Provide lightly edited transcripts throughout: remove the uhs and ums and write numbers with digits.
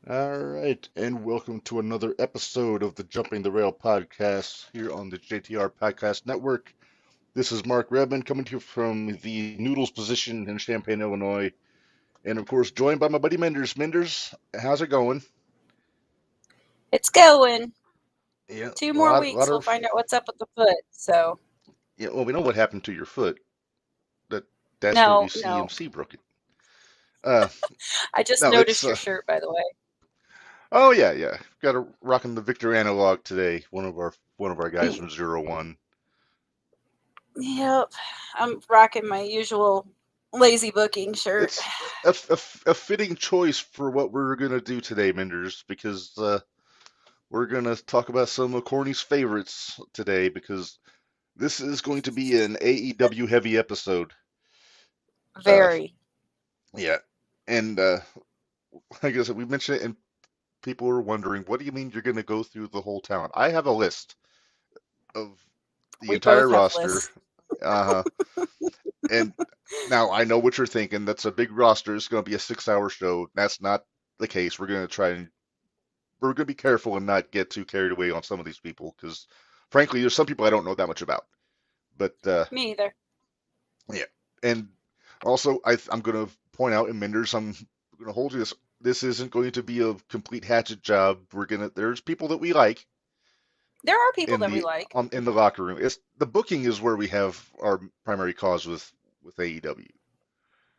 All right, and welcome to another episode of the Jumping the Rail podcast here on the JTR Podcast Network. This is Mark Redmond coming to you from the Noodles position in Champaign, Illinois, and of course joined by my buddy Menders. Menders, how's it going? It's going. Yeah, Two a more lot weeks, we'll of find out what's up with the foot. So, yeah. Well, we know what happened to your foot. That desperately no, no. CMC broke it. Uh, I just no, it's noticed your shirt, by the way. oh yeah. Got a rocking the Victor analog today. One of our guys from Zero One. Yep. I'm rocking my usual lazy booking shirt. It's a fitting choice for what we're gonna do today, Menders, because we're gonna talk about some of Corny's favorites today, because this is going to be an AEW heavy episode. Uh, Very. yeah, and like I said, we mentioned it, and people were wondering, what do you mean you're gonna go through the whole talent? I have a list of the We entire both have roster. lists. Uh, and now I know what you're thinking. That's a big roster. It's going to be a 6-hour show. That's not the case. We're going to be careful and not get too carried away on some of these people because, frankly, there's some people I don't know that much about. But Me either. yeah, and also I'm going to point out in Menders, I'm going to hold you this. This isn't going to be a complete hatchet job. There's people that we like There are people that we like. in the locker room. It's the booking is where we have our primary cause with AEW.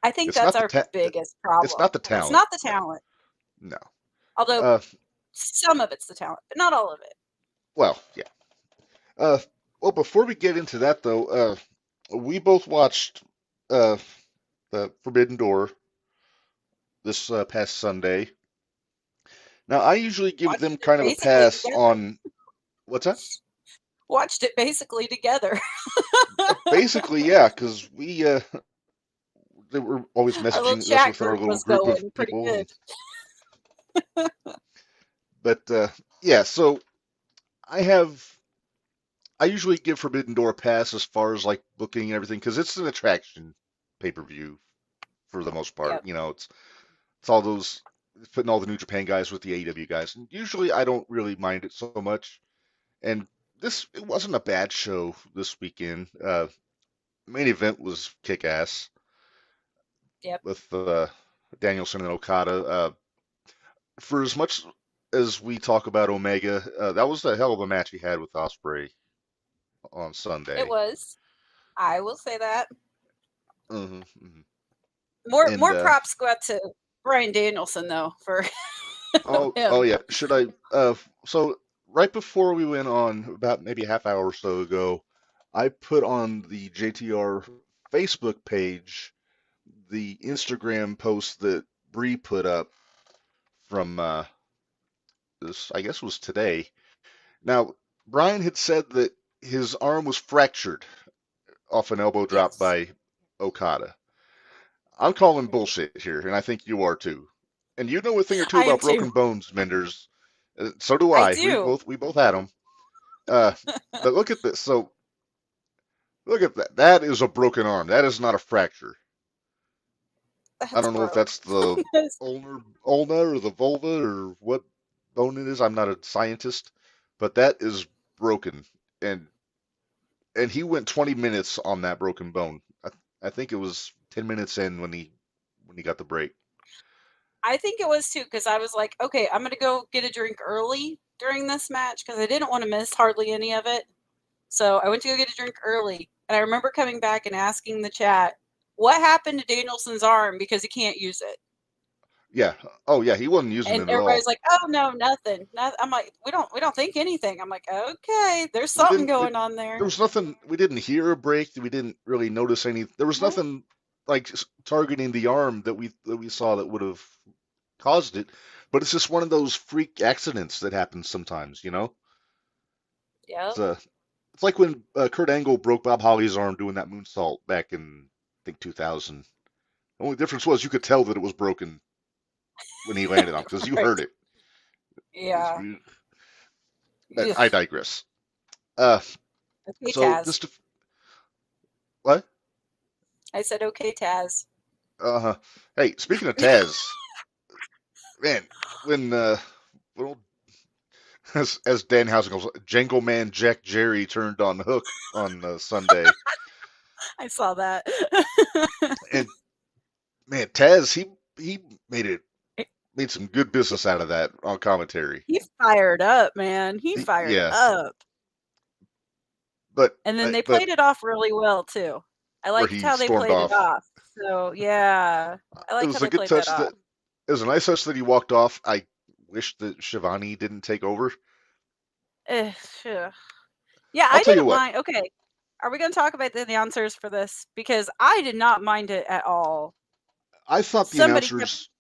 I think It's that's not the our ta- biggest it's problem. not the It's talent. not the talent, No. although Uh, some of it's the talent, but not all of it. well, yeah. Uh, well, before we get into that though, we both watched uh the Forbidden Door this past Sunday. Now, I usually give them Watched it kind of a basically pass together. on what's that? Watched it basically together. Basically, yeah, because they were always Our little messaging us chat with our group little was group of going pretty people, good. but yeah. So I have I usually give Forbidden Door a pass as far as like booking and everything because it's an attraction pay-per-view for the most part. Yep. It's all those putting all the New Japan guys with the AEW guys, and usually I don't really mind it so much. And it wasn't a bad show this weekend. Main event was kick-ass Yep. with Danielson and Okada. For as much as we talk about Omega, that was a hell of a match he had with Osprey on It Sunday. was. I will say that. hmm hmm And More props go out to Brian Danielson though for oh him. yeah, should I? So right before we went on, about maybe a half hour or so ago, I put on the JTR Facebook page the Instagram post that Bree put up from this, I guess was today. Now, Brian had said that his arm was fractured off an elbow drop Yes. by Okada. I'm calling bullshit here, and I think you are too. And you know a thing or two I am about too. broken bones, Menders. So do I I. We do. both had them. Uh, but look at this. So look at that. That is a broken arm. That is not a fracture. I That's don't know if broke. that's the ulna or the vulva or what bone it is. I'm not a scientist, but that is broken. And and he went 20 minutes on that broken bone. I think it was 10 minutes in when he got the break. I think it was too because I was like, okay, I'm gonna go get a drink early during this match because I didn't want to miss hardly any of it. So I went to go get a drink early, and I remember coming back and asking the chat, "What happened to Danielson's arm because he can't use it?" Yeah. Oh yeah, he wasn't using And it at all. everybody's like, "Oh no, nothing." I'm like, we don't think anything." I'm like, "Okay, there's We something didn't. going on there." There was nothing. We didn't hear a break. We didn't really notice any. There was No. nothing like targeting the arm that we saw that would have caused it. But it's just one of those freak accidents that happens sometimes. Yep. It's it's like when Kurt Angle broke Bob Holly's arm doing that moonsault back in I think 2000. The only difference was you could tell that it was broken when he landed on because you Right. heard it. Yeah. But Ugh. I digress. Uh, Okay, so Taz. just to, what? I said, okay, Taz. Hey, speaking of Taz, man, when well, as Danhausen goes, Jangle Man Jack Jerry turned on Hook on Sunday, I saw that. and man, Taz he made it made some good business out of that on commentary. He fired up, man. He fired Yeah, up. but And then they but played it off really well too. I where liked he how they stormed played it off, off. So yeah, I it liked how was a they good played that touch. off. It was a nice touch that he walked off. I wish that Shivani didn't take over. Eh, phew. Yeah, I'll I tell you didn't what, mind. Okay, are we going to talk about the announcers for this? Because I did not mind it at all. I thought the Somebody kept, announcers,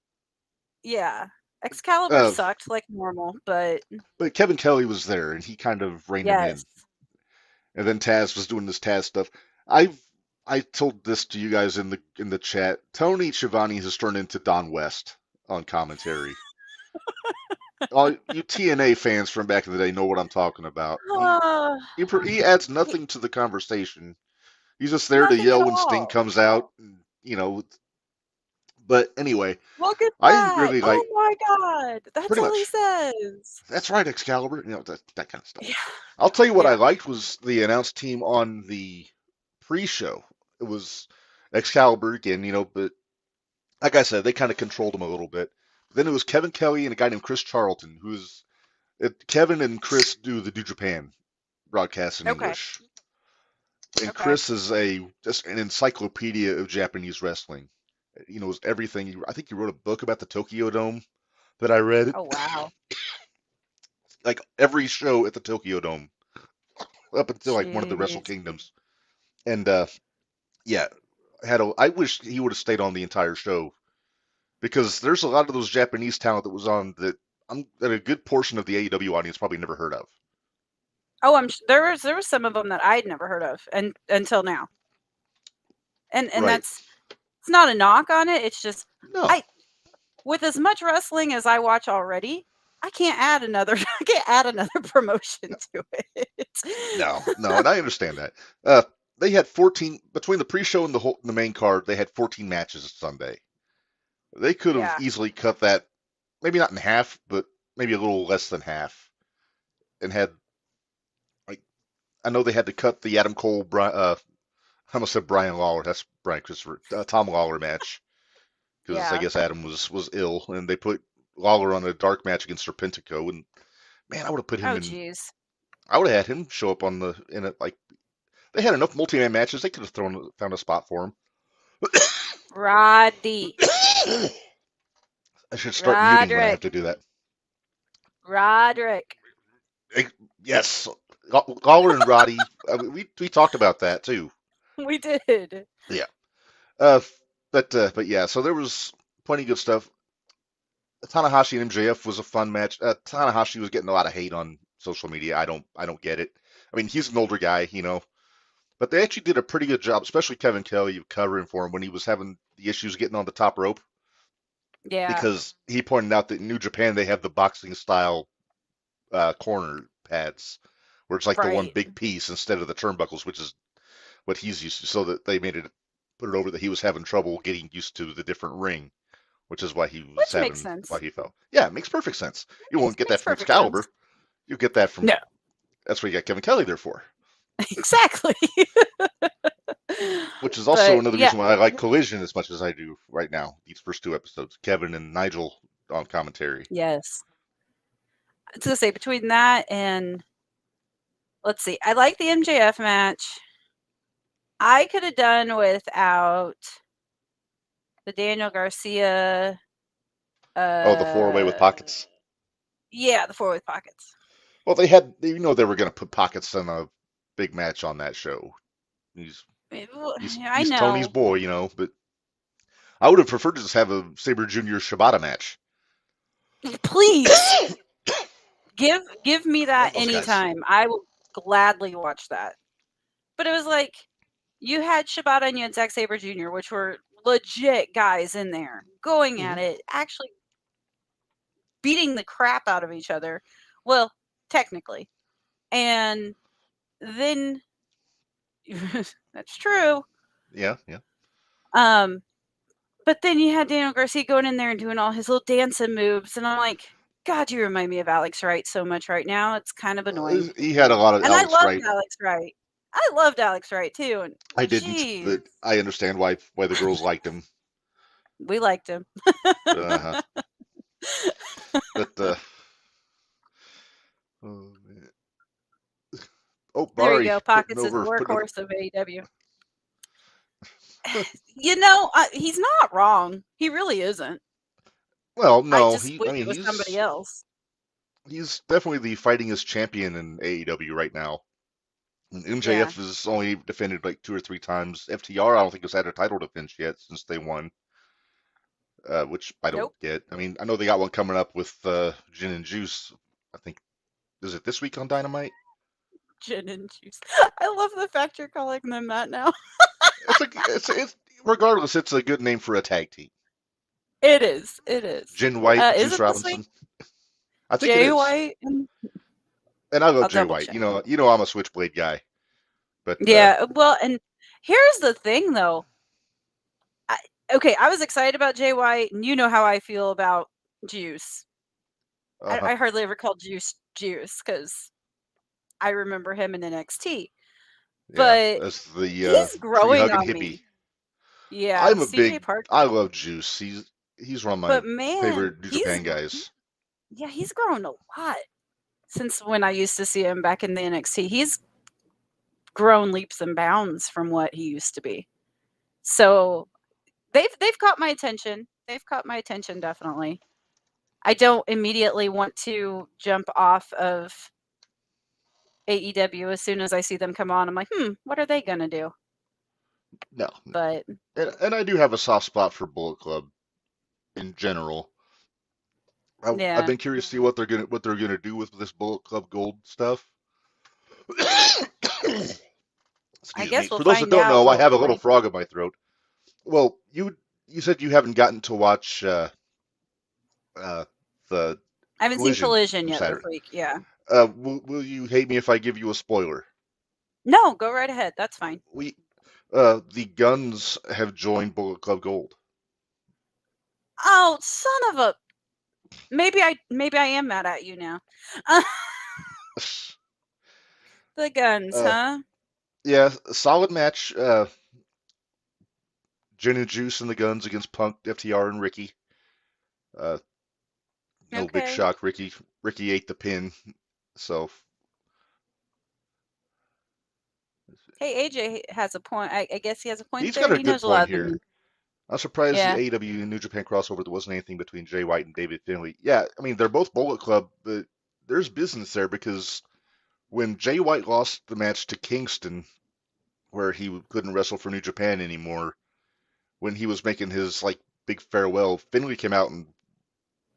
yeah, Excalibur uh, sucked like normal, but but Kevin Kelly was there and he kind of reined him in. yes, And then Taz was doing this Taz stuff. I I told this to you guys in the chat. Tony Schiavone has turned into Don West on commentary. All you TNA fans from back in the day know what I'm talking about. uh, He adds nothing to the conversation. He's just there to nothing at yell when Sting all. comes out. And, you know, but anyway, Look at I that! really Oh like my God, that's pretty all he much. says. That's right, Excalibur. You know that kind of stuff. Yeah, I'll tell you what I yeah. liked was the announce team on the pre-show. It was Excalibur again, you know, but like I said, they kind of controlled him a little bit. Then it was Kevin Kelly and a guy named Chris Charlton, who's Kevin and Chris do the New Japan broadcast in Okay, English, and okay. Chris is a just an encyclopedia of Japanese wrestling. He knows everything. I think he wrote a book about the Tokyo Dome that I read. Oh wow. Like every show at the Tokyo Dome up until like one of the Wrestle Jeez. Kingdoms, and yeah, I wish he would have stayed on the entire show because there's a lot of those Japanese talent that was on that a good portion of the AEW audience probably never heard of. Oh, there was some of them that I'd never heard of and until now. And Right. that's it's not a knock on it. It's just No, I with as much wrestling as I watch already, I can't add another I can't add another promotion to it. no, and I understand that. They had 14 between the pre-show and the main card. They had 14 matches Sunday. They could have Yeah, easily cut that, maybe not in half, but maybe a little less than half, and had like I know they had to cut the Adam Cole, I almost said Brian Lawler. That's Brian Christopher, Tom Lawler match because I yeah. guess Adam was ill, and they put Lawler on a dark match against Serpentico, and man, I would have put him Oh in. geez. I would have had him show up in it like they had enough multi-man matches. They could have found a spot for him. Roddy. I should start muting when I have Roderick. to do that. Roderick. Yes, Lawler and Roddy. We talked about that too. We did. Yeah. But yeah. So there was plenty of good stuff. Tanahashi and MJF was a fun match. Tanahashi was getting a lot of hate on social media. I don't get it. I mean, he's an older guy, you know, but they actually did a pretty good job, especially Kevin Kelly, of covering for him when he was having the issues getting on the top rope Yeah, because he pointed out that in New Japan they have the boxing style corner pads where it's like the one right. big piece instead of the turnbuckles, which is what he's used to. So that they made it put it over that he was having trouble getting used to the different ring, which is Which makes sense. why he fell. Yeah, it makes perfect sense. You won't get that Makes from perfect Excalibur. sense. You get that from No, that's what you got Kevin Kelly there for. exactly. Which is also But another yeah, reason why I like Collision as much as I do right now. These first two episodes, Kevin and Nigel on commentary. yes. I was gonna say between that and let's see, I like the MJF match. I could have done without the Daniel Garcia. Oh, the four way with Uh, pockets. yeah, the four with pockets. Well, they had you know they were going to put pockets in a big match on that show. He's I he's Tony's know. boy, you know, but I would have preferred to just have a Saber Junior Shibata match. Please give me that Love those guys. anytime. I will gladly watch that. But it was like you had Shibata and you had Zack Sabre Jr., which were legit guys in there going Hmm. at it, actually beating the crap out of each other. Well, technically. And then that's true. Yeah, yeah. Um, But then you had Daniel Garcia going in there and doing all his little dancing moves, and I'm like, God, you remind me of Alex Wright so much right now. It's kind of annoying. He had a lot of And I Alex loved Wright. Alex Wright. I loved Alex Wright too. And I didn't, geez, but I understand why the girls liked him. we liked him. Uh-huh. But oh, man. Oh, There you Bari go. putting Pockets is the over putting over. workhorse of AEW. He's not wrong. He really isn't. Well, I no, just he. I wish mean, it was somebody else. he's definitely the fightingest champion in AEW right now. And Yeah. MJF has only defended like 2 or 3 times. FTR, I don't think has had a title defense yet since they won, which I don't Nope. get. I mean, I know they got one coming up with Gin and Juice. I think is it this week on Dynamite? Gin and juice. I love the fact you're calling them that now. It's regardless, it's a good name for a tag team. It is. It is. Jin White, Is Juice it this week? Robinson. I think it Jay is. White? And I love I'll Jay double White. check. You know I'm a Switchblade guy. But Yeah. Well, and here's the thing, though. I was excited about Jay White, and you know how I feel about Juice. uh-huh. I hardly ever call Juice because I remember him in NXT. Yeah, But that's the he's tree growing hugging on hippie. me. Yeah, I'm a CJ big. Parker. I love Juice. He's one of my But man, favorite New Japan guys. he's grown a lot since when I used to see him back in the NXT. He's grown leaps and bounds from what he used to be. So they've caught my attention. They've caught my attention definitely. I don't immediately want to jump off of AEW as soon as I see them come on. I'm like, what are they gonna do? No, But and I do have a soft spot for Bullet Club in general. I've yeah, been curious to see what they're gonna do with this Bullet Club Gold stuff. I Excuse me. guess we'll For those that find don't out, know, I have a little hopefully. frog in my throat. Well, you said you haven't gotten to watch uh, the I haven't seen Collision Collision from yet this Saturday. week. Yeah. Will you hate me if I give you a spoiler? No, go right ahead. That's fine. We the Guns have joined Bullet Club Gold. Oh, son of a. Maybe I am mad at you now. The Guns, uh, huh? yeah, solid match. Gin and Juice and the Guns against Punk, FTR, and Ricky. Uh, no big Okay. shock. Ricky ate the pin. So Hey, AJ has a point. I guess he has a point he's got there. a He good knows a lot point of the here. new. I'm surprised the Yeah. AEW and New Japan crossover there wasn't anything between Jay White and David Finlay. Yeah, I mean they're both Bullet Club, but there's business there because when Jay White lost the match to Kingston, where he couldn't wrestle for New Japan anymore, when he was making his like big farewell, Finlay came out and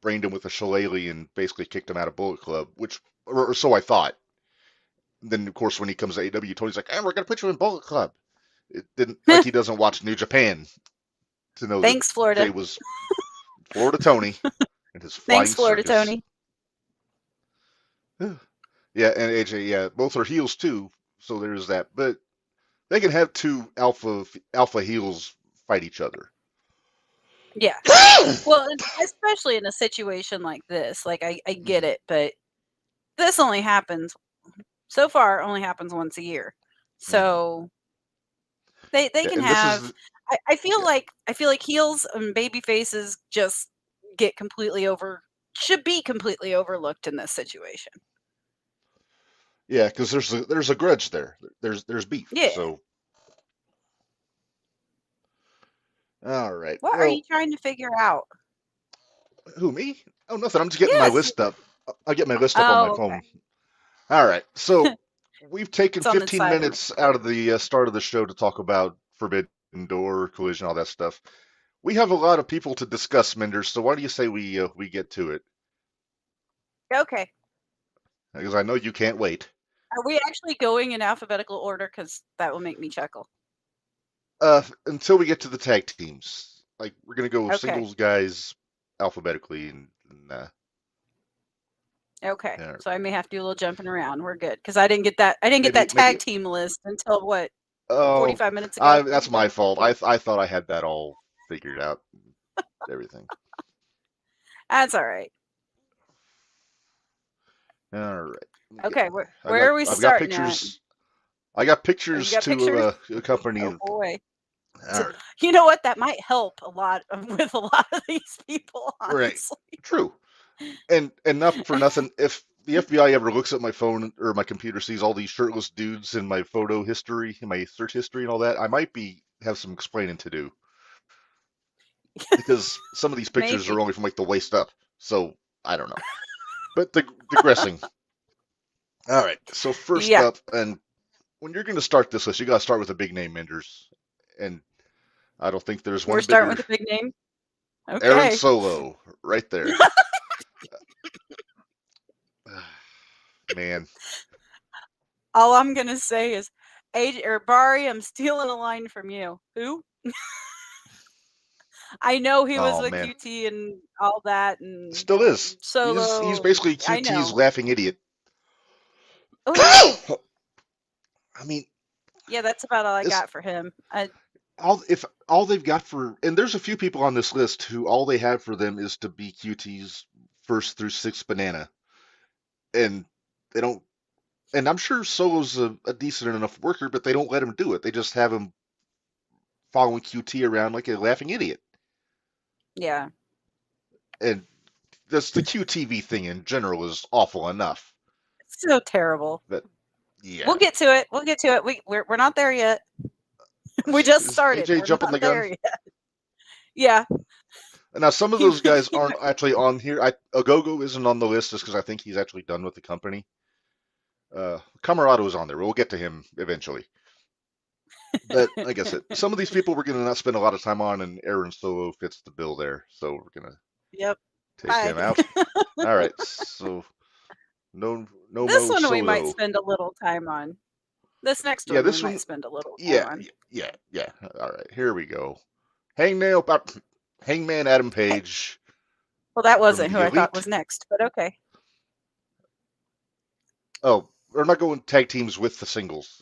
brained him with a shillelagh and basically kicked him out of Bullet Club, or so I thought. Then of course when he comes to AEW, Tony's like, "Hey, we're gonna put you in Bullet Club." It didn't like he doesn't watch New Japan to know that Thanks, Florida. Jay was Florida Tony and his Thanks, flying Florida circus. Tony. Yeah, and AJ, yeah, both are heels too, so there's that. But they can have two alpha heels fight each other. Yeah. Well, especially in a situation like this. Like I get it, but this only happens so far. Only happens once a year. So they Yeah, can and this have. is I feel yeah, like heels and baby faces just get should be completely overlooked in this situation. yeah, because there's a grudge there. There's beef. Yeah. So all right, What are you well, trying to figure out? who me? Oh, nothing. I'm just getting my Yes. list up. I'll get my list up on my Oh, okay. phone. All right, so we've taken It's on the 15 side of minutes out of the start of the show to talk about Forbidden Door, Collision, all that stuff. We have a lot of people to discuss, Menders. So why do you say we get to it? Okay. Because I know you can't wait. Are we actually going in alphabetical order? Because that will make me chuckle. Until we get to the tag teams, like we're gonna go Okay. singles guys alphabetically, and Okay. yeah, So I may have to do a little jumping around. We're good because I didn't get that. I didn't get that maybe. tag team list until what Oh, 45 minutes ago. that's my fault. I thought I had that all figured out everything. That's all right. All right. Okay, I've where got are we I've got starting at? pictures. I got Oh, you pictures got pictures? to accompany. Oh boy. All right. You know what? That might help a lot with a lot of these people, Right. honestly. True. And not for nothing, if the FBI ever looks at my phone or my computer, sees all these shirtless dudes in my photo history, in my search history, and all that, I might be have some explaining to do because some of these pictures Maybe. are only from like the waist up. So I don't know. But digressing. All right. So first Yeah, up, and when you're going to start this list, you got to start with a big name, Menders. And I don't think there's we're one starting bigger. with a big name. Aaron Okay. Solo, right there. Man. All I'm gonna say is, AJ or Bari, I'm stealing a line from you. Who? I know he was Oh with man. QT and all that, and Still is. He's Solo. basically I QT's know. laughing idiot. Oh yeah, I mean, yeah. That's about all I it's got for him. all they've got for, and there's a few people on this list who all they have for them is to be QT's first through sixth banana, and they don't. And I'm sure Solo's a decent enough worker, but they don't let him do it. They just have him following QT around like a laughing idiot. Yeah. And this the QTV thing in general is awful enough. So terrible. But yeah, We'll get to it. We'll get to it. We're not there yet. We just is started. AJ We're jumping not the gun? there yet. Yeah. Now, some of He, those guys he, aren't actually on here. Agogo isn't on the list just because I think he's actually done with the company. Camarado is on there. We'll get to him eventually. But like I said, some of these people we're going to not spend a lot of time on, and Aaron Solo fits the bill there. So we're going to yep. take Bye. him out. All right. So no This Mo one we might Solo. spend a little time on. This next Yeah, one we this might one. spend a little time Yeah, on. yeah. All right. Here we go. Hangnail, Hangman Adam Page Well, that from wasn't who the I thought Elite. was next, but okay. Oh, we're not going tag teams with the singles.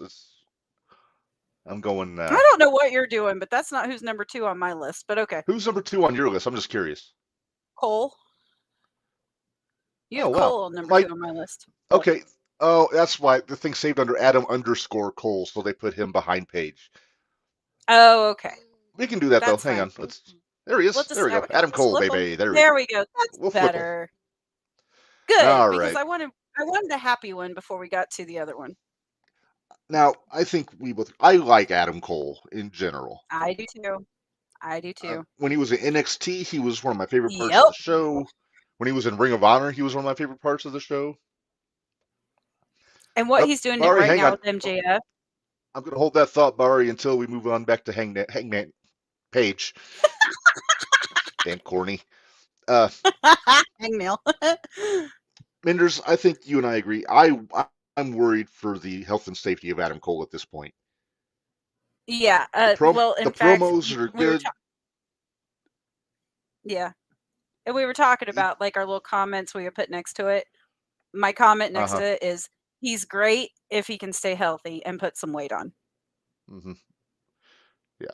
I'm going. I don't know what you're doing, but that's not who's number 2 on my list, but okay. Who's number 2 on your list? I'm just curious. Cole. You Oh have wow. Cole on number 2 on my list. Okay. Oh, that's why the thing saved under Adam _ Cole, so they put him behind Page. Oh, okay. We can do that though. That's Hang fine. on. There he We'll is. There just we go. Adam just Cole, flip them. baby. There we go. There we go. That's We'll flip him. better. Good, All because right. I wanted a happy one before we got to the other one. Now, I think I like Adam Cole in general. I do too. I do too. When he was in NXT, he was one of my favorite parts of Yep. the show. When he was in Ring of Honor, he was one of my favorite parts of the show. And what he's doing Barry, right hang now on. with MJF. I'm going to hold that thought, Barry, until we move on back to Hangman Page. Damn corny. Hangnail. Menders, I think you and I agree. I'm worried for the health and safety of Adam Cole at this point. Yeah. Well, The in fact, promos are we were good. yeah. And we were talking about like our little comments we would put next to it. My comment next to it is he's great if he can stay healthy and put some weight on. Mm-hmm. Yeah.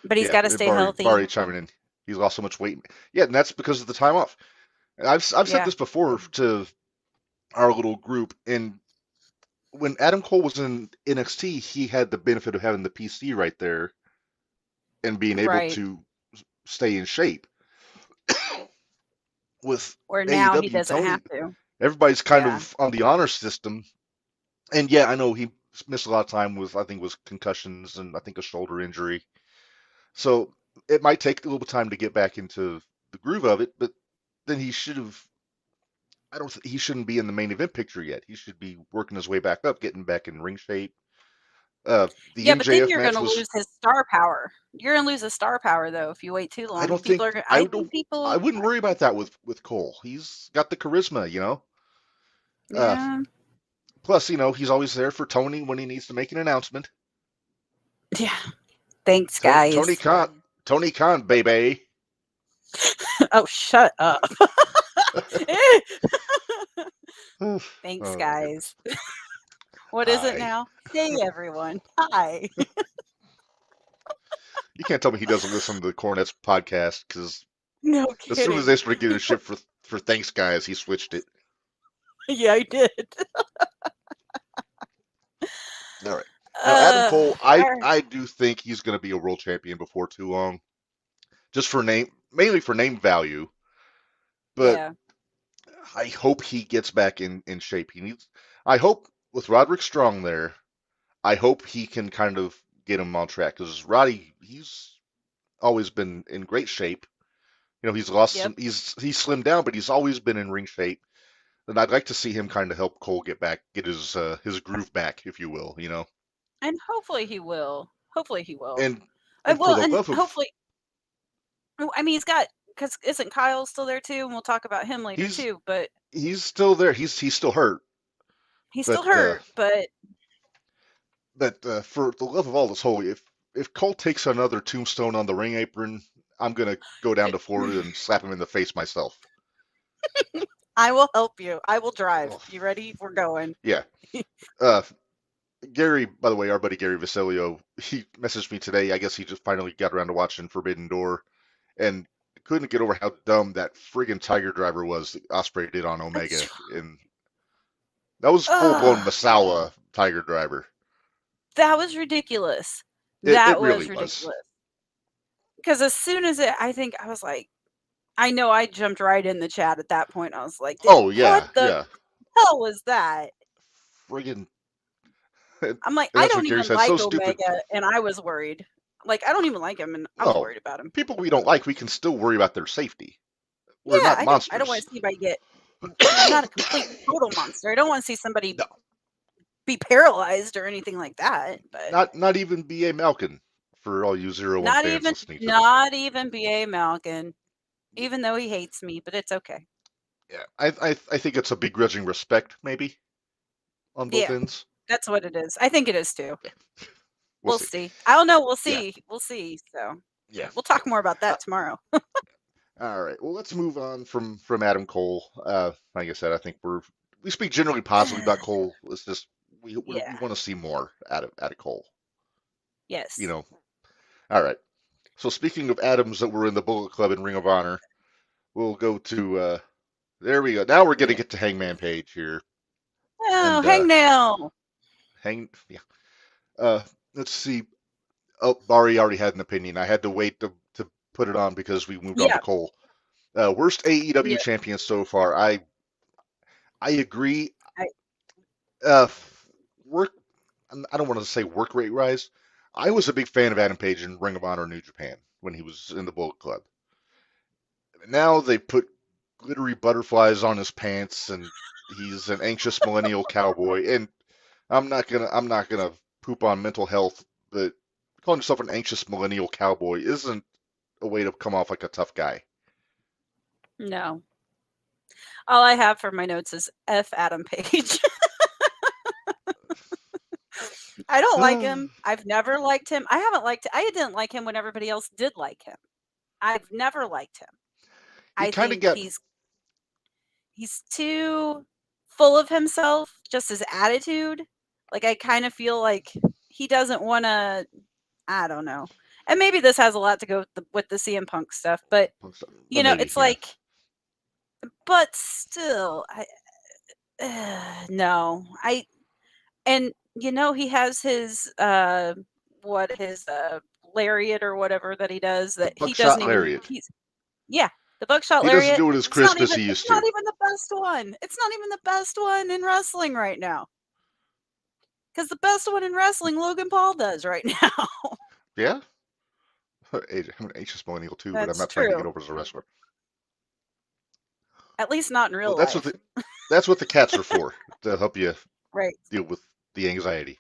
But he's got to stay healthy. Barry chiming in. He's lost so much weight. Yeah, and that's because of the time off. And I've said this before to our little group. And when Adam Cole was in NXT, he had the benefit of having the PC right there and being able Right. to stay in shape. With Where now he AEW, doesn't Tony, have to. everybody's kind of on the honor system. And yeah, I know he missed a lot of time with, I think, was concussions and I think a shoulder injury. So it might take a little bit of time to get back into the groove of it, but then he should have. He shouldn't be in the main event picture yet. He should be working his way back up, getting back in ring shape. The Yeah, but then MJF you're match going to was. lose his star power. You're going to lose his star power though if you wait too long. I don't People think. are. I I think don't. people. I wouldn't worry about that with Cole. He's got the charisma, you know. Yeah. Plus, he's always there for Tony when he needs to make an announcement. Yeah. Thanks, guys. Tony Khan, baby. Oh, shut up. Thanks, Oh, guys. What is it now? Hey, everyone. Hi. You can't tell me he doesn't listen to the Cornette's podcast because No as soon as kidding. they started getting shit for thanks guys, he switched it. Yeah, I did. All right. Now Adam Cole, I Alright. I do think he's going to be a world champion before too long, just for name, mainly for name value. But Yeah. I hope he gets back in shape. He needs. I hope with Roderick Strong there, I hope he can kind of get him on track because Roddy, he's always been in great shape. You know, he's lost Yep. some. He's slimmed down, but he's always been in ring shape. And I'd like to see him kind of help Cole get his groove back, if you will. You know, And hopefully he will. Hopefully he will. and and for Well, the and love of hopefully, I mean, he's got because isn't Kyle still there too? And we'll talk about him later he's too. But he's still there. He's still hurt, he's still but hurt. But for the love of all that's holy, if Cole takes another tombstone on the ring apron, I'm gonna go down to Florida and slap him in the face myself. I will help you. I will drive. Oh, You ready? We're going. yeah. Uh, Gary, by the way, our buddy Gary Vasilio, he messaged me today. I guess he just finally got around to watching Forbidden Door and couldn't get over how dumb that friggin' Tiger Driver was that Osprey did on Omega. And that was full blown Ugh, Masawa Tiger Driver. that was ridiculous. It That really was was. ridiculous. Because as soon as I think I was like, I know I jumped right in the chat at that point. I was like, Oh what yeah, the yeah. hell was that? Friggin' and I'm like, I that's what don't Gary even said. So like stupid. Omega, and I was worried. Like, I don't even like him, and I was No, worried about him. people we don't like, we can still worry about their safety. We're Yeah, not I do. I don't want monsters. to see anybody get, not a complete total monster. I don't want to see somebody No, be paralyzed or anything like that. But not even B.A. Malkin for all you 01 fans listening to this. not even B.A. Malkin, even though he hates me, but it's okay. Yeah, I think it's a begrudging respect maybe on both Yeah, ends. that's what it is. I think it is too. Yeah, we'll We'll see. see. I don't know. We'll Yeah, see. We'll see. So yeah. we'll talk more about that tomorrow. All right. Well, let's move on from Adam Cole. Like I said, I think we speak generally positively about Cole. It's just we Yeah. want to see more out of Cole. You Yes. know. All right. So speaking of Adams that were in the Bullet Club and Ring of Honor, we'll go to there we go. Now we're gonna Yeah. get to Hangman Page here. Oh, And hangnail. yeah. Let's see. Oh, Bari already had an opinion. I had to wait to put it on because we moved on to Yeah. Cole. Worst AEW Yeah. champion so far. I agree. I, Uh, work. I don't want to say work rate rise. I was a big fan of Adam Page in Ring of Honor New Japan when he was in the Bullet Club. Now they put glittery butterflies on his pants and he's an anxious millennial cowboy. And I'm not gonna poop on mental health, but calling yourself an anxious millennial cowboy isn't a way to come off like a tough guy. no. All I have for my notes is F Adam Page. I don't like him. I've never liked him. I didn't like him when everybody else did like him. I've never liked him. He I kind of think got he's too full of himself, just his attitude. Like I kind of feel like he doesn't want to, I don't know. And maybe this has a lot to go with the CM Punk stuff, but maybe, it's yeah. like, but still, no, and he has his his lariat or whatever that he does The that he doesn't buckshot even lariat. he's yeah, the buckshot He doesn't lariat. do it as crisp as he It's used not to. even the best one. It's not even the best one in wrestling right now. Cuz the best one in wrestling Logan Paul does right now. Yeah, I'm an anxious millennial too, but I'm That's not trying to get true. over as a wrestler. At least not in Well, real life. that's what the cats are for to help you Right. deal with the anxiety.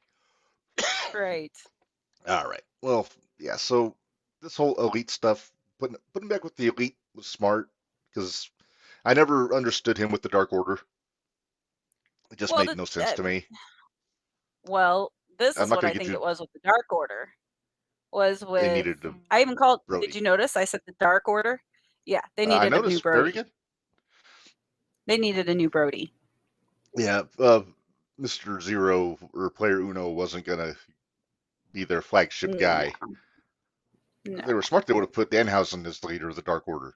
Right. All right. Well, yeah. So this whole elite stuff, putting back with the elite was smart because I never understood him with the Dark Order. It just Well, made no sense to me. this I'm is not what gonna I get think you. it was with the Dark Order. Was They with needed a I even called did Brody. you notice I said the Dark Order? Yeah, they I needed a new noticed. Very Brody. good. They needed a new Brody. Yeah. Mr. Zero or Player Uno wasn't gonna be their flagship No. guy. No. If they were smart, they would have put Danhausen as the leader of the Dark Order.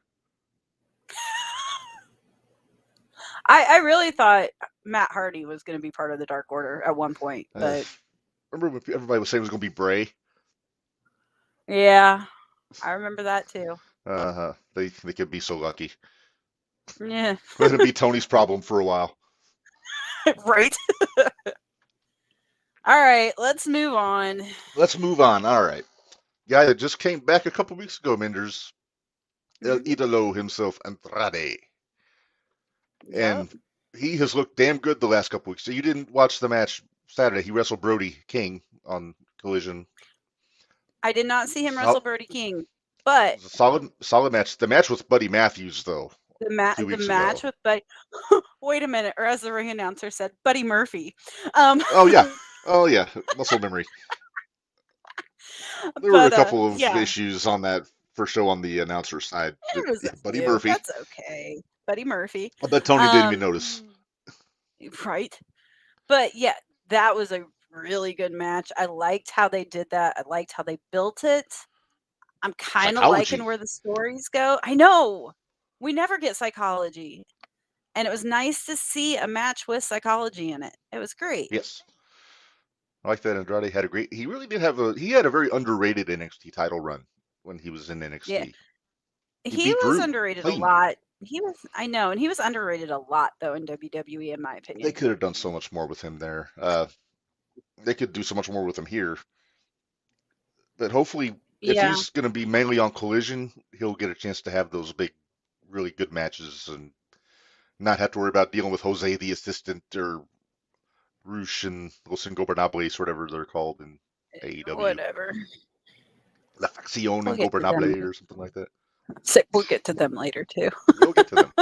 I really thought Matt Hardy was going to be part of the Dark Order at one point, Uh, but remember when everybody was saying it was going to be Bray? yeah, I remember that too. They could be so lucky. Yeah, Let it be Tony's problem for a while. right. All right, let's move on. Let's move on. All right. Guy that just came back a couple weeks ago, Minders. El Mm-hmm. Idolo himself, Andrade. Yep. And he has looked damn good the last couple weeks. So you didn't watch the match Saturday. He wrestled Brody King on Collision. I did not see him wrestle Sol- Brody King, but solid match. The match with Buddy Matthews, though, two the weeks ago. match with Buddy. Wait a minute, or as the ring announcer said, Buddy Murphy. Oh, yeah. Oh, yeah. Muscle memory. There were a But couple of yeah, issues on that first show on the announcer side. But it was yeah, a Buddy few. Murphy. That's okay. Buddy Murphy. I bet Tony didn't even Um, notice. right. But yeah, that was a really good match. I liked how they did that. I liked how they built it. I'm kind of liking Psychology. where the stories go. I know. We never get psychology. And it was nice to see a match with psychology in it. It was great. Yes. I like that Andrade had a great. He really did have he had a very underrated NXT title run when he was in Yeah. NXT. He He beat was Drew underrated a clean. lot. I know, and he was underrated a lot though in WWE in my They opinion. could have done so much more with him there. They could do so much more with him here. But hopefully, if Yeah. he's going to be mainly on Collision, he'll get a chance to have those big, really good matches and not have to worry about dealing with Jose the assistant or Roosh and Los Ingobernables, whatever they're called in AEW. Whatever. La Facción We'll get to them. Ingobernable or something like that. We'll get to them later too. We'll get to them.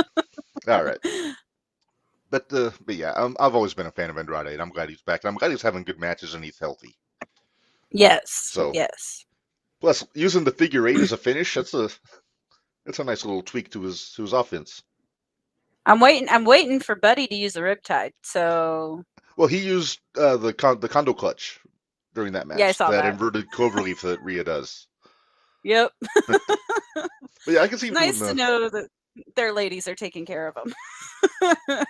All right. But yeah, I've always been a fan of Andrade, and I'm glad he's back. And I'm glad he's having good matches and he's healthy. Yes. So, Yes. plus using the figure eight as a finish, that's a nice little tweak to his offense. I'm waiting for Buddy to use the riptide. So Well, he used the condo clutch during that yeah, I match, saw that that. inverted cloverleaf that Rhea does. Yep. But but yeah, I can see It's him doing nice to the know that their ladies are taking care of them.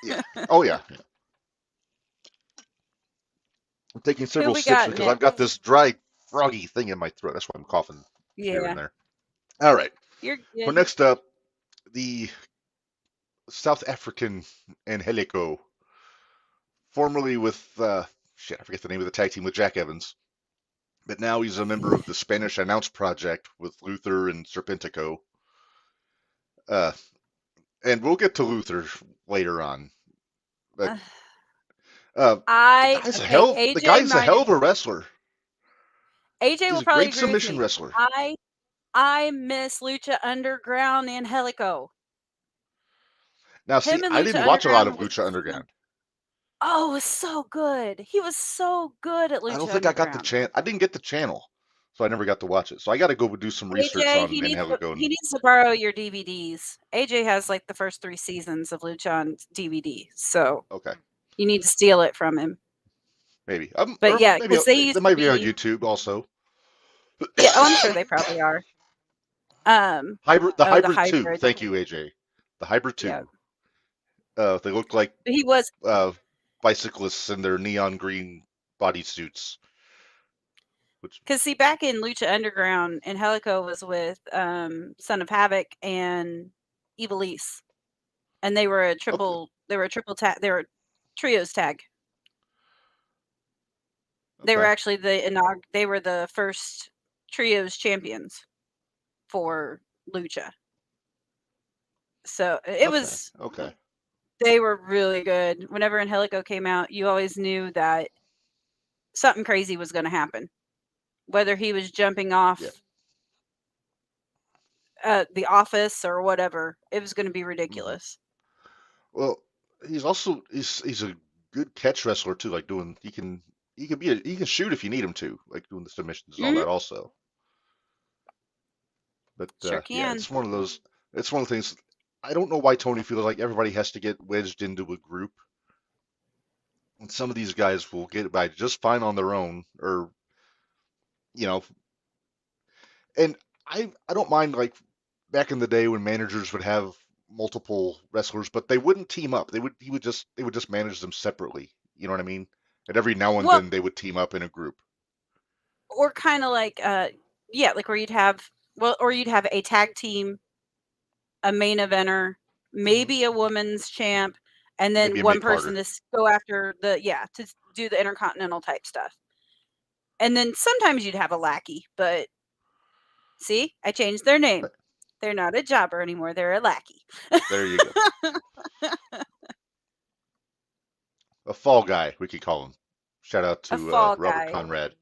yeah. Oh yeah, yeah. I'm taking Who several we sips got because I've next? got this dry, froggy thing in my throat. That's why I'm coughing here and Yeah, there. All right. you're For good. next up, the South African Angelico, formerly with shit, I forget the name of the tag team with Jack Evans, but now he's a member of the Spanish Announce Project with Luther and Serpentico. Uh, and we'll get to Luther later on. But Uh, the AJ guy's a might hell of a wrestler. AJ He's will a probably great agree with submission me. wrestler. I miss Lucha Underground and Helico. Now, see, Him and I Lucha didn't watch a lot Underground of was Lucha so, Underground. oh, it was so good. He was so good at I don't Lucha think I got the Underground. channel. I didn't get the channel, so I never got to watch it. So I got to go do some research AJ, on Angelico. he needs to borrow your DVDs. AJ has like the first 3 seasons of Lucha on DVD, so Okay, you need to steal it from him. maybe. But Or yeah, maybe because they they used to might be on be YouTube also. yeah, oh, I'm sure they probably are. The Oh, the Hybrid 2. hybrid. Thank you, AJ. The Hybrid Yeah. 2. They look like He was bicyclists in their neon green bodysuits. Which because see back in Lucha Underground, and Helico was with Son of Havoc and Evilise, and they were a okay, triple tag. They were trios tag. They were okay, actually they were the first trios champions for Lucha. So it okay, was okay. they were really good. Whenever Angelico came out, you always knew that something crazy was going to happen. Whether he was jumping Yeah. off the office or whatever, it was going to be Hmm. ridiculous. Well, he's a good catch wrestler too. Like doing he can shoot if you need him to, like doing the submissions and all Hmm. that also. But Sure yeah, can. it's one of the things. I don't know why Tony feels like everybody has to get wedged into a group. And some of these guys will get by just fine on their own, or you know. And I don't mind like back in the day when managers would have multiple wrestlers, but they wouldn't team up. They would just manage them separately. You know what I mean? And every now and Well, then they would team up in a group. or kind of like yeah, like where you'd have or you'd have a tag team, a main eventer, Hmm. maybe a women's champ, and Maybe then a one mid person Carter. to go after to do the intercontinental type stuff. And then sometimes you'd have a lackey, but see, I changed their name. They're not a jobber anymore. They're a lackey. There you go. A fall guy, we could call him. Shout out A to fall Robert guy. Conrad.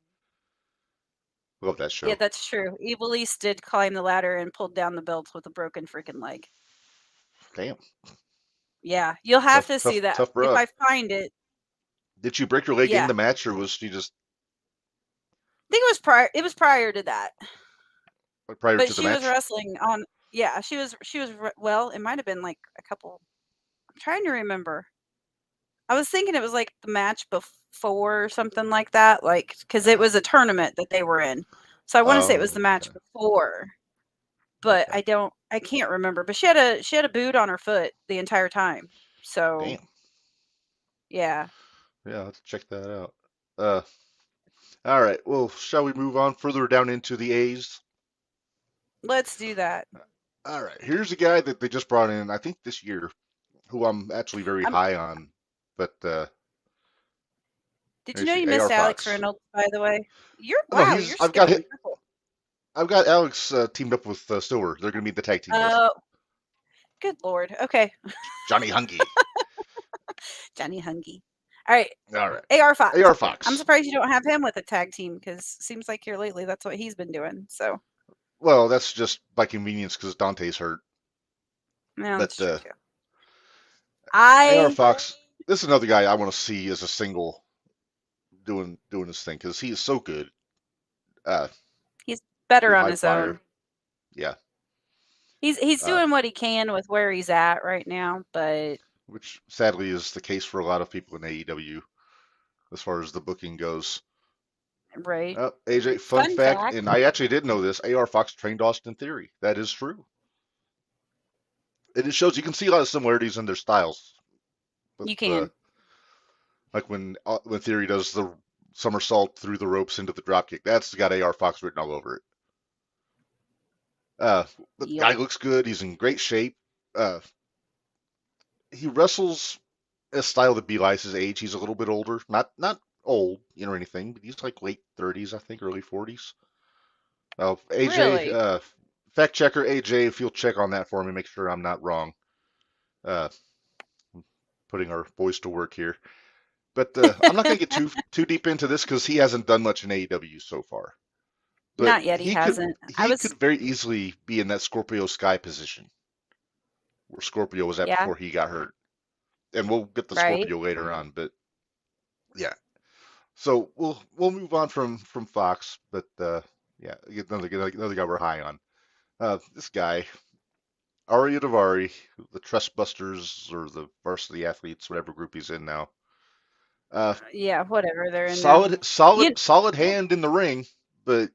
Love that Yeah, show. that's true. Evil East did climb the ladder and pulled down the belts with a broken freaking leg. Damn, Yeah, you'll have tough, to see tough, that. tough, If bruh. I find it, Did you break your leg in yeah. the match, or was she just I think it was prior to that. prior But to the she was match? wrestling on yeah, well, it might have been like a couple. I'm trying to remember. I was thinking it was like the match before or something like that, like cuz it Uh, was a tournament that they were in. So I want to say it was the oh, match okay, before, but okay. I can't remember. But she had a boot on her foot the entire time. So, Damn. yeah. Yeah, let's check that out. Uh, all right. Well, shall we move on further down into the A's? Let's do that. All right. Here's a guy that they just brought in, I think this year, who I'm actually very I'm high on. But Did let you me know see, you AR missed Alex Fox. Reynolds, by the way? Oh, no, You're I've got skipping purple. I've got Alex teamed up with Silver. They're gonna be the tag team list. Uh, good lord. Okay. Johnny Hungy. Johnny Hungy. All right. All right. AR Fox. AR I'm Fox. surprised you don't have him with a tag team because seems like here lately that's what he's been doing. So, Well, that's just by convenience because Dante's hurt. yeah, But that's true too. AR I Fox, this is another guy I want to see as a single doing this thing because he is so good. Uh, He's better Too on high his flyer. own. Yeah. He's Uh, doing what he can with where he's at right now, but which sadly is the case for a lot of people in AEW as far as the booking goes. right. AJ, fun Fun fact, fact, and I actually did know this. AR Fox trained Austin Theory. That is true. And it shows you can see a lot of similarities in their styles. With you can. like when Theory does the somersault through the ropes into the dropkick, that's got AR Fox written all over it. Uh, the Yep. guy looks good. He's in great shape. Uh, he wrestles a style that belies his age. He's a little bit older, not old, or anything, but he's like late 30s, I think, early 40s. AJ, Really? fact checker AJ, if you'll check on that for me, make sure I'm not wrong. Uh, putting our boys to work here, but I'm not going to get too deep into this because he hasn't done much in AEW so far. But Not yet. He hasn't. I he was could very easily be in that Scorpio Sky position where Scorpio was at yeah. before he got hurt, and we'll get the Right. Scorpio later on. But yeah, so we'll move on from Fox, but yeah, another guy we're high on. This guy, Aria Davari, the Trustbusters or the Varsity Athletes, whatever group he's in now. Uh, Yeah. Whatever. They're in now. You. solid hand in the ring, but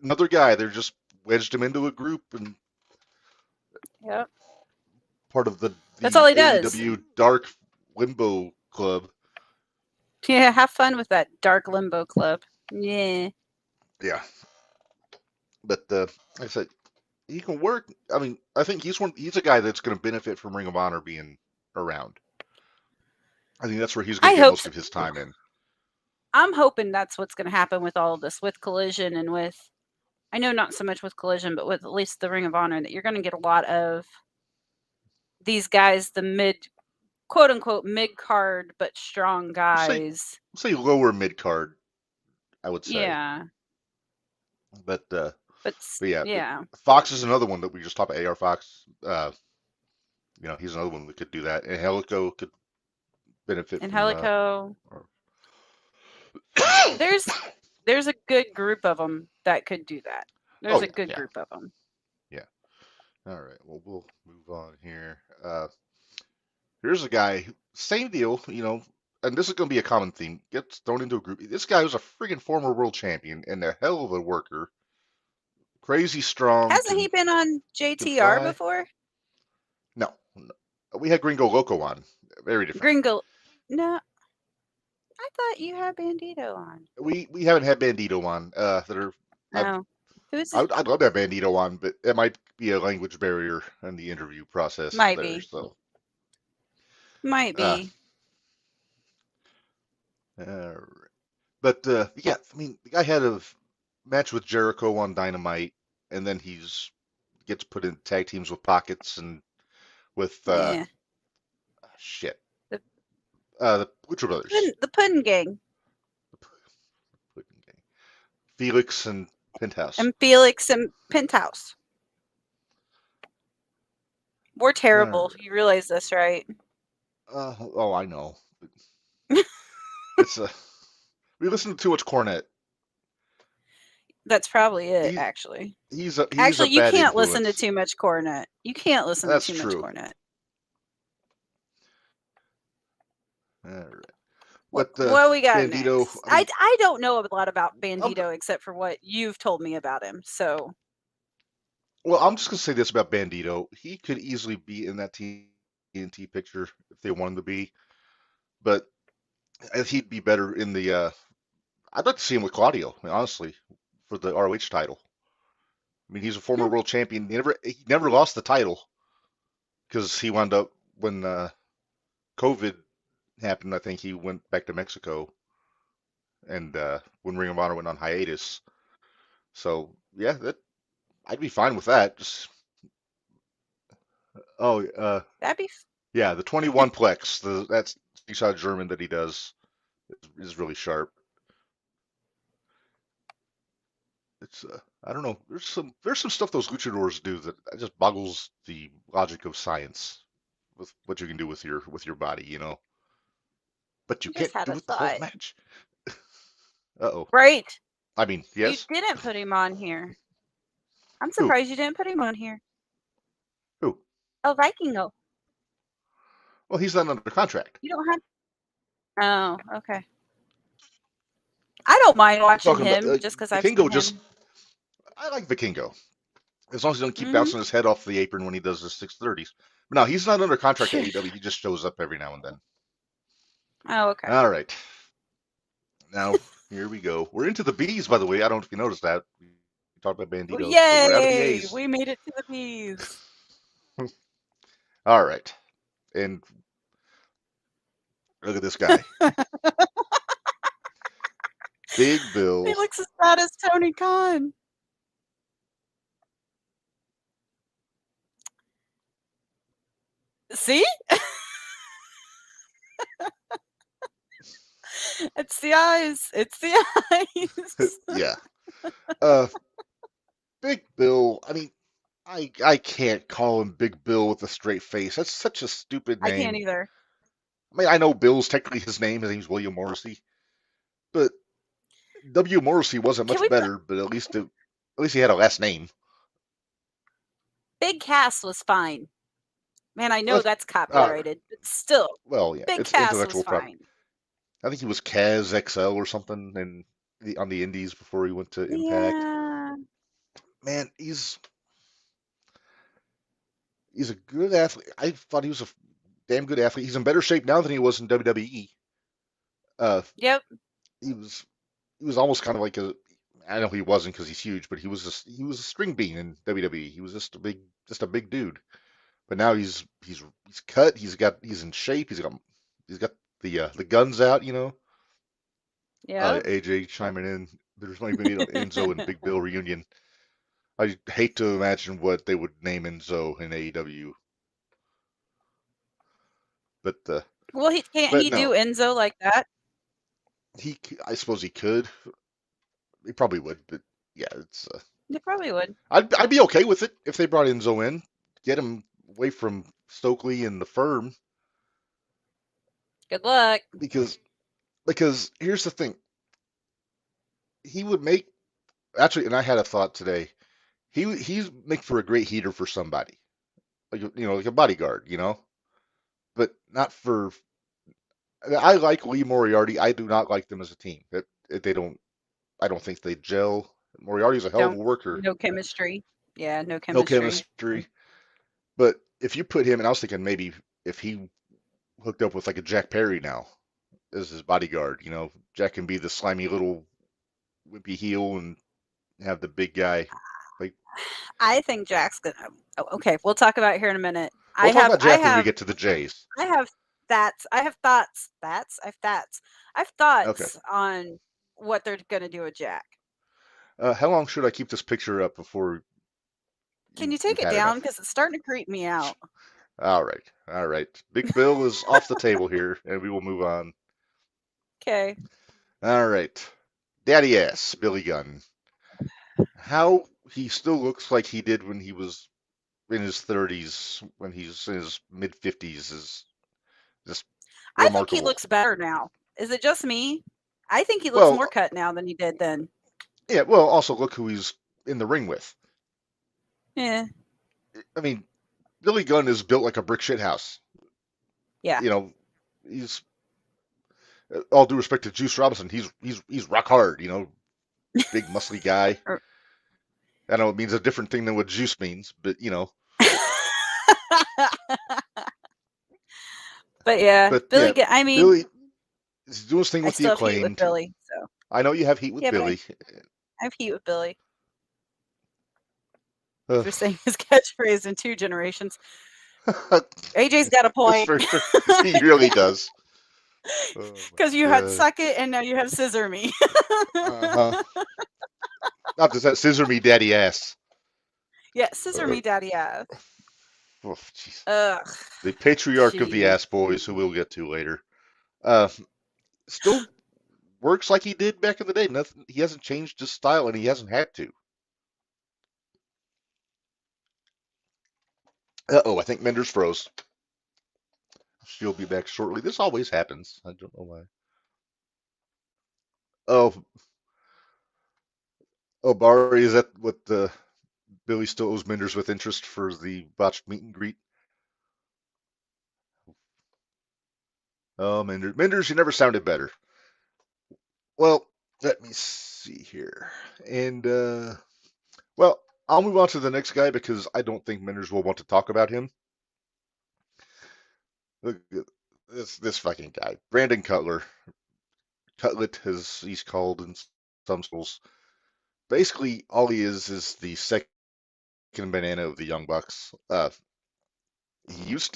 another guy. They're just wedged him into a group and Yep. part of That's all the he does. AEW Dark Limbo Club. Yeah. Have fun with that dark limbo club. Yeah. Yeah, but like I said, he can work. I mean, I think he's a guy that's going to benefit from Ring of Honor being around. I think that's where he's going I to get hope most so. of his time in. I'm hoping that's what's going to happen with all of this, with Collision and with. I know not so much with Collision, but with at least the Ring of Honor, that you're going to get a lot of these guys, the quote unquote mid card but strong Say guys. say lower mid card, I would say. Yeah. But But yeah, but yeah. Fox is another one that we just talked about. AR Fox, he's another one that could do that, and Helico could benefit And from. Helico. Or- There's there's a good group of them that could do that. oh There's a yeah, good yeah, group of them. yeah. All right, well we'll move on here. Here's a guy, same deal, and this is going to be a common theme. Gets thrown into a group. This guy was a friggin' former world champion and a hell of a worker. crazy strong, Hasn't he can been on can JTR fly. before? No, we had Gringo Loco on. Very different. Gringo. No, I thought you had Bandito on. We haven't had Bandito on. That are No. Who's I'd love to have Bandito on, but it might be a language barrier in the interview process might there. be. So, Might uh, be. uh but yeah, I mean, the guy had a match with Jericho on Dynamite, and then gets put in tag teams with Pockets and with Yeah. shit, The the Lucha Brothers, the Puddin Gang Felix and Penthouse. and Felix and Penthouse. We're Uh, terrible. You realize this, right? oh, I know. It's we listen to too much Cornette. That's probably it, He actually. he's a Actually, you bad can't listen to influence. too much Cornet. You can't listen to That's too much true. Cornet. All right. What But what we got Bandito, next? I mean, I don't know a lot about I'm Bandito except for what you've told me about him. So well, I'm just gonna say this about Bandito. He could easily be in that TNT picture if they wanted to be, but he'd be better in the. I'd like to see him with Claudio, I mean, honestly, for the ROH title. I mean, he's a former world champion. He never lost the title because he wound up when COVID happened. I think he went back to Mexico, and when Ring of Honor went on hiatus. So yeah, that I'd be fine with that. Just oh, that'd be yeah, the 21 plex. That's speaks out German that he does is really sharp. It's I don't know. There's some stuff those luchadors do that just boggles the logic of science with what you can do with your body, you know. But you just can't had do a it the whole thought. match. Uh-oh. Right. I mean, You yes. didn't put him on here. I'm Who? surprised you didn't put him on here. Who? Oh, Vikingo. Well, he's not under contract. You don't have. Oh, okay. I don't mind I'm watching talking about him just because I've Vikingo. seen Just him. I like Vikingo as long as he don't keep Hmm. bouncing his head off the apron when he does his 630s. But no, he's not under contract at AEW. He just shows up every now and then. Oh, okay. All right. Now, here we go. We're into the B's, by the way. I don't know if you noticed that. We talked about Bandito, but we're out of the Yay! A's. We made it to the B's. All right. And look at this guy. Big He Bill. looks as bad as Tony Khan. See? It's the eyes. It's the eyes. Yeah. Uh, Big Bill. I mean, I can't call him Big Bill with a straight face. That's such a stupid I can't name. either. I mean, I know Bill's technically his name. His name's William Morrissey, but W. Morrissey wasn't Can much we put better. But at least he had a last name. Big Cass was fine. Man, I know Well, that's uh, copyrighted, but still, well, yeah, Big it's Cass was intellectual property. fine. I think he was Kaz XL or something, and on the Indies before he went to Impact. Yeah. Man, he's a good athlete. I thought he was a damn good athlete. He's in better shape now than he was in WWE. Uh, Yep. he was almost kind of like a. I know he wasn't because he's huge, but he was a string bean in WWE. He was just a big dude. But now he's cut. He's in shape. He's got the guns out. You know. Yep. AJ chiming in. There's not even an Enzo and Big Bill reunion. I hate to imagine what they would name Enzo in AEW, but Well, can't but he do no, Enzo like that? I suppose he could. He probably would, but yeah, it's. He probably would. I'd be okay with it if they brought Enzo in, get him away from Stokely and the firm, Good luck. because here's the thing, he would make actually, and I had a thought today. He's make for a great heater for somebody, like like a bodyguard, but not for. I like Lee Moriarty. I do not like them as a team. They don't. I don't think they gel. Moriarty's a hell of a Don't worker. no chemistry. Yeah, no No chemistry. chemistry. But if you put him, and I was thinking maybe if he hooked up with like a Jack Perry now as his bodyguard, Jack can be the slimy little wimpy heel and have the big guy. Like I think Jack's gonna. Oh, okay, we'll talk about it here in a minute. we'll I talk have, about I Jack when we have, get to the Jays. I have thoughts. I have thoughts. I have Okay. thoughts on what they're gonna do with Jack. How long should I keep this picture up before Can you you've take it had down enough? because it's starting to creep me out? All right. All right. Big Bill is off the table here, and we will move on. Okay. All right. Daddy ass, Billy Gunn. How he still looks like he did when he was in his 30s, when he's in his mid 50s, is just I think he remarkable. looks better now. Is it just me? I think he looks more Well, cut now than he did then. yeah, well, also look who he's in the ring with. Yeah. I mean, Billy Gunn is built like a brick shit house. Yeah. You know, he's all due respect to Juice Robinson, he's rock hard, big muscly guy. Or- I know it means a different thing than what Juice means, but but yeah, but Billy. yeah, I mean, Billy is doing his thing I with the still have heat with acclaimed. Billy. So I know you have heat with yeah, but I Billy. have heat with Billy Uh, for saying his catchphrase in 2 generations. AJ's got a that's point very true. He really does. Oh because my you had god. suck it and now you have scissor me. Uh-huh. Not just that scissor me daddy ass. Yeah, scissor Uh, me, daddy ass. oh, jeez. Ugh, The patriarch of the jeez. ass boys, who we'll get to later. Uh, Still works like he did back in the day. Nothing. He hasn't changed his style, and he hasn't had to. Uh-oh, I think Mender's froze. She'll be back shortly. This always happens. I don't know why. Oh, oh, Barry, is that what Billy still owes Menders with interest for the botched meet and greet? Oh, Menders, you never sounded better. Well, let me see here. And, well, I'll move on to the next guy because I don't think Menders will want to talk about him. Look at this fucking guy. Brandon Cutler. Cutlet, as he's called in some schools. Basically, all he is the second banana of the Young Bucks. He used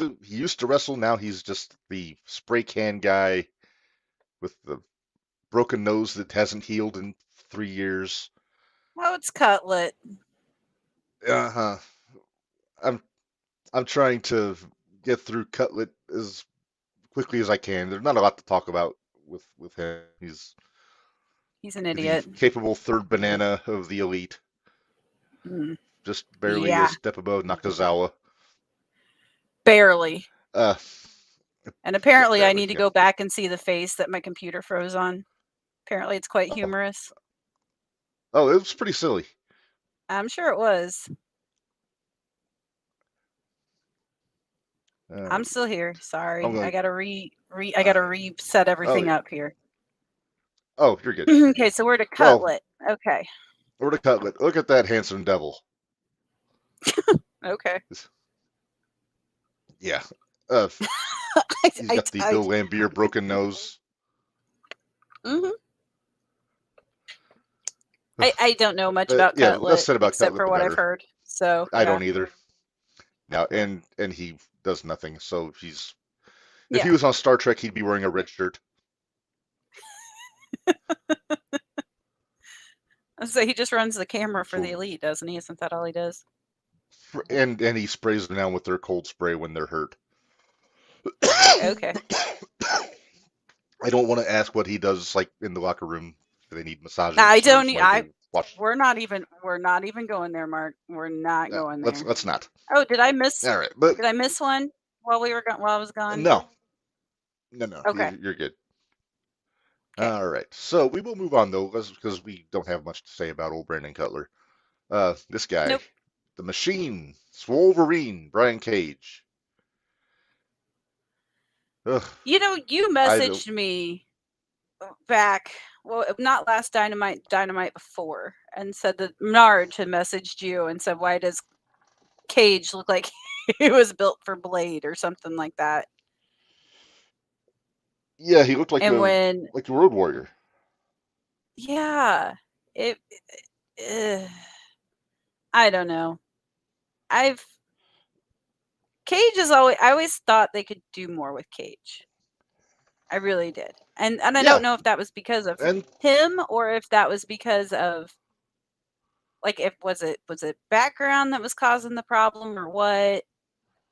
to wrestle. Now he's just the spray can guy with the broken nose that hasn't healed in 3 years. Oh, it's Cutlet. Uh huh. I'm I'm trying to get through Cutlet as quickly as I can. There's not a lot to talk about with him. He's He's an the idiot. capable third banana of the elite, Mm, just barely a yeah, step above Nakazawa. barely. Uh, And yeah, apparently, I barely. need to Yeah. go back and see the face that my computer froze on. Apparently, it's quite Oh, humorous. oh, it was pretty silly. I'm sure it was. I'm Um, still here. I'm Sorry, I going. gotta I gotta reset Oh, everything up here. oh, you're good. You're Okay, good. so we're to Well, Cutlet. Okay, we're to Cutlet. Look at that handsome devil. okay. Yeah. Uh, he's got the I Bill Lambier broken nose. hmm I don't know much But about yeah, less Cutlet said about except Cutlet, for the what I've better. heard. So I yeah, don't either. Now, and he does nothing. So he's if he yeah. was on Star Trek, he'd be wearing a red shirt. So he just runs the camera for the For, elite, doesn't he? Isn't that all he does? and he sprays them down with their cold spray when they're hurt. Okay. I don't want to ask what he does like in the locker room. If they need I massages or don't. somebody I. to watch. We're not even going there, Mark. We're not going Let's there. let's not. Oh, did I miss? All right, but Did I miss one while we were gone? While I was gone? no, no, Okay. you're good. Okay. All right, so we will move on though, because we don't have much to say about old Brandon Cutler. This guy, Nope. the Machine, Swolverine, Brian Cage. Ugh, You know, you I don't. messaged me back. well, not last Dynamite before, and said that Menard had messaged you and said, "Why does Cage look like he was built for Blade or something like that?" Yeah, he looked And when, like a Road Warrior. yeah, it, uh, I don't know. I've Cage is always. I always thought they could do more with Cage. I really did, and I Yeah, don't know if that was because of and him or if that was because of like if was it background that was causing the problem or what,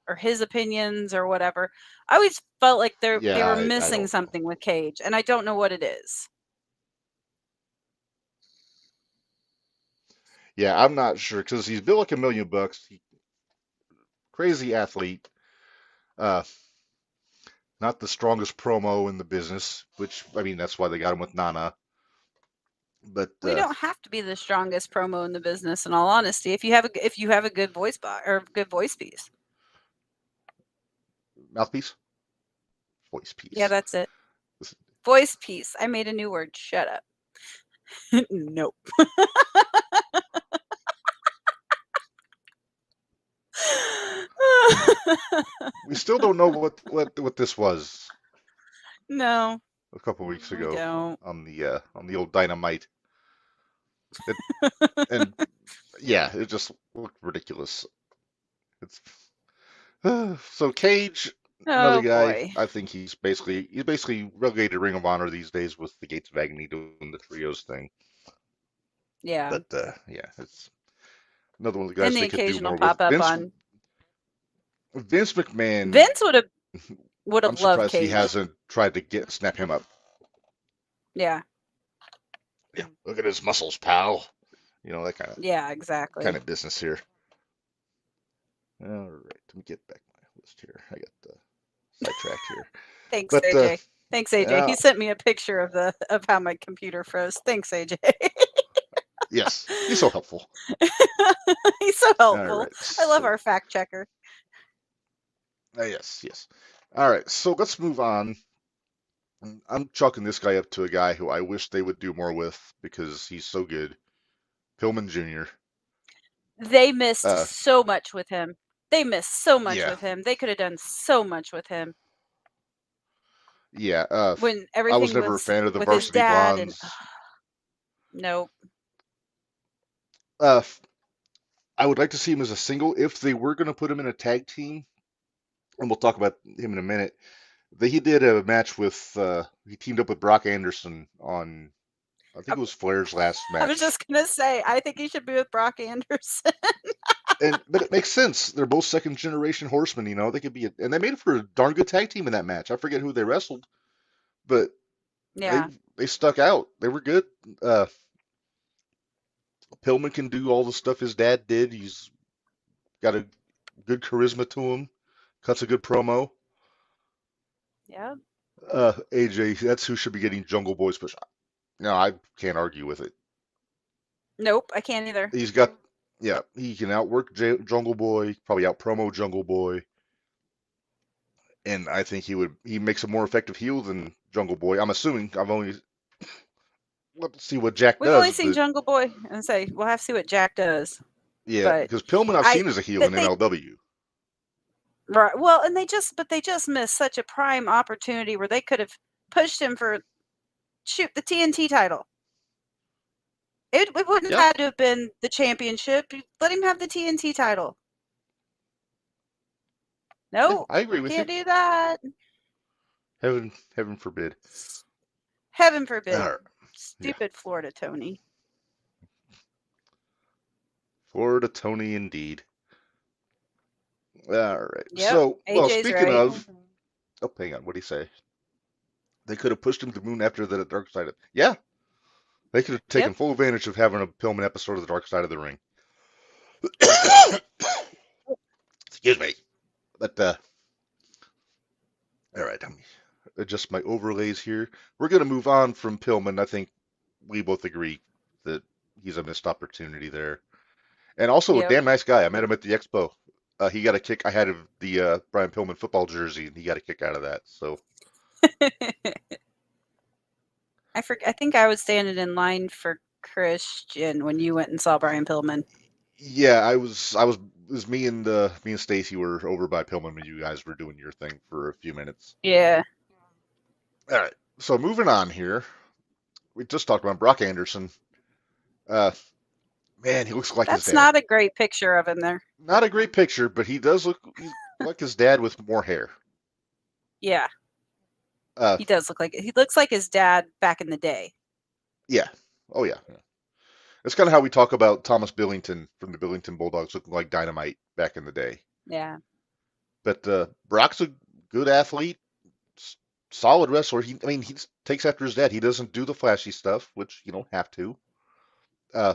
or his opinions or whatever. I always felt like they yeah, were I missing don't know. something with Cage, and I don't know what it is. Yeah, I'm not sure because he's built like $1 million. Crazy athlete. Uh, Not the strongest promo in the business, which I mean that's why they got him with Nana. But We don't have to be the strongest promo in the business, in all honesty. If you have a good voice box or good voice piece, mouthpiece, voice yeah, piece. that's it. Voice piece. I made a new word. Shut up. Nope. We still don't know what this was No, a couple weeks we ago don't. on the old Dynamite. It and yeah, it just looked ridiculous. It's so Cage, another Oh guy. boy. I think he's basically relegated Ring of Honor these days with the Gates of Agony doing the trios thing. Yeah. But yeah, it's another one of the And guys the they could do occasional more with. pop up on Vince McMahon. Vince would have I'm loved surprised he Cage. hasn't tried to get snap him up. Yeah. Yeah, look at his muscles, pal. That Yeah, kind exactly. of business here. All right, let me get back my list here. I got sidetracked here, Thanks, but AJ. Thanks, AJ. uh, He sent me a picture of how my computer froze. Thanks, AJ. yes, he's so helpful. He's so All helpful. right, I love so our fact checker. yes, yes. All right, so let's move on. I'm chalking this guy up to a guy who I wish they would do more with because he's so good. Pillman Jr. They missed Uh, so much with him. They missed so much yeah, with him. They could have done so much with him yeah. when I was everything never a was fan of the with his Varsity dad and Blondes. nope. Uh, I would like to see him as a single if they were going to put him in a tag team, and we'll talk about him in a minute. He did a match with he teamed up with Brock Anderson on I think it was Flair's last I was match. just gonna say, I think he should be with Brock Anderson. But it makes sense. They're both second generation horsemen, they could be and they made it for a darn good tag team in that match. I forget who they wrestled, but they Yeah. they stuck out. They were good. Uh Pillman can do all the stuff his dad did. He's got a good charisma to him. Cuts a good promo. Yeah. AJ, that's who should be getting Jungle Boy's push. No, I can't argue with it. Nope, I can't either. He's got, yeah, he can outwork Jungle Boy, probably out promo Jungle Boy, and I think he makes a more effective heel than Jungle Boy. I'm assuming. I've only let's see what Jack We've only does, seen but Jungle Boy and say we'll have to see what Jack does. yeah, But because Pillman I've I seen as a heel that in they MLW. right well, and they just missed such a prime opportunity where they could have pushed him for shoot the TNT title. It wouldn't have Yeah, had to have been the championship. Let him have the TNT title. yeah, No, I agree with you. can't do that. Heaven forbid. Heaven All forbid. right, yeah, Stupid Florida Tony. Florida Tony indeed. All right, Yep, so well, AJ's speaking right. of, oh, hang on, what do you say? They could have pushed him to the moon after the Dark Side of. Yeah, they could have taken Yep. full advantage of having a Pillman episode of the Dark Side of the Ring. Excuse me. But all right, let me adjust my overlays here. We're gonna move on from Pillman. I think we both agree that he's a missed opportunity there, and also a Yep. damn nice guy. I met him at the expo. He got a kick. I had the Brian Pillman football jersey, and he got a kick out of that. So I think I was standing in line for Christian when you went and saw Brian Pillman. Yeah, it was me and Stacy were over by Pillman when you guys were doing your thing for a few minutes. Yeah. All right, so moving on here, we just talked about Brock Anderson. Uh, Man, he looks like his That's dad. not a great picture of him there. Not a great picture, but he does look like his dad with more hair. Yeah. Uh, He does look like he looks like his dad back in the day. yeah. Oh yeah. It's kind of how we talk about Thomas Billington from the Billington Bulldogs looking like dynamite back in the day. Yeah. But Brock's a good athlete, solid wrestler. I mean, he takes after his dad. He doesn't do the flashy stuff, which you don't have to. Uh,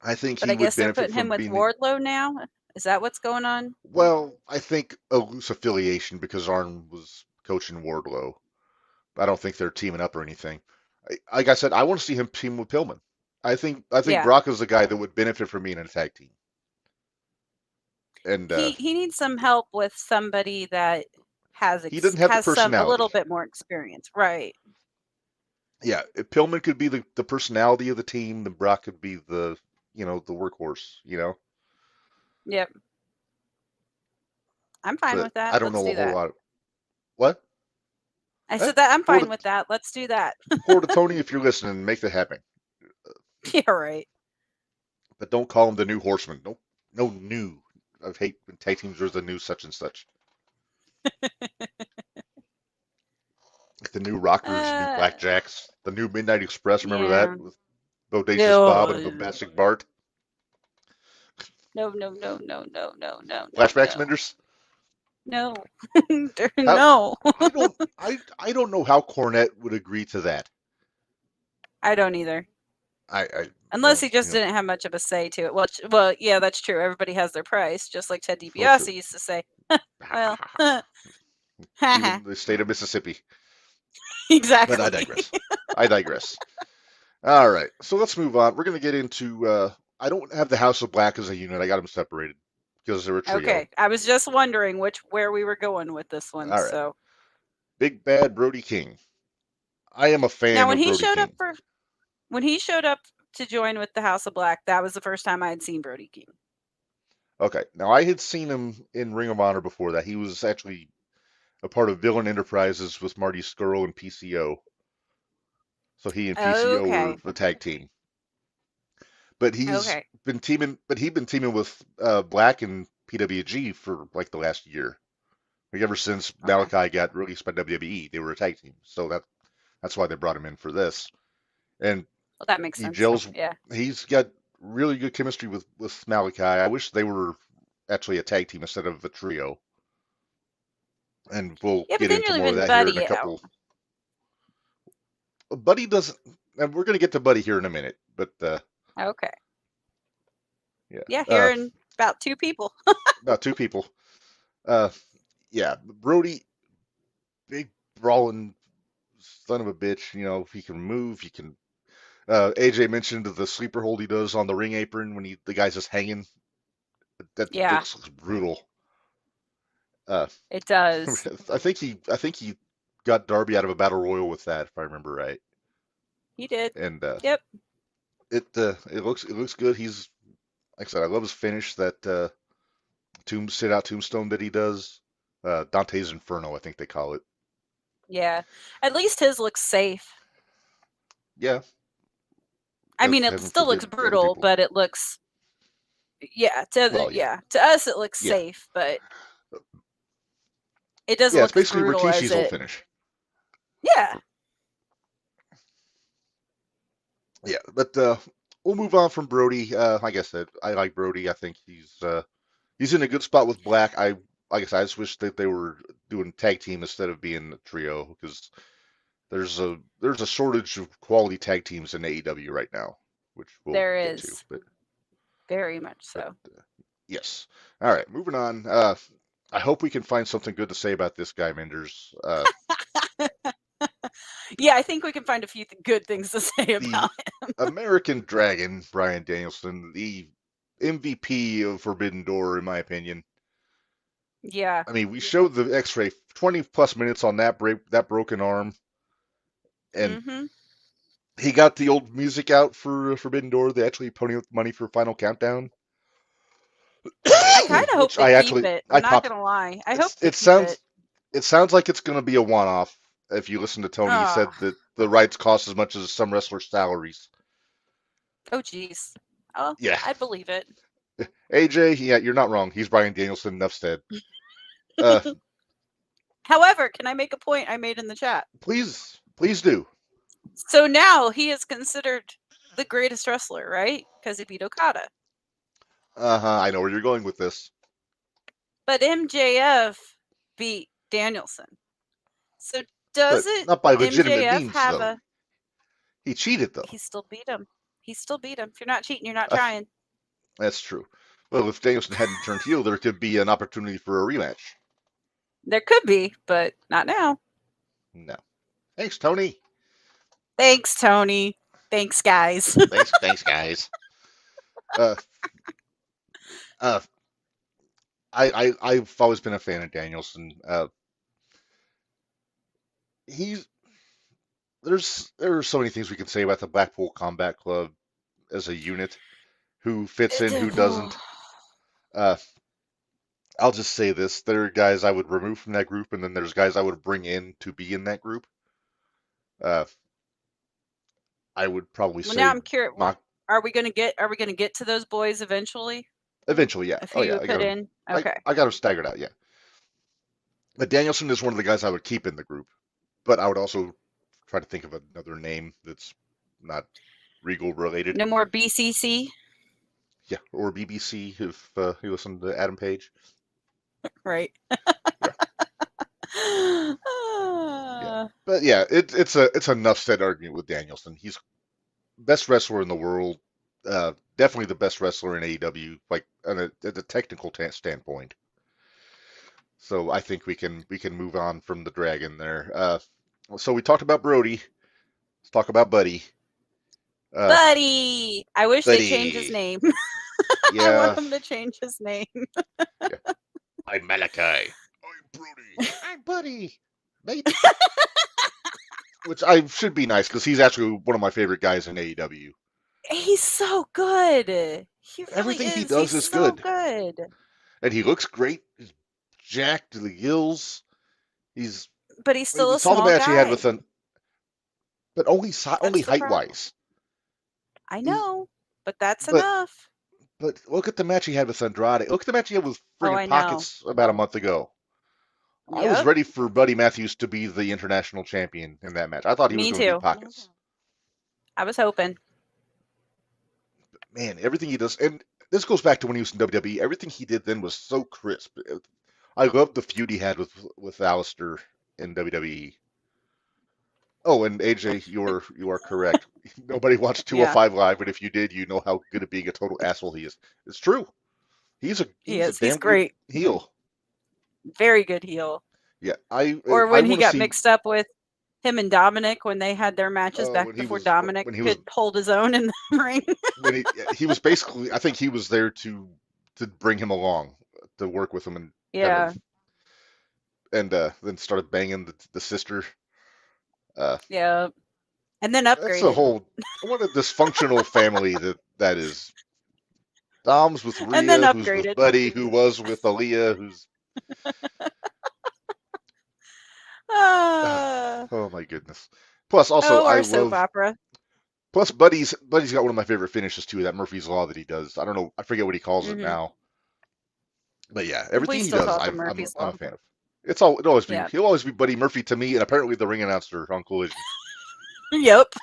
I think But he I would guess they're benefit putting him from with being. Wardlow now. Is that what's going on? Well, I think a loose affiliation because Arn was coaching Wardlow. I don't think they're teaming up or anything. Like I said, I want to see him team with Pillman. I think Yeah. Brock is the guy that would benefit from being in a tag team. And He needs some help with somebody that he doesn't have the has some a little personality. bit more experience. Right. Yeah, if Pillman could be the personality of the team, then Brock could be the workhorse. Yep. I'm fine But with that. I don't Let's know a do whole that. lot. What? I Eh, said that I'm forward fine to with that. Let's do that. forward to Tony if you're listening. Make that happen. Yeah, right. But don't call him the new Horseman. No new. I hate when tag teams are the new such and such. Like the new Rockers, new Uh, Blackjacks, the new Midnight Express. Remember yeah. that with Bodacious Bob and No, Bombastic Bart? no, no, no, no, no, no, no, no, Flashbacks, no. Menders. No. How No. I don't know how Cornette would agree to that. I don't either. I Unless well he just didn't have much of a say to it. Well, yeah, that's true. Everybody has their price, just like Ted well true. DiBiase used to say. Well, Even the state of Mississippi. But I exactly. digress. I digress. All right, so let's move on. We're going to get into. I don't have the House of Black as a unit. I got them separated because they're a trio. Okay, I was just wondering where we were going with this one. All right, So Big Bad Brody King. I am a now, fan of Brody King. when he showed up to join with the House of Black, that was the first time I had seen Brody King. Okay, now I had seen him in Ring of Honor before that. He was actually a part of Villain Enterprises with Marty Skrull and PCO. So he and PCO were Okay, a tag team. But okay, he'd been teaming with Black and PWG for like the last year. Like ever since okay. Malachi got released by WWE, they were a tag team. So that's why they brought him in for this. And Well, that makes he sense. gels. Yeah, He's got really good chemistry with Malachi. I wish they were actually a tag team instead of a trio. And we'll yeah, but get then into you're more of leaving that here in a Buddy out. couple. Buddy doesn't, and we're going to get to Buddy here in a minute. But Okay, yeah, yeah, hearing about two people. about two people. Uh, yeah, Brody, big brawling son of a bitch. He can move. He can. AJ mentioned the sleeper hold he does on the ring apron when the guy's just hanging. That Yeah, looks brutal. Uh, it does. I think he got Darby out of a battle royal with that, if I remember right. He did. And Yep. it looks good. He's like I said, I love his finish, that sit out tombstone that he does. Dante's Inferno, I think they call it. Yeah. At least his looks safe. Yeah, I mean, it heaven still looks forbid other brutal, people. but it looks Well, yeah, to us it looks yeah, safe, but it doesn't yeah. It's look as basically brutal as Rikishi's old it. finish. Yeah. Yeah, but we'll move on from Brody. Like I said, I like Brody. I think he's in a good spot with Black. Like I said, I just wish that they were doing tag team instead of being a trio because there's a shortage of quality tag teams in AEW right now, which we'll There get to. is very much But so. yes. All right, moving on. I hope we can find something good to say about this guy, Menders. Yeah, I think we can find a few good things to say The about him. American Dragon, Brian Danielson, the MVP of Forbidden Door, in my opinion. Yeah. I mean, we showed the X-ray 20 plus minutes on that broken arm, and Mhm. he got the old music out for Forbidden Door. They actually pony up money for Final Countdown, I kind of hope which they keep it. I'm I not popped. gonna lie. I hope It's they keep it. it sounds like it's going to be a one-off. If you listen to Tony, he Oh, said that the rights cost as much as some wrestlers' salaries. oh, geez. Oh, Yeah, I'd believe it. AJ, yeah, you're not wrong. He's Brian Danielson enough said. Uh, However, can I make a point I made in the chat? please do. So now he is considered the greatest wrestler, right? Because he beat Okada. I know where you're going with this. But MJF beat Danielson. So But doesn't not by legitimate MJF means, have though. a? He cheated, though. He still beat him. He still beat him. If you're not cheating, you're not Uh, trying. that's true. Well, if Danielson hadn't turned heel, there could be an opportunity for a rematch. There could be, but not now. No. Thanks, Tony. Thanks, Tony. Thanks, guys. Thanks, guys. Uh, uh, I've always been a fan of Danielson. He's there are so many things we can say about the Blackpool Combat Club as a unit, who fits in, who doesn't. Uh, I'll just say this: there are guys I would remove from that group, and then there's guys I would bring in to be in that group. Uh, I would probably Well, now say I'm curious. Mock Are we gonna get to those boys eventually? eventually, yeah. Of Oh who you yeah, would put in? Okay. I got them staggered out, yeah. But Danielson is one of the guys I would keep in the group, but I would also try to think of another name that's not Regal related. No more BCC. Yeah, or BBC if you listen to Adam Page. Right. Yeah, yeah. But yeah, it's a nuff said argument with Danielson. He's best wrestler in the world. Definitely the best wrestler in AEW, like at a technical standpoint. So I think we can move on from the Dragon there. So we talked about Brody. Let's talk about Buddy. Uh, Buddy. I wish they changed his Buddy. name. I want Yeah, him to change his name. yeah. I'm Malachi. I'm Brody. I'm Buddy. Mate. Which I should be nice because he's actually one of my favorite guys in AEW. He's so good. He really Everything he is. He's does is so good, good. and he looks great. He's jacked to the gills. He's But he's we still a saw the small match he had with guy. an, but only That's the height problem. wise. I He's know, but that's but enough. but look at the match he had with Andrade. Look at the match he had with Oh, friggin' I know. Pockets about a month ago. I was Yep. ready for Buddy Matthews to be the international champion in that match. I thought he was Me going to beat too. Pockets. I was hoping. Man, everything he does, and this goes back to when he was in WWE. Everything he did then was so crisp. I loved the feud he had with Alistair in WWE. Oh, and AJ, you are correct. Nobody watched Yeah, 205 Live, but if you did, you know how good at being a total asshole he is. It's true. he He's a is. He's damn good great. heel. Very good heel. Yeah, Or I when he want to got see. mixed up with him and Dominic when they had their matches Oh, back before Dominic could hold his own in the ring. when he was basically, I think he was there to bring him along, to work with him and kind Yeah, of, and then started banging the sister. Uh, yeah. And then that's a upgraded. whole what a dysfunctional family that is. Dom's with And then Rhea, who's with upgraded. Buddy, who was with Aaliyah, who's Ah. oh my goodness. Plus, also Oh, I our soap love. opera. Plus, Buddy's got one of my favorite finishes too. That Murphy's Law that he does. I don't know. I forget what he calls it Hmm. now. But yeah, We everything he still does, call it the Murphy's I'm Law. a fan of. It'll always be Yeah. he'll always be Buddy Murphy to me, and apparently the ring announcer on Collision. Yep.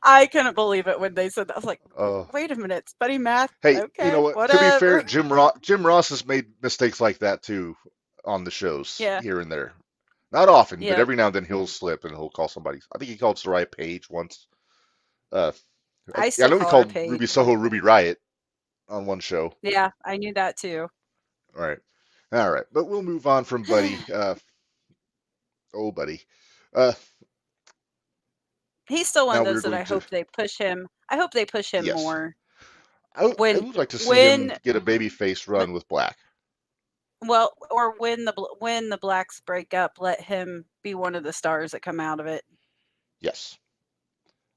I couldn't believe it when they said that. I was like, Uh, wait a minute, it's Buddy Math. hey, you know Okay, what? To be fair, whatever. Jim Ross has made mistakes like that too on the shows Yeah. here and there. Not often, but Yep. every now and then he'll slip and he'll call somebody. I think he called Soraya Page once. Uh, I I still know he call her called Paige. Ruby Soho Ruby Riot on one show. Yeah, I knew that too. All right, all right, but we'll move on from Buddy. Oh, Buddy. Uh, He's still one of now we're those that going I to hope they push him. I hope they push him yes. more. I When would like to see him when get a babyface when run with Black. well, or when the blacks break up, let him be one of the stars that come out of it. Yes.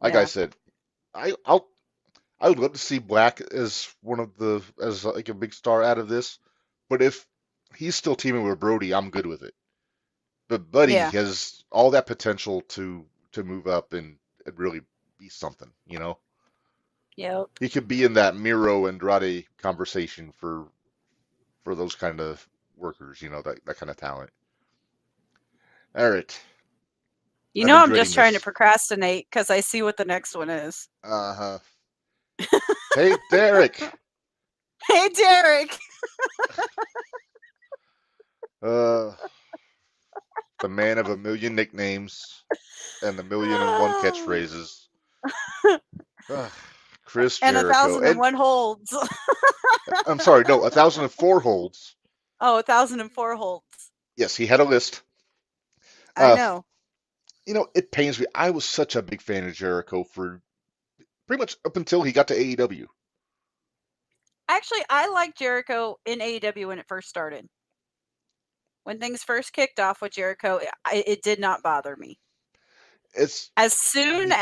like I Yeah. said, I would love to see Black as as like a big star out of this, but if he's still teaming with Brody, I'm good with it. But Buddy Yeah. has all that potential to move up and really be something, you know. Yep. He could be in that Miro Andrade conversation for those kind of workers, you know, that kind of talent. All right, You I've know, been I'm dreading just trying to this. procrastinate because I see what the next one is. Uh-huh. Hey, Derek. Hey, Derek. Uh, the man of a million nicknames and the million and one catchphrases. Uh, Chris And Jericho. And 1,001 holds. I'm sorry, no, 1,004 holds. Oh, 1,004 holds. Yes, he had a list. I Uh, know. you know, it pains me. I was such a big fan of Jericho for pretty much up until he got to AEW. Actually, I liked Jericho in AEW when it first started. When things first kicked off with Jericho, it did not bother me. It's As soon the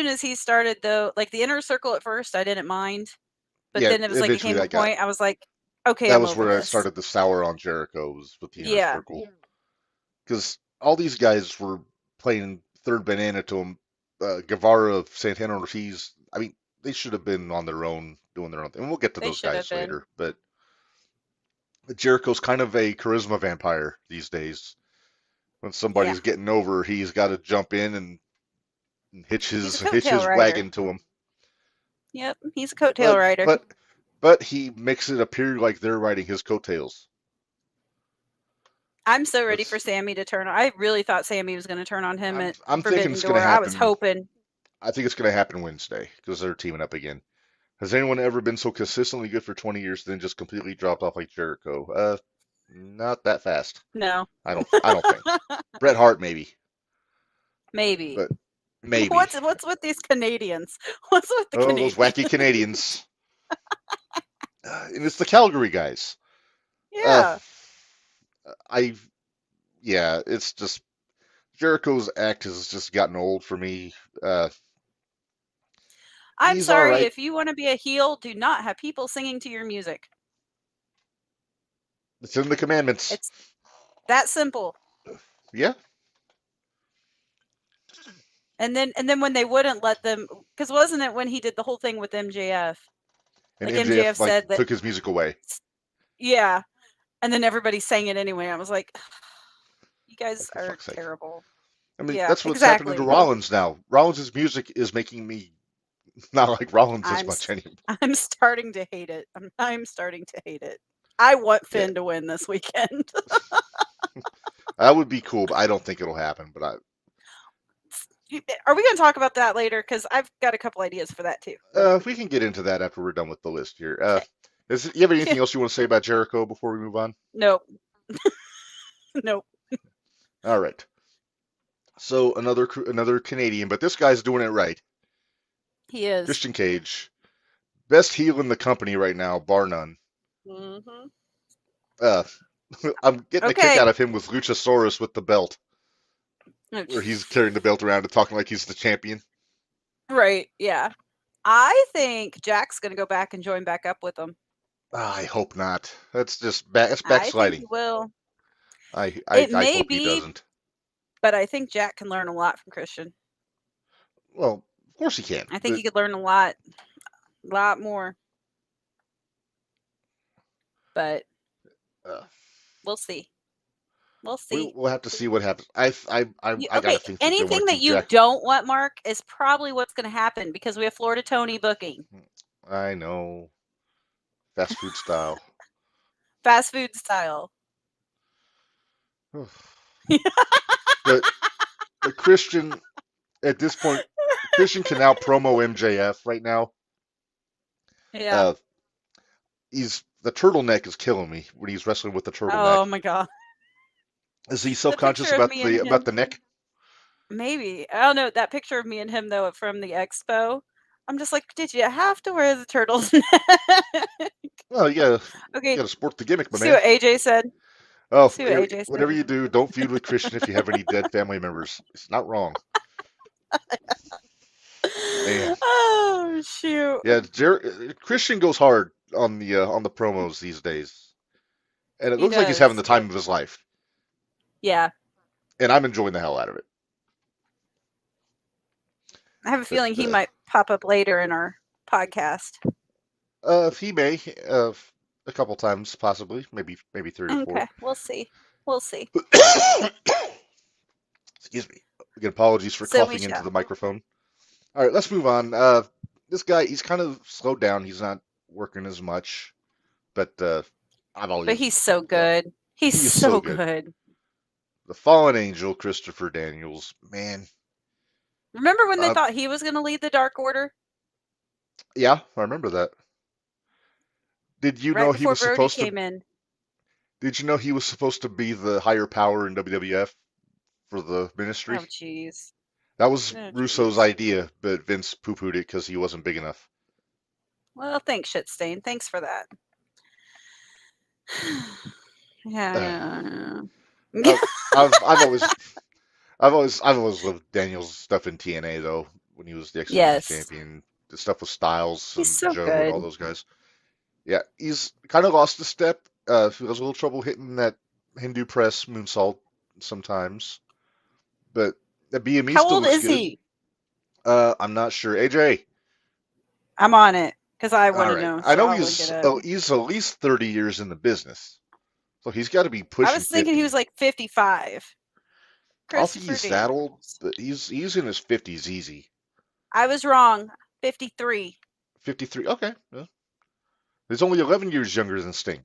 as he started though, like the inner circle at first, I didn't mind, but yeah. then it was like it Eventually, came a point I was like, okay, that I'm was over where I this. started to sour on Jericho was with the inner Yeah. circle because all these guys were playing third banana to him. Guevara, Santana Ortiz. I mean, they should have been on their own doing their own thing. And we'll get to They those should have guys been. later, but Jericho's kind of a charisma vampire these days. When Yeah. somebody's getting over, he's got to jump in and He's a hitch coattail his rider. wagon to him. Yep, he's a coattail But rider. but but he makes it appear like they're riding his coattails. I'm so ready for That's Sammy to turn on. I really thought Sammy was going to turn on him at I'm thinking Forbidden it's going to Door. I was happen. hoping. I think it's going to happen Wednesday because they're teaming up again. Has anyone ever been so consistently good for 20 years then just completely dropped off like Jericho? Not that fast. No. I don't think. Bret Hart maybe, Maybe. but maybe. What's with these Canadians? What's with the Oh, those Canadians? wacky Canadians. And it's the Calgary guys. Uh, Yeah. I yeah, it's just Jericho's act has just gotten old for me. I'm He's all sorry, right. if you want to be a heel, do not have people singing to your music. It's in the commandments. It's that simple. Yeah. And then when they wouldn't let them, because wasn't it when he did the whole thing with MJF? And Like MJF MJF like said that, took his music away. yeah, and then everybody sang it anyway. I was like, you guys Like for are fuck's sake. terrible. I mean, Yeah, that's what's happening to exactly. Rollins now. Rollins' music is making me not like Rollins as I'm much anymore. I'm starting to hate it. I'm starting to hate it. I want Yeah, Finn to win this weekend. that would be cool, but I don't think it'll happen. But Are we going to talk about that later? Because I've got a couple ideas for that too. we can get into that after we're done with the list here. Okay. You have anything else you want to say about Jericho before we move on? Nope. Nope. All right. So another Canadian, but this guy's doing it right. He is. Christian Cage, best heel in the company right now, bar none. Mm-hmm. Uh, I'm getting a kick Okay. out of him with Luchasaurus with the belt, where he's carrying the belt around and talking like he's the champion. Right. Yeah. I think Jack's going to go back and join back up with them. I hope not. That's just that's I think backsliding. he will. I It may hope he be, doesn't. but I think Jack can learn a lot from Christian. Well, of course he can. I think he could learn a lot more. But we'll see. We'll see. We'll have to see what happens. I gotta think that they anything want to that keep you Jack. don't want, Mark, is probably what's going to happen because we have Florida Tony booking. I know. Fast food style. Fast food style. but Christian, at this point, Christian can now promo MJF right now. Yeah. The turtleneck is killing me when he's wrestling with the turtleneck. Oh my god. Is he self-conscious about the neck? Maybe. I don't know. That picture of me and him though from the expo, I'm just like, did you have to wear the turtleneck? Well, you Okay. gotta sport the gimmick, my See man. what AJ said. Oh, See what AJ said. whatever you do, don't feud with Christian if you have any dead family members. It's not wrong. Man, Oh shoot. yeah, Christian goes hard on the promos these days, and it He looks like he's having does. the time of his life, Yeah. and I'm enjoying the hell out of it. I have a But feeling he might pop up later in our podcast. he may, a couple times possibly, maybe three or four. Okay, we'll see. We'll see. Excuse me. Again, apologies for So we coughing into shall. the microphone. All right, let's move on. This guy, he's kind of slowed down. He's not working as much, but I've But always, he's so uh, good. He's he is so so good. good. The Fallen Angel, Christopher Daniels, man. Remember when they Uh, thought he was going to lead the Dark Order yeah, I remember that. Did you right know he before was Brody supposed to? came in? Did you know he was supposed to be the higher power in WWF for the ministry? Oh jeez. That was Oh Russo's jeez. idea, but Vince poo-pooed it because he wasn't big enough. Well, thanks, Shitstain. Thanks for that. Uh, Yeah. I've, I've always I've always loved Daniel's stuff in TNA though. When he was the X Division Yes. champion, the stuff with Styles He's and so Joe and all good. those guys. Yeah, he's kind of lost a step. He has a little trouble hitting that Hindu press moonsault sometimes, but the BME How still old looks is good. he? I'm not sure. AJ, I'm on it because I want all to right. know, I so know I'll look it up. he's at least 30 years in the business, so he's got to be I pushing was thinking he was 50. like 55. I don't think Christopher he's that old, Daniels. but he's in his 50s easy. I was wrong. 53. 53. Okay, yeah. He's only 11 years younger than Sting.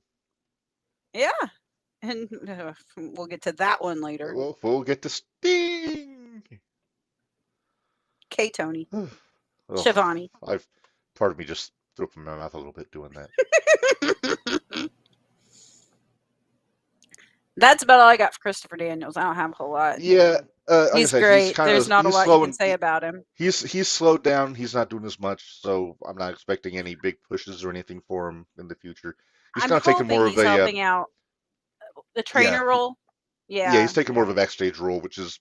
Yeah. And we'll get to that one later. Well, we'll get to Sting. K Tony. Oh, Shivani. I've part of me just threw up in my mouth a little bit doing that. That's about all I got for Christopher Daniels. I don't have a whole lot. Yeah, like I He's said, he's great. kind There's of not a he's lot you can slowing. say about him. He's slowed down. He's not doing as much, so I'm not expecting any big pushes or anything for him in the future. He's I'm kind of taking hoping more of he's a helping out the yeah trainer role. yeah he's Yeah, taking more of a backstage role, which is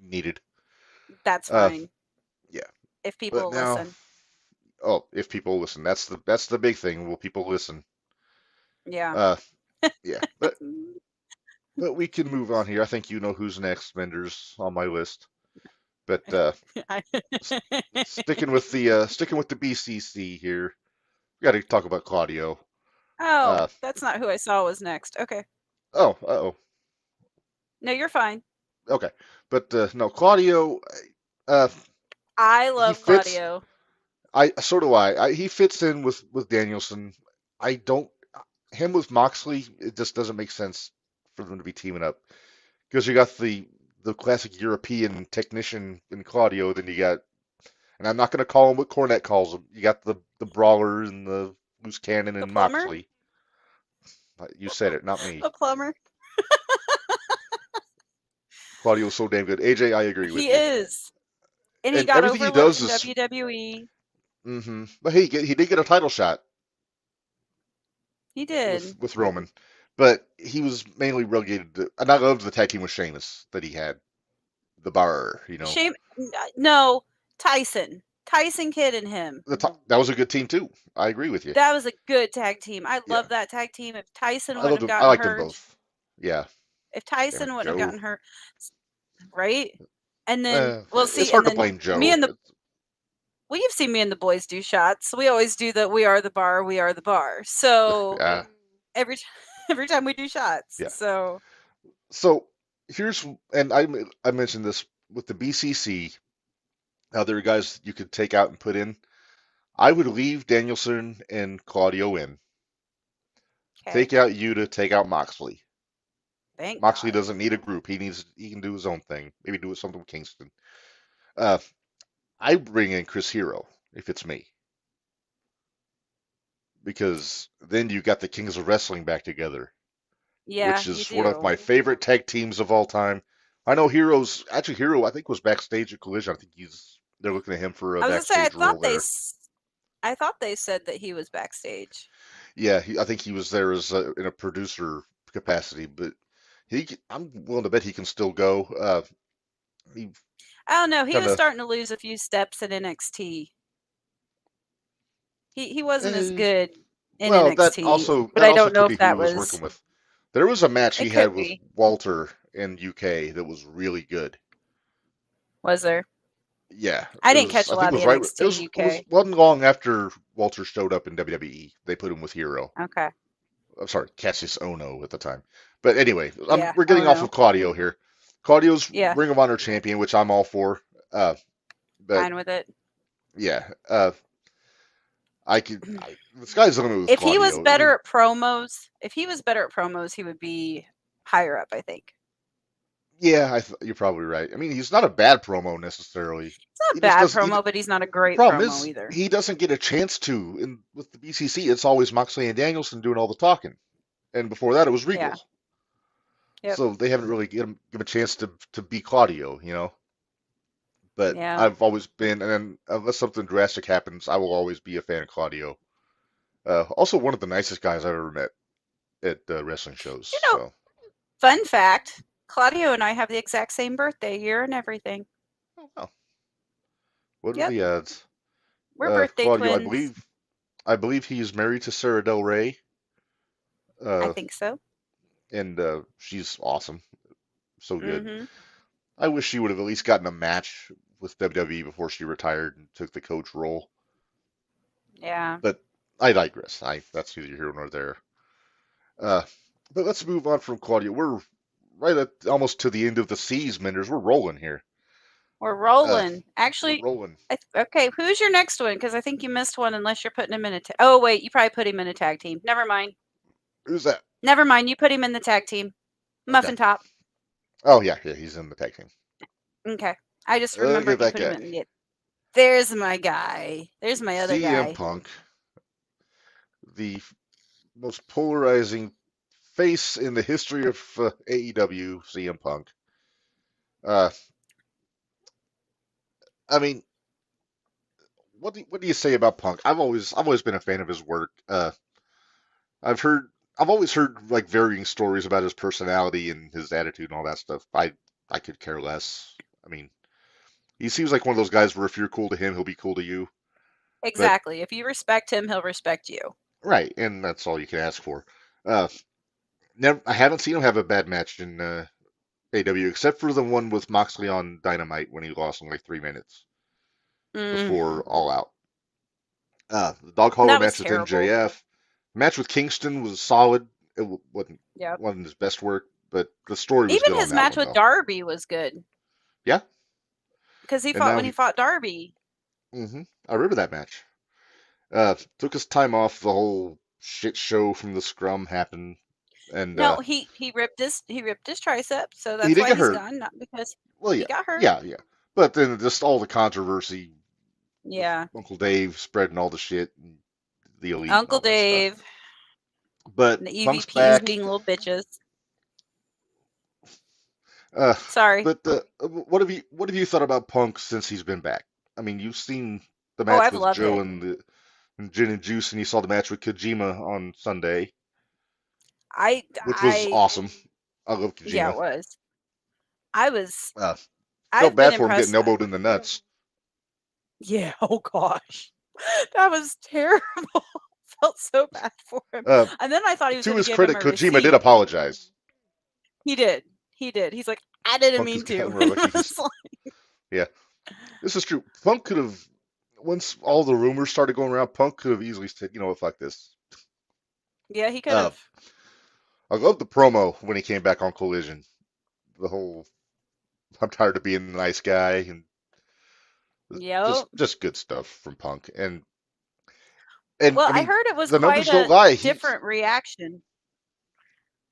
needed. that's Uh, fine. yeah, If people but will now listen. if people listen, that's the big thing. Will people listen? Yeah. Uh, yeah, but we can move on here. I think you know who's next, Menders, on my list. But sticking with the BCC here, we got to talk about Claudio. Oh, Uh, that's not who I saw was next. Okay. oh, No, you're fine. okay. But no, Claudio, uh, I he love fits. Claudio. So do I. He fits in with Danielson. I don't. Him with Moxley, it just doesn't make sense for them to be teaming up because you got the classic European technician in Claudio, then you got, and I'm not going to call him what Cornette calls him. You got the brawler and the loose cannon The and plumber? Moxley. You said it, not me. The plumber? Claudio's so damn good. AJ, I agree with He you. is. And he And got everything he overlooked does in is, WWE. but he did get a title shot He did. with Roman, but he was mainly relegated to, and I loved the tag team with Sheamus that he had, the bar, you know. Shame. No, Tyson. Tyson Kidd and him. That was a good team too. I agree with you. That was a good tag team. I Yeah, love that tag team. If Tyson I wouldn't loved have them. I gotten liked them hurt, both. Yeah, if damn it, Tyson wouldn't have Joe. gotten hurt, right? And then we'll It's see. hard And to then blame me Joe. and the well, you've seen me and the boys do shots. We always do the "We are the bar, we are the bar." So Yeah, every every time we do shots. yeah. So So here's, and I mentioned this with the BCC. How there are guys you could take out and put in. I would leave Danielson and Claudio in. okay, Take out Yuta, take out Moxley. thank Moxley God. doesn't need a group. He can do his own thing. Maybe do something with Kingston. Uh, I bring in Chris Hero if it's me, because then you got the Kings of Wrestling back together, Yeah, which you is one of do. my favorite tag teams of all time. I know Hero I think was backstage at Collision. I think they're looking at him for a I was gonna say backstage role there. I thought they said that he was backstage. Yeah, I think he was there as in a producer capacity, but I'm willing to bet he can still go. He, I don't know. He Kind was of. starting to lose a few steps in NXT. He wasn't as Eh, good in well, NXT, but that I also don't know could be if who he that was working was. with. There was a match he It had could with be. Walter in UK that was really good. Was there? Yeah, I it didn't was. catch I a think lot it of the was right. NXT It was UK. wasn't long after Walter showed up in WWE. They put him with Hero. Okay. I'm sorry, Cassius Ono at the time. But anyway, Yeah. we're Oh getting off no. of Claudio here. Claudio's Yeah. Ring of Honor champion, which I'm all for. Uh, but Fine with it. yeah, the sky's the limit with If he was Claudio. I better mean, at promos, he would be higher up, I think. yeah, you're probably right. I mean, he's not a bad promo necessarily. It's not He a just bad doesn't. promo, but he's not a great Problem promo is, either. he doesn't get a chance to. With the BCC, it's always Moxley and Danielson doing all the talking, and before that, it was Yeah. Regal. Yep. So they haven't really give him a chance to be Claudio, But Yeah. I've always been, and then unless something drastic happens, I will always be a fan of Claudio. Also, one of the nicest guys I've ever met at wrestling shows. You know, So, fun fact, Claudio and I have the exact same birthday year and everything. oh, what are Yep. the odds? We're birthday Claudio, twins. I believe he is married to Sarah Del Rey, I uh, think so. and she's awesome, so good. Mm-hmm. I wish she would have at least gotten a match with WWE before she retired and took the coach role. Yeah. But I digress. That's neither here nor there. Uh, but let's move on from Claudio. We're right at almost to the end of the seas, Menders. We're rolling here. We're Uh, rolling. we're Actually, rolling. okay, who's your next one? Because I think you missed one unless you're putting him in a oh, wait, you probably put him in a tag team. Never mind. Who's that? Never mind. You put him in the tag team. Okay. Muffin Top. Oh yeah, he's in the tag team. Okay. I just Look at remembered you that put him guy. in it. There's my guy. There's my other CM guy. Punk, the most polarizing face in the history of AEW. CM Punk. Uh, I mean, what do you say about Punk? I've always been a fan of his work. I've heard I've always heard like varying stories about his personality and his attitude and all that stuff. I could care less. I mean, he seems like one of those guys where if you're cool to him, he'll be cool to you. But Exactly. If you respect him, he'll respect you. right, and that's all you can ask for. Uh, I haven't seen him have a bad match in AW except for the one with Moxley on Dynamite when he lost in like 3 minutes Mm, before All Out. The Dog Collar that was match with terrible. MJF. Match with Kingston was solid. It Yep. wasn't his best work, but the story was Even good on his that match one with though. Darby was good Yeah, because he and fought now when he fought Darby. I remember that match. Took his time off. The whole shit show from the scrum happened, and No, he ripped his tricep, so he that's did why get he's hurt. gone, not because Well, he yeah, got hurt. yeah. But then just all the controversy with Yeah. Uncle Dave spreading all the shit, and the elite, and Uncle all that stuff. Dave But and the Punk's EVPs back. being little bitches. Uh, Sorry. but what have you thought about Punk since he's been back? I mean, you've seen the Oh, match I've with loved Joe it. and Gin and Juice, and you saw the match with Kojima on Sunday, I which was I awesome. I love yeah, Kojima. it was. I was Uh, Felt I've been bad for him impressed. getting elbowed in the nuts. Yeah, oh gosh. That was terrible. Felt so bad for him. Uh, And then I thought he was to going to his give him credit, a Kojima did receipt. apologize. He did. He did. He's like, I didn't Punk has mean to. gotten more And lucky. I was like, Yeah, this is true. Punk could have, once all the rumors started going around, Punk could have easily said, you know what, fuck this. yeah, he could Uh, have. I love the promo when he came back on Collision. The whole, I'm tired of being the nice guy, and Yep. just good stuff from Punk. And Well, I I mean, heard it was the quite numbers don't a lie. different reaction.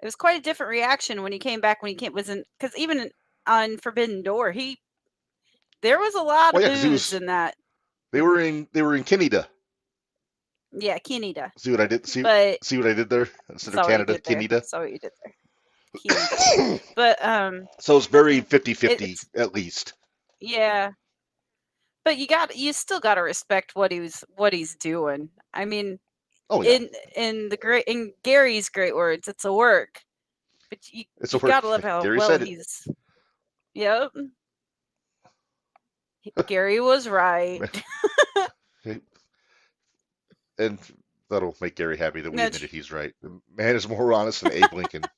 It was quite a different reaction when he came back when he came was in because even on Forbidden Door, there was a lot Well, of yeah, because he boos was in that. they were in Canada. Yeah, Canada. See what I did? But See what I did there? Instead of saw what you Canada, did there. Canada. Saw what you did there. Canada. But So it's very 50-50 it's at least. yeah. But you still got to respect what he's doing. I mean, Oh yeah, in Gary's great words, it's a work. But it's a you work. got to love how Gary well said it. he's. Yep. Gary was right. And that'll make Gary happy that we That's, admitted he's right. The man is more honest than Abe Lincoln.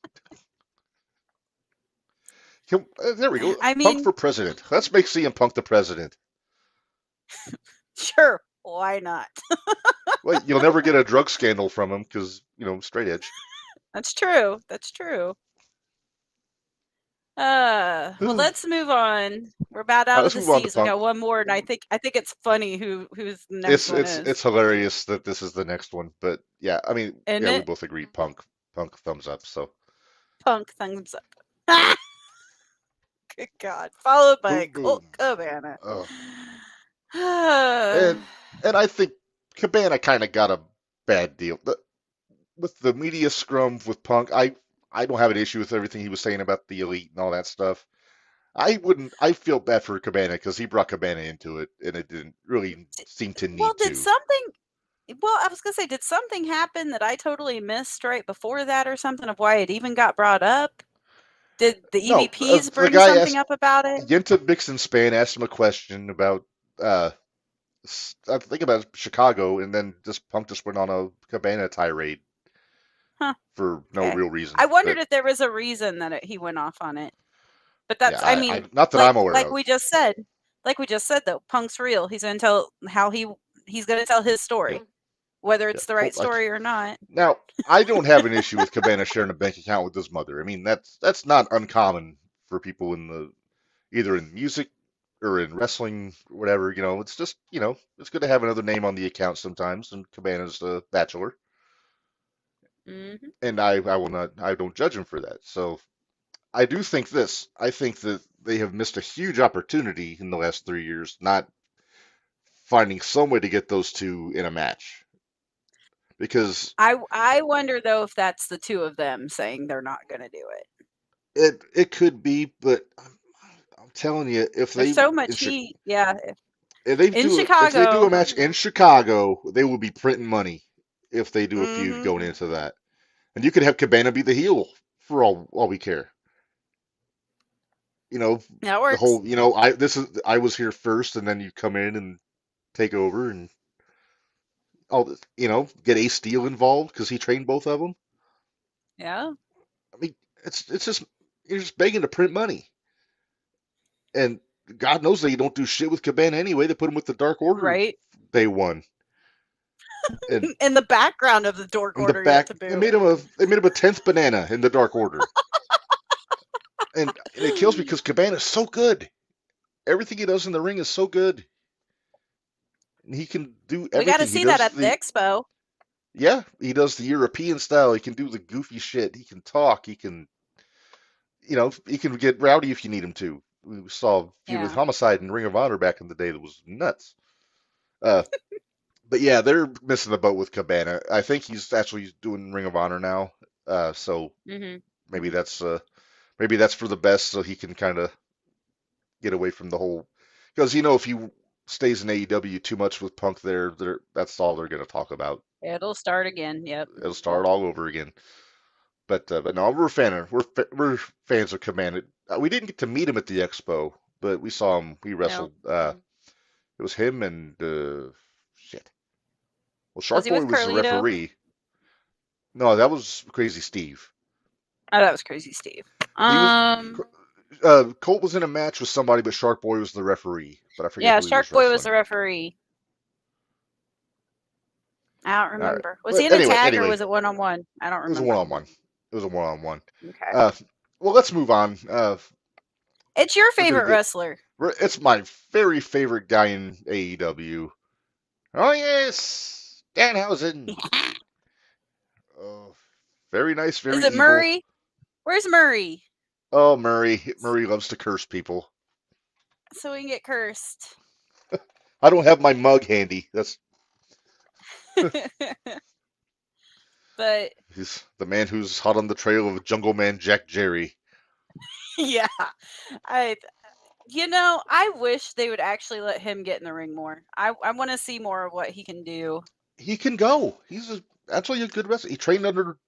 There we go. I Punk mean, for president. Let's make CM Punk the president. sure, why not? Well, you'll never get a drug scandal from him because, straight edge. That's true. That's true. Well, All let's move on. We're about right, out of let's the move on to season. We Punk. got one more, and I think it's funny who's the next It's one it's is. it's hilarious that this is the next one, but yeah, I mean, Isn't yeah, we it? both agree Punk thumbs up. So, Punk thumbs up. Good God. Followed by boom Colt boom. Cabana. Oh. And I think Cabana kind of got a bad deal. With the media scrum with Punk, I don't have an issue with everything he was saying about the elite and all that stuff. I feel bad for Cabana because he brought Cabana into it and it didn't really seem to well, need did to. something well, I was gonna say, did something happen that I totally missed right before that or something of why it even got brought up? Did the No, EVPs the bring guy something asked up about it? Yenta Bixenspan asked him a question about uh I think about Chicago and then just Punk just went on a Cabana tirade Huh. for no Okay. real reason. I wondered But if there was a reason that he went off on it. But yeah, that's, I I mean, not that like I'm aware like of. we just said, though, Punk's real. He's gonna tell how he's gonna tell his story, whether Yeah, it's the right story or not. now, I don't have an issue with Cabana sharing a bank account with his mother. I mean, that's not uncommon for people in the either in music or in wrestling, or whatever. It's just it's good to have another name on the account sometimes. And Cabana's a bachelor, Hmm. and I don't judge him for that. So I do think this. I think that they have missed a huge opportunity in the last 3 years, not finding some way to get those two in a match because I wonder though if that's the two of them saying they're not gonna do it. it could be, but I'm telling you, There's so much heat. Yeah, in if they do a Chicago. match in Chicago, they will be printing money if they do a feud Hmm. going into that. And you could have Cabana be the heel for all we care. You know, That the works. whole I was here first, and then you come in and take over and all this. Get Ace Steel involved because he trained both of them. Yeah. I mean, it's just you're just begging to print money, and God knows they don't do shit with Cabana anyway. They put him with the Dark Order Right. day one, and In the background of the Dork in the Order yet back to they boot. made him a 10th banana in the Dark Order, and it kills me because Cabana's so good. Everything he does in the ring is so good. And he can do We got to everything. He see that does at the the expo. Yeah, he does the European style. He can do the goofy shit. He can talk. He can get rowdy if you need him to. We saw a feud with Yeah. Homicide and Ring of Honor back in the day that was nuts. Uh, but yeah, they're missing the boat with Cabana. I think he's actually doing Ring of Honor now. So Hmm. maybe that's for the best, so he can kind of get away from the whole. Because if he stays in AEW too much with Punk there, that's all they're going to talk about. It'll start again. Yep. It'll start all over again. But no, we're fans of Command. We didn't get to meet him at the expo, but we saw him. We No. wrestled. It was him and shit. Well, Was Shark he Boy with was the Carlito? referee. No, that was Crazy Steve. Oh, that was Crazy Steve. He was. Colt was in a match with somebody, but Shark Boy was the referee. But I forget Yeah, who he Shark was Boy was wrestling. the referee. I don't All right, remember. Was he but in a anyway, tag or was it one on one? I don't it was a remember. one-on-one. It was a one-on-one. Okay. Well, let's move on. It's your We're gonna favorite get. wrestler. It's my very favorite guy in AEW. Oh yes, Danhausen. Oh, very nice, Is very it evil. Murray? Where's Murray? Oh, Murray. Murray loves to curse people. So we can get cursed. I don't have my mug handy. But He's the man who's hot on the trail of Jungle Man Jack Jerry. yeah, I I wish they would actually let him get in the ring more. I want to see more of what he can do. He can go. He's actually a good wrestler. He trained under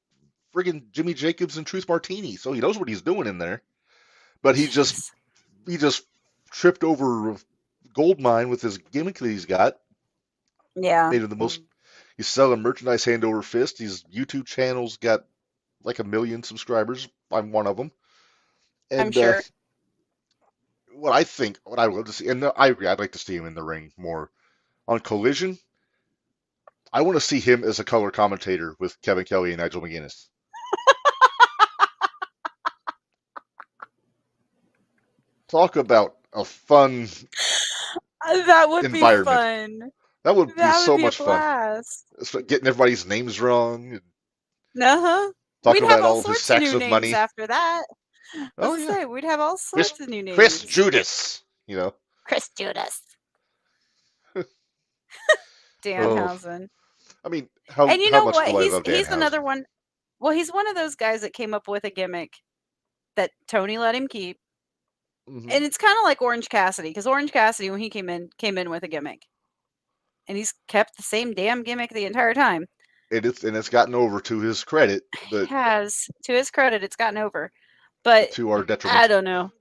friggin' Jimmy Jacobs and Truth Martini, so he knows what he's doing in there. But he just Jeez. he just tripped over gold mine with his gimmick that he's got. Yeah, Made him the most. He's selling merchandise hand over fist. His YouTube channel's got like 1 million subscribers. I'm one of them. I'm And sure. what I would love to see, and I agree, I'd like to see him in the ring more. On Collision, I want to see him as a color commentator with Kevin Kelly and Nigel McGuinness. Talk about a fun That would be environment. fun. That would be That would so be a much fun. blast. Getting everybody's names wrong, and Uh-huh. talking We'd have about all all of his sorts of sacks new of names money. after that. I was Oh gonna yeah, say, we'd have all Chris sorts of new Chris names. Judas. You know. Chris Judas. Oh, Danhausen. I mean, And you how know much what? do I love He's another Danhausen? one. Well, he's one of those guys that came up with a gimmick that Tony let him keep. Hmm. And it's kind of like Orange Cassidy, because Orange Cassidy, when he came in with a gimmick. And he's kept the same damn gimmick the entire time. It's gotten over to his credit, but Has, to his credit, it's gotten over. But to our I detriment. don't know.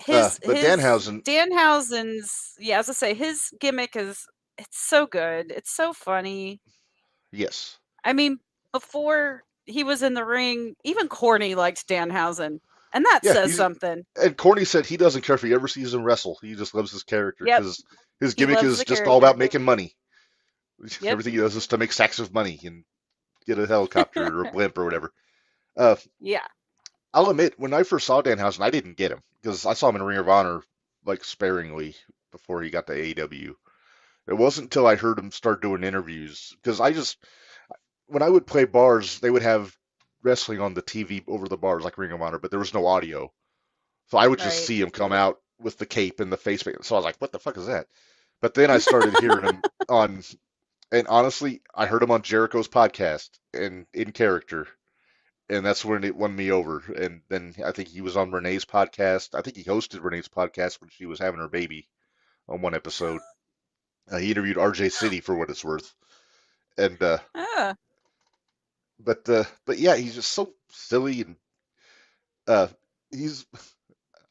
But Danhausen, Danhausen's, yeah, as I say, his gimmick is, it's so good. It's so funny. yes, I mean, before he was in the ring, even Corny liked Danhausen. And that yeah. says He's something. and Corny said he doesn't care if he ever sees him wrestle. He just loves his character Yep. because his He gimmick loves is the just all about character. making money. Yep. Everything he does is to make sacks of money and get a helicopter or a blimp or whatever. Uh, Yeah. I'll admit, when I first saw Danhausen, I didn't get him because I saw him in Ring of Honor like sparingly before he got to AEW. It wasn't until I heard him start doing interviews because when I would play bars, they would have wrestling on the TV over the bars like Ring of Honor, but there was no audio. So I would just Right. see him come out with the cape and the face paint. So I was like, what the fuck is that? But then I started hearing him on, and honestly, I heard him on Jericho's podcast and in character, and that's when it won me over. And then I think he was on Renee's podcast. I think he hosted Renee's podcast when she was having her baby on one episode. He interviewed RJ City for what it's worth, and Ah, but yeah, he's just so silly and uh, he's.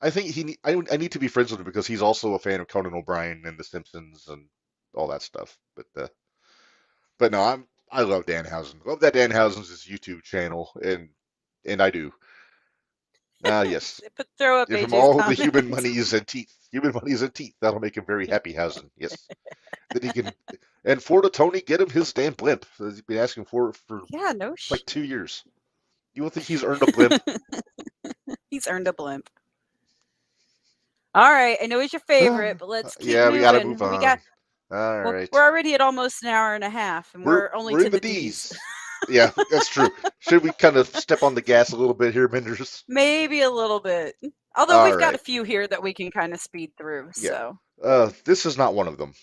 I think I need to be friends with him because he's also a fan of Conan O'Brien and The Simpsons and all that stuff. But no, I love Danhausen. Love that Danhausen's YouTube channel, and I do. Yes. throw up Give him AJ's all the human comments. monies and teeth. Human monies and teeth. That'll make him very happy, Hausen. Yes. Then he can. And Florida Tony, get him his damn blimp. He's been asking for it for Yeah, no like 2 years. You don't think he's earned a blimp? He's earned a blimp. All right, I know he's your favorite, but let's keep Yeah, we gotta moving. move We on. got All well, right. we're already at almost an hour and a half, and we're only We're to in the the D's. D's. Yeah, that's true. Should we kind of step on the gas a little bit here, Menders? Maybe a little bit. Although All we've got a right. few here that we can kind of speed through. Yeah. So This is not one of them.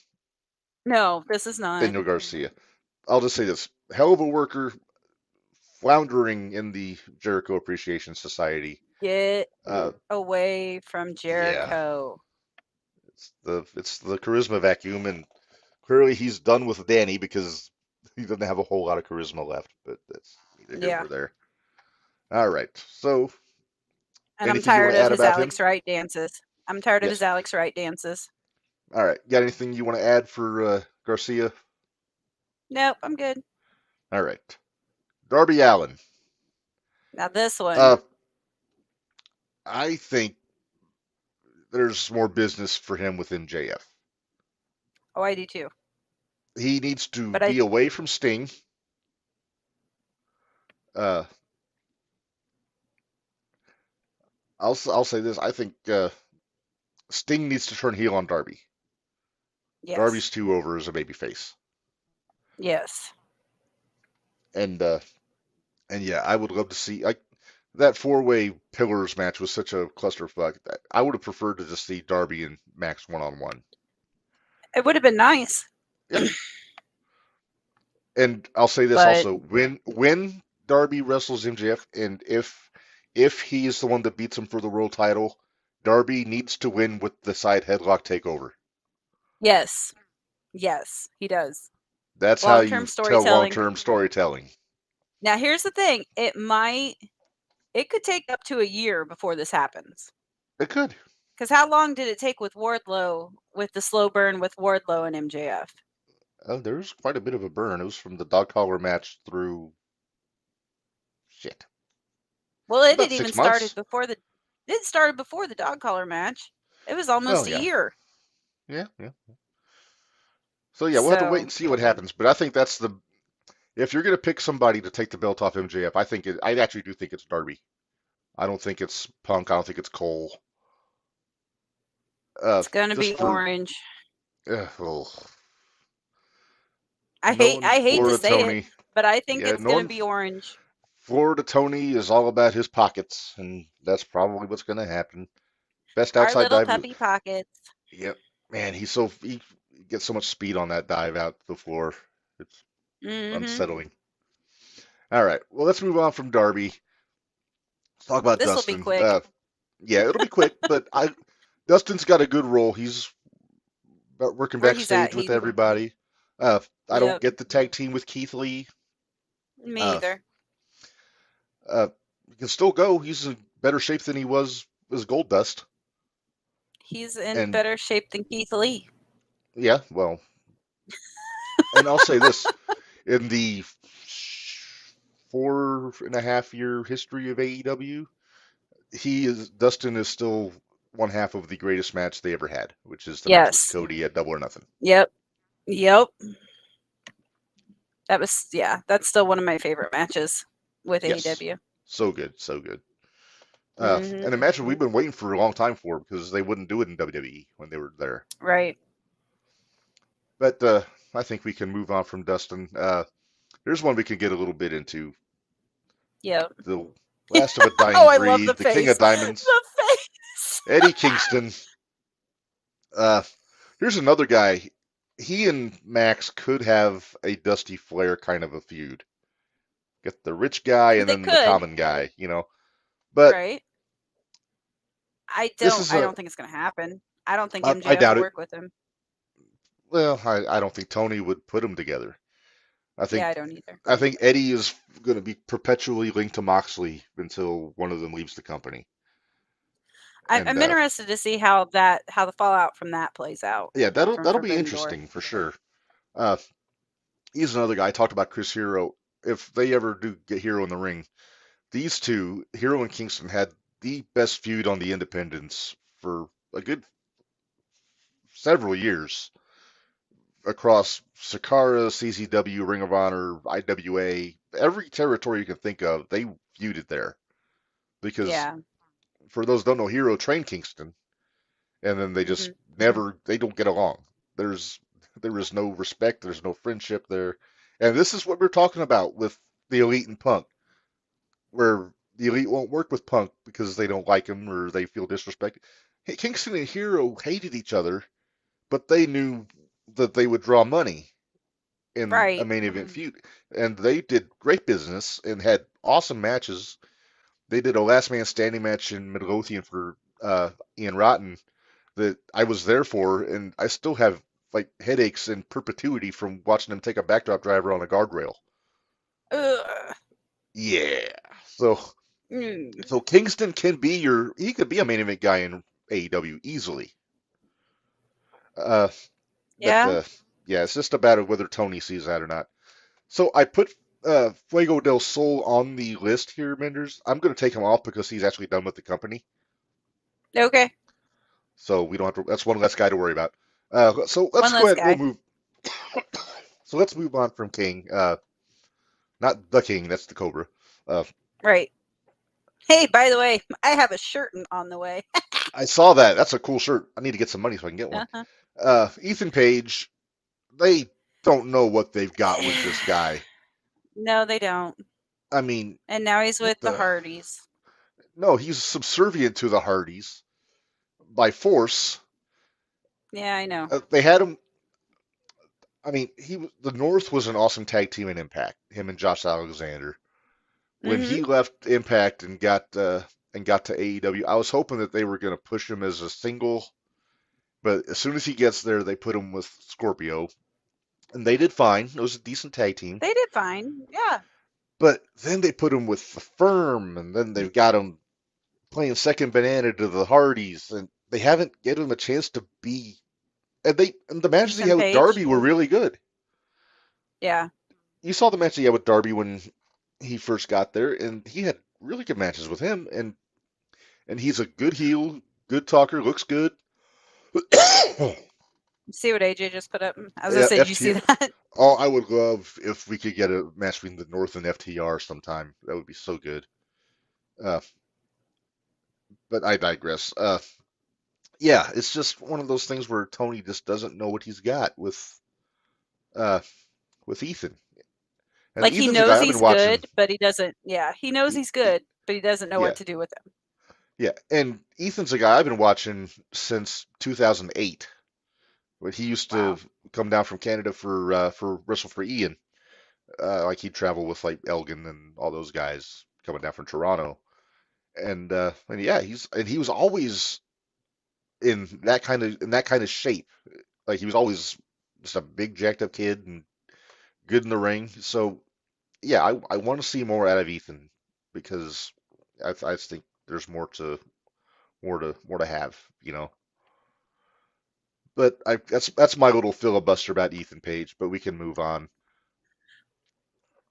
no, this is not. Daniel Garcia. I'll just say this: hell of a worker, floundering in the Jericho Appreciation Society. Get Uh, away from yeah, Jericho. it's the charisma vacuum, and clearly he's done with Danny because he doesn't have a whole lot of charisma left. But that's neither here Yeah. nor there. All right. So, And I'm anything you want tired to of add his about him? Alex Wright dances. I'm tired of his Yes. Alex Wright dances. All right. Got anything you want to add for Garcia? Nope, I'm good. All right. Darby Allen. Now this one. Uh, I think there's more business for him with MJF. Oh, I do too. He needs to But I be away from Sting. Uh, I'll say this. I think Sting needs to turn heel on Darby. yes. Darby's too over as a babyface. Yes. And yeah, I would love to see that four-way pillars match was such a clusterfuck. I would have preferred to just see Darby and Max one-on-one. It would have been nice. Yeah. And I'll say this But also: when Darby wrestles MJF, and if he is the one that beats him for the world title, Darby needs to win with the side headlock takeover. yes. Yes, he does. That's how Long-term you tell storytelling. long-term storytelling. Now here's the thing. It could take up to a year before this happens. It could. Because how long did it take with Wardlow, with the slow burn with Wardlow and MJF? There's quite a bit of a burn. It was from the dog collar match through shit Well, it about had even 6 months. started before the. It started before the dog collar match. It was Well, almost a yeah, year. yeah. So yeah, we'll have to wait So and see what happens. But I think that's the if you're going to pick somebody to take the belt off MJF, I actually do think it's Darby. I don't think it's Punk. I don't think it's Cole. it's gonna Just be for Orange. well, I hate knowing I hate to Florida say it, Tony, but I think yeah, it's gonna knowing be Orange. Florida Tony is all about his pockets, and that's probably what's going to happen. Best Our outside little dive. puppy pockets. Yep, man, he gets so much speed on that dive out the floor. It's Mm-hmm. unsettling. All right, well, let's move on from Darby. Let's talk about This will be Dustin. quick. Yeah, it'll be quick, but I Dustin's got a good role. He's working Where he's at, backstage with he. everybody. I don't Yep. get the tag team with Keith Lee. Me Uh, either. he can still go. He's in better shape than he was as Gold Dust. He's in And better shape than Keith Lee. yeah, well, and I'll say this: in the 4.5 year history of AEW, Dustin is still one half of the greatest match they ever had, which is the match with Yes. Cody at Double or Nothing. Yep. Yep. That was that's still one of my favorite matches with Yes, AEW. so good, so good. Mm-hmm. And a match we've been waiting for a long time for because they wouldn't do it in WWE when they were there. Right. But I think we can move on from Dustin. There's one we can get a little bit into. Yep. The last of a Oh, dying I love the breed, the King face. of Diamonds, The face. Eddie Kingston. Uh, here's another guy. He and Max could have a Dusty Flair kind of a feud. Get the rich guy and They then the could. common guy, you know. But Right. I this don't is I a don't think it's gonna happen. I don't think I MJF doubt will it. work with him. Well, I don't think Tony would put them together. I Yeah, I think don't either. I think Eddie is going to be perpetually linked to Moxley until one of them leaves the company. And I'm interested to see how the fallout from that plays out yeah, from that'll be Forbidden Door. interesting for sure. Uh, he's another guy. I talked about Chris Hero. If they ever do get Hero in the ring, these two, Hero and Kingston, had the best feud on the independents for a good several years across Sakara, CZW, Ring of Honor, IWA, every territory you can think of, they feuded there. Because Yeah. for those who don't know, Hero trained Kingston, and then they just Hmm. they don't get along. There is no respect, there's no friendship there. And this is what we're talking about with the Elite and Punk, where the Elite won't work with Punk because they don't like him or they feel disrespected. Hey, Kingston and Hero hated each other, but they knew that they would draw money in a Right. main event feud. And they did great business and had awesome matches. They did a last man standing match in Midlothian for Ian Rotten that I was there for, and I still have like headaches in perpetuity from watching them take a backdrop driver on a guardrail. Ugh. Yeah. So Mm. so Kingston can be he could be a main event guy in AEW easily. Uh, but Yeah. yeah, it's just about whether Tony sees that or not. So I put Fuego del Sol on the list here, Menders. I'm going to take him off because he's actually done with the company. Okay. So we don't have to. That's one less guy to worry about. So let's One go less ahead. We'll guy. move. So let's move on from King. Not the King. That's the Cobra. Uh, Right. Hey, by the way, I have a shirt on the way. I saw that. That's a cool shirt. I need to get some money so I can get one. Uh-huh. Ethan Page. They don't know what they've got with this guy. No, they don't. I mean, And now he's what with the the? Hardys. No, he's subservient to the Hardys by force. Yeah, I know. They had him. I mean, the North was an awesome tag team in Impact. Him and Josh Alexander. When Mm-hmm. he left Impact and got to AEW, I was hoping that they were going to push him as a single, but as soon as he gets there, they put him with Scorpio, and they did fine. It was a decent tag team, They did fine. Yeah. but then they put him with the Firm, and then they've got him playing second banana to the Hardys, and they haven't given him a chance to be. And the matches he Ethan had with Page. Darby were really good. Yeah. You saw the match he had with Darby when he first got there, and he had really good matches with him. And he's a good heel, good talker, looks good. See what AJ just put up? As I Yeah, said, you see FTR. that? Oh, I would love if we could get a match between the North and FTR sometime. That would be so good. Uh, but I digress. Yeah, it's just one of those things where Tony just doesn't know what he's got uh, with Ethan. And Like he Ethan's a knows guy I've been he's watching. good, but he doesn't. Yeah, he knows y- he's y- good, but he doesn't know Yeah, what to do with him. yeah. And Ethan's a guy I've been watching since 2008. But he used to Wow. come down from Canada for Wrestle for Ian. Like he'd travel with like Elgin and all those guys coming down from Toronto. And yeah, he was always in that kind of shape. Like he was always just a big jacked up kid and good in the ring. So yeah, I want to see more out of Ethan because I think there's more to have, you know. But that's my little filibuster about Ethan Page. But we can move on.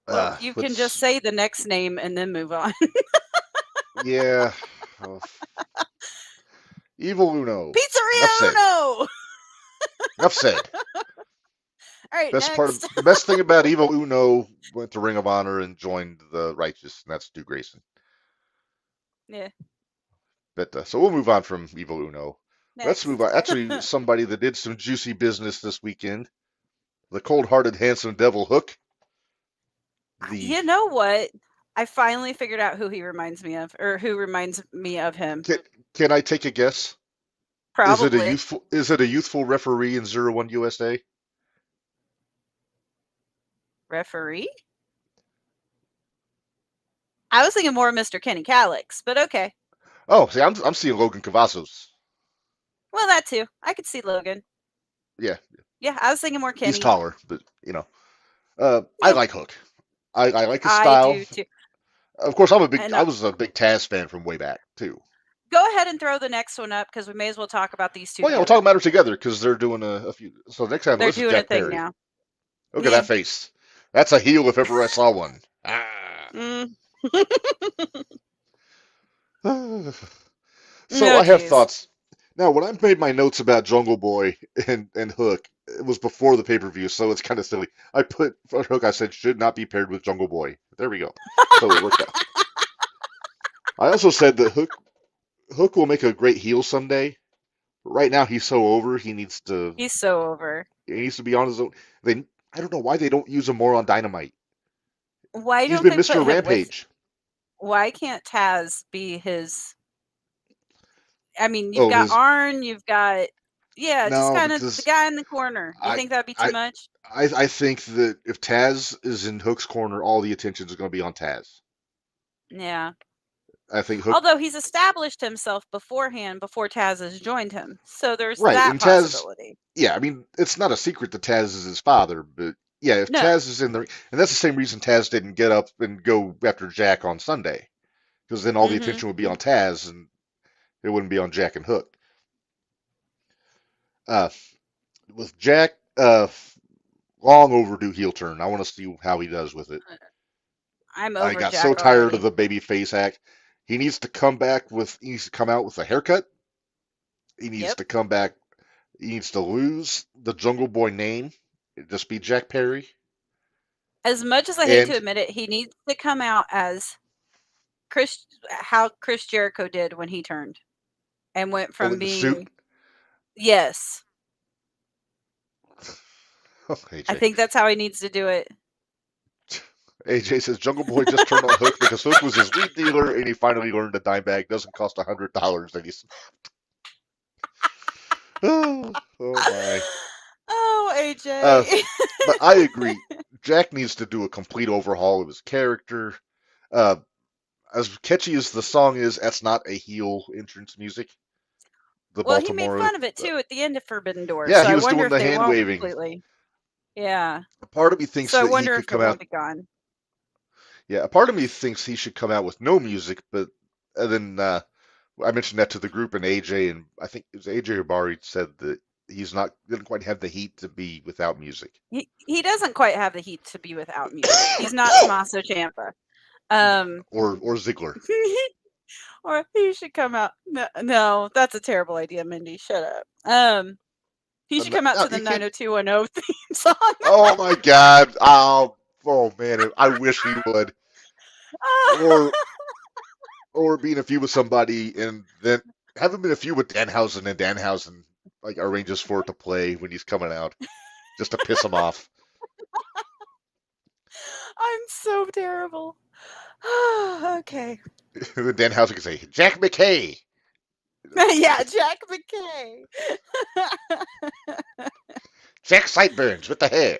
Well, you can just Let's say the next name and then move on. yeah, uh, Evil Uno. Enough Pizzeria said. Uno. Enough said. All right, next. The best thing about Evil Uno went to Ring of Honor and joined the Righteous, and that's Stu Grayson. Yeah, But so we'll move on from Evil Uno. Let's next. move on. Actually, somebody that did some juicy business this weekend, the cold-hearted, handsome devil Hook. The You know what? I finally figured out who he reminds me of, or who reminds me of him. can, can I take a guess? Probably Is it a youthful referee in 01 USA? referee. I was thinking more of Mr. Kenny Calix, but okay. Oh, see, I'm seeing Logan Cavazos. Well, that too. I could see Logan. Yeah, Yeah, I was thinking more he's Kenny. taller, but you know, I Yeah, like Hook. I like his I style. do too. Of course, And I was a big Taz fan from way back too. go ahead and throw the next one up because we may as well talk about these two Well, yeah, we're together. talking about it together because they're doing a few. So next time, They're this is doing a Jack thing Perry. now. Look at Yeah. that face. That's a heel if ever I saw one. Ah. Mm. So No, I have jeez. thoughts. Now, when I made my notes about Jungle Boy and Hook, it was before the pay-per-view, so it's kind of silly. I put for Hook, I said should not be paired with Jungle Boy. There we go. So it worked out. I also said that Hook will make a great heel someday. But right now, he's so over. He's so over. He needs to be on his own. They I don't know why they don't use him more on Dynamite. Why He's don't been they put Mr. him with? Rampage. Why can't Taz be his? I mean, you've Oh, got his Arn, you've got just no, kind of the because guy in the corner. You I think that'd be too I much? I think that if Taz is in Hook's corner, all the attention is going to be on Taz. Yeah. I think Hook, Although he's established himself beforehand before Taz has joined him, so there's right? that And Taz, possibility. yeah, I mean, it's not a secret that Taz is his father, but yeah, if No. Taz is in the, and that's the same reason Taz didn't get up and go after Jack on Sunday, because then all the Mm-hmm. attention would be on Taz and it wouldn't be on Jack and Hook. Uh, with Jack, long overdue heel turn. I want to see how he does with it. I'm I over got so Jack tired of already. the baby face act. He needs to come out with a haircut. He needs Yep. to come back. He needs to lose the Jungle Boy name. Just be Jack Perry. As much as I hate to And admit it, he needs to come out as how Chris Jericho did when he turned and went oh, from in the suit. being yes. Oh, I AJ. think that's how he needs to do it. AJ says Jungle Boy just turned on Hook because Hook was his weed dealer, and he finally learned a dime bag doesn't cost $100. And he's oh, oh my. Oh, Uh, AJ. but I agree. Jack needs to do a complete overhaul of his character. Uh, as catchy as the song is, that's not a heel entrance music. The Well, he made Baltimore. fun of it too at the end of Forbidden Door, Yeah, so he I was wonder doing if the they hand won't waving. completely. Yeah. Part of me thinks So I that he wonder could if it come won't out. be gone. Yeah, a part of me thinks he should come out with no music, but and then I mentioned that to the group, and AJ and I think it was AJ or Barry said that he's not didn't quite have the heat to be without music. He doesn't quite have the heat to be without music. He's not Tommaso Ciampa. Yeah, Um, or Ziggler. or he should come out. No, no, that's a terrible idea, Mindy. Shut up. He should come out No, to the you can't. 90210 theme song. Oh my God! Oh man! I wish he would. Or being a feud with somebody and then having been a feud with Danhausen and Danhausen like arranges for it to play when he's coming out just to piss him off. I'm so terrible. Okay. Then Danhausen can say Jack McKay. Yeah, Jack McKay. Jack Sideburns with the hair.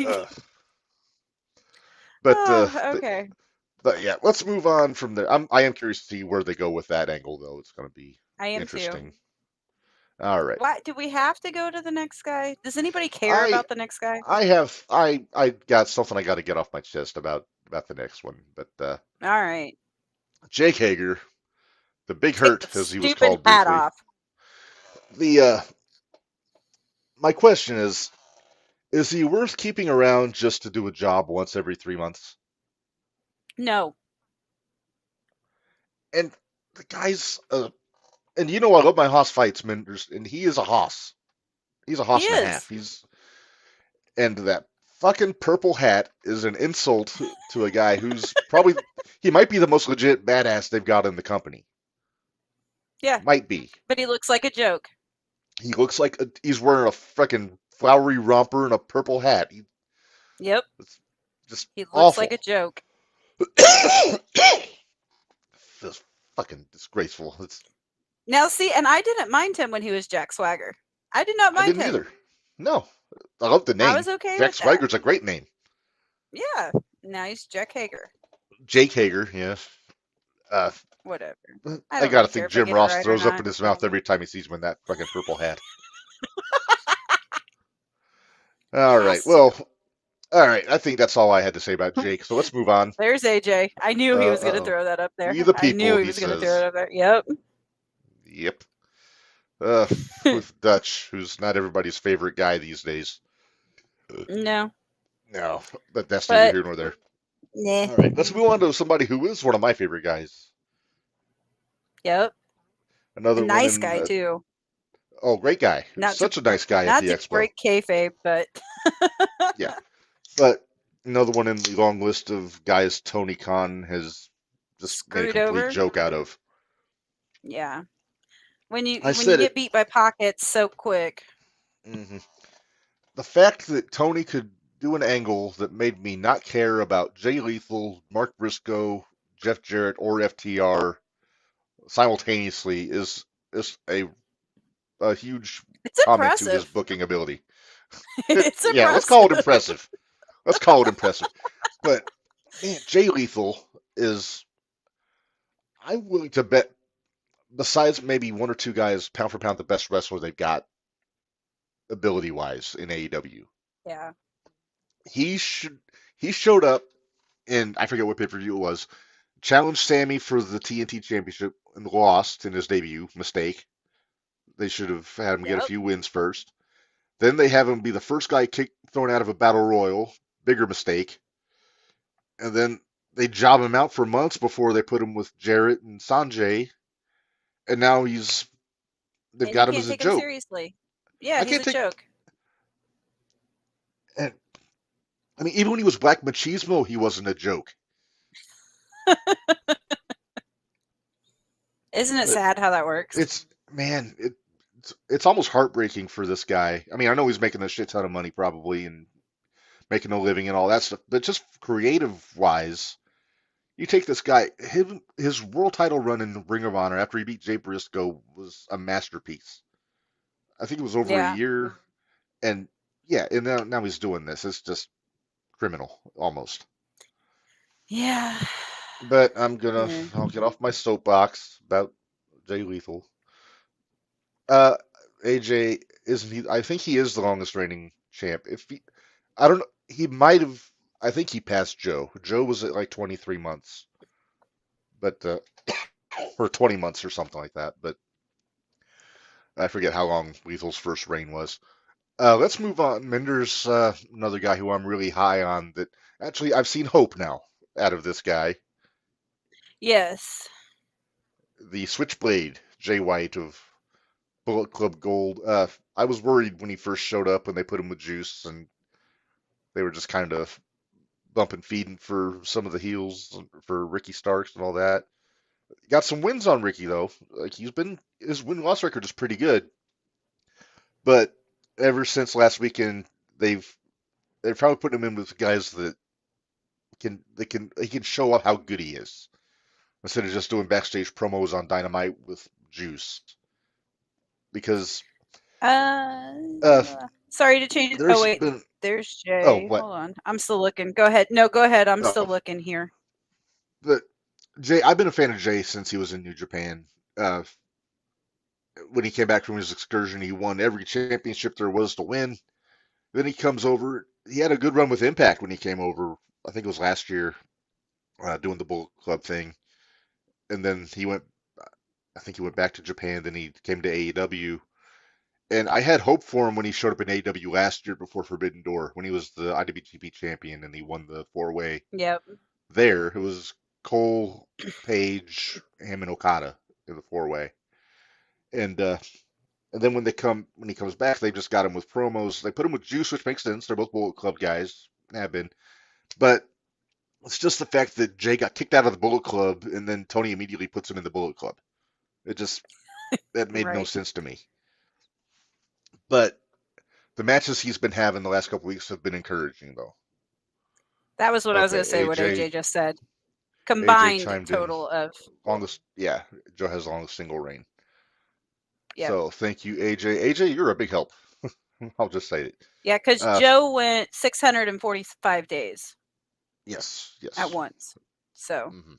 Uh, but, uh, Oh, but okay. but yeah, let's move on from there. I am curious to see where they go with that angle, though. It's going to be I am too. interesting. All right. Why do we have to go to the next guy? Does anybody care I about the next guy? I got something I got to get off my chest about the next one. But All right. Jake Hager, the Big Take the Hurt, as he was stupid called hat briefly. off. The My question is he worth keeping around just to do a job once every 3 months? No. And the guy's and you know I love my Haas fights, man, and he is a Haas. He's a He Haas and a half. is. And that fucking purple hat is an insult to a guy who's probably he might be the most legit badass they've got in the company. Yeah. Might be. But he looks like a joke. He looks like he's wearing a freaking flowery romper and a purple hat. Yep. It's just He looks awful. like a joke. It's fucking disgraceful. Now, see, and I didn't mind him when he was Jack Swagger. I did not I mind didn't him. either. No, I love the name. I was okay Jack with that. Swagger's a great name. Yeah. Now he's Jack Hager. Jake Hager, yeah. Whatever. I don't gotta really care think if I Jim get it Ross right or throws up not. in his mouth every time he sees him in that fucking purple hat. All right, Has to. well, all right. I think that's all I had to say about Jake. So let's move on. There's AJ. I knew he was going to Uh-oh. throw that up there. We the I knew people, he he was going to throw says. it up there. Yep. Yep. With Dutch, who's not everybody's favorite guy these days. No. No, but that's neither But, here nor there. nah. All right, let's move on to somebody who is one of my favorite guys. Yep. Another A nice one guy, too. Oh, great guy. Not Such to, a nice guy at not the to expo. break kayfabe, but Yeah. But another one in the long list of guys Tony Khan has just made a screwed complete over. joke out of. Yeah. When you I when you said get it. beat by pockets so quick. hmm The fact that Tony could do an angle that made me not care about Jay Lethal, Mark Briscoe, Jeff Jarrett, or FTR simultaneously is a huge It's comment to his impressive. booking ability. It's Yeah, let's impressive. call it impressive. Let's call it impressive. But man, Jay Lethal is, I'm willing to bet, besides maybe one or two guys, pound for pound, the best wrestler they've got ability wise in AEW. Yeah. He should he showed up in, I forget what pay per view it was, challenged Sammy for the TNT Championship and lost in his debut. Mistake. They should have had him get a Yep. few wins first. Then they have him be the first guy thrown out of a battle royal. Bigger mistake. And then they job him out for months before they put him with Jarrett and Sanjay. And now they've And you got him can't as a take him joke. seriously. Yeah, I he's can't a take, joke. and I mean, even when he was Black Machismo, he wasn't a joke. Isn't it But sad how that works? man, it's almost heartbreaking for this guy. I mean, I know he's making a shit ton of money probably and making a living and all that stuff, but just creative wise, you take this guy, his world title run in Ring of Honor after he beat Jay Briscoe was a masterpiece. I think it was over a Yeah. year, and yeah, and now he's doing this. It's just criminal almost. Yeah. But Yeah. I'll get off my soapbox about Jay Lethal. Uh, AJ isn't he? I think he is the longest reigning champ. I don't know. He might have. I think he passed Joe. Joe was at like 23 months. But or 20 months or something like that. But I forget how long Lethal's first reign was. Let's move on. Mender's another guy who I'm really high on. That actually I've seen hope now out of this guy. Yes. The Switchblade, Jay White of Bullet Club Gold. I was worried when he first showed up when they put him with Juice, and they were just kind of bumping feeding for some of the heels for Ricky Starks and all that. Got some wins on Ricky though. Like his win loss record is pretty good. But ever since last weekend, they've they're probably putting him in with guys that he can show off how good he is instead of just doing backstage promos on Dynamite with Juice. Because Uh, uh, sorry to change it. Oh there's wait, been there's oh Jay. what Hold on, I'm still looking. Go ahead. No, go ahead. I'm still oh looking here. but Jay, I've been a fan of Jay since he was in New Japan. Uh, when he came back from his excursion, he won every championship there was to win. Then he comes over. He had a good run with Impact when he came over. I think it was last year, doing the Bullet Club thing. And then he went. I think he went back to Japan. Then he came to AEW. And I had hope for him when he showed up in AEW last year before Forbidden Door, when he was the IWGP champion and he won the four-way Yep. there. It was Cole, Page, him, and Okada in the four-way. And then when he comes back, they just got him with promos. They put him with Juice, which makes sense. They're both Bullet Club guys, have been. But it's just the fact that Jay got kicked out of the Bullet Club, and then Tony immediately puts him in the Bullet Club. That made no Right. sense to me. But the matches he's been having the last couple weeks have been encouraging, though. That was what I was going Okay, to say. What AJ just said. AJ Combined chimed in. total of Longest, yeah, Joe has the longest single reign. yep. So thank you, AJ. AJ, you're a big help. I'll just say it. Yeah, because Joe went 645 days Yes, at yes. once. So Hmm.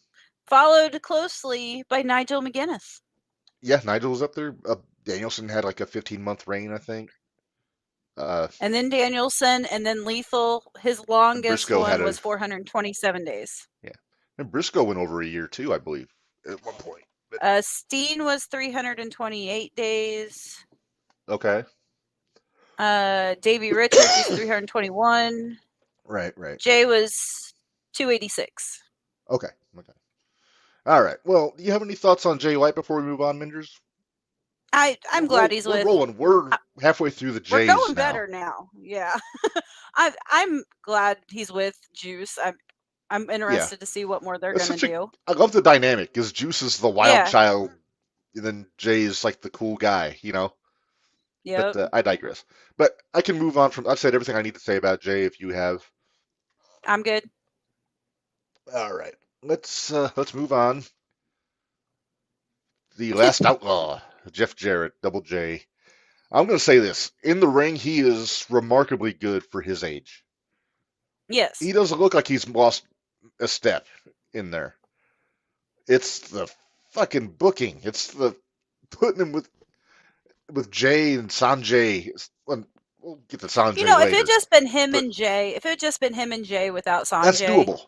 followed closely by Nigel McGuinness. Yeah, Nigel was up there. Danielson had like a 15-month reign, I think. And then Danielson, and then Lethal. His longest Briscoe had one a was 427 days. yeah, and Briscoe went over a year too, I believe, at one point. But, Steen was 328 days. okay. Davey Richards was 321. Right. Jay was 286. Okay. All right. Well, do you have any thoughts on Jay White before we move on, Minders? I'm glad he's we're with. rolling. We're halfway through the We're Jays going now. better now. Yeah. I'm glad he's with Juice. I'm interested to see what more they're going to do. I love the dynamic because Juice is the wild Yeah. child, and then Jay is like the cool guy, you know. Yep. But I digress. But I can move on from. I've said everything I need to say about Jay. If you have, I'm good. all right. Let's move on. The last outlaw, Jeff Jarrett, Double J. I'm going to say this. In the ring, he is remarkably good for his age. Yes. He doesn't look like he's lost a step in there. It's the fucking booking. It's the putting him with Jay and Sanjay. We'll get to Sanjay if later. it had just been him and Jay, if it had just been him and Jay without Sanjay, that's doable.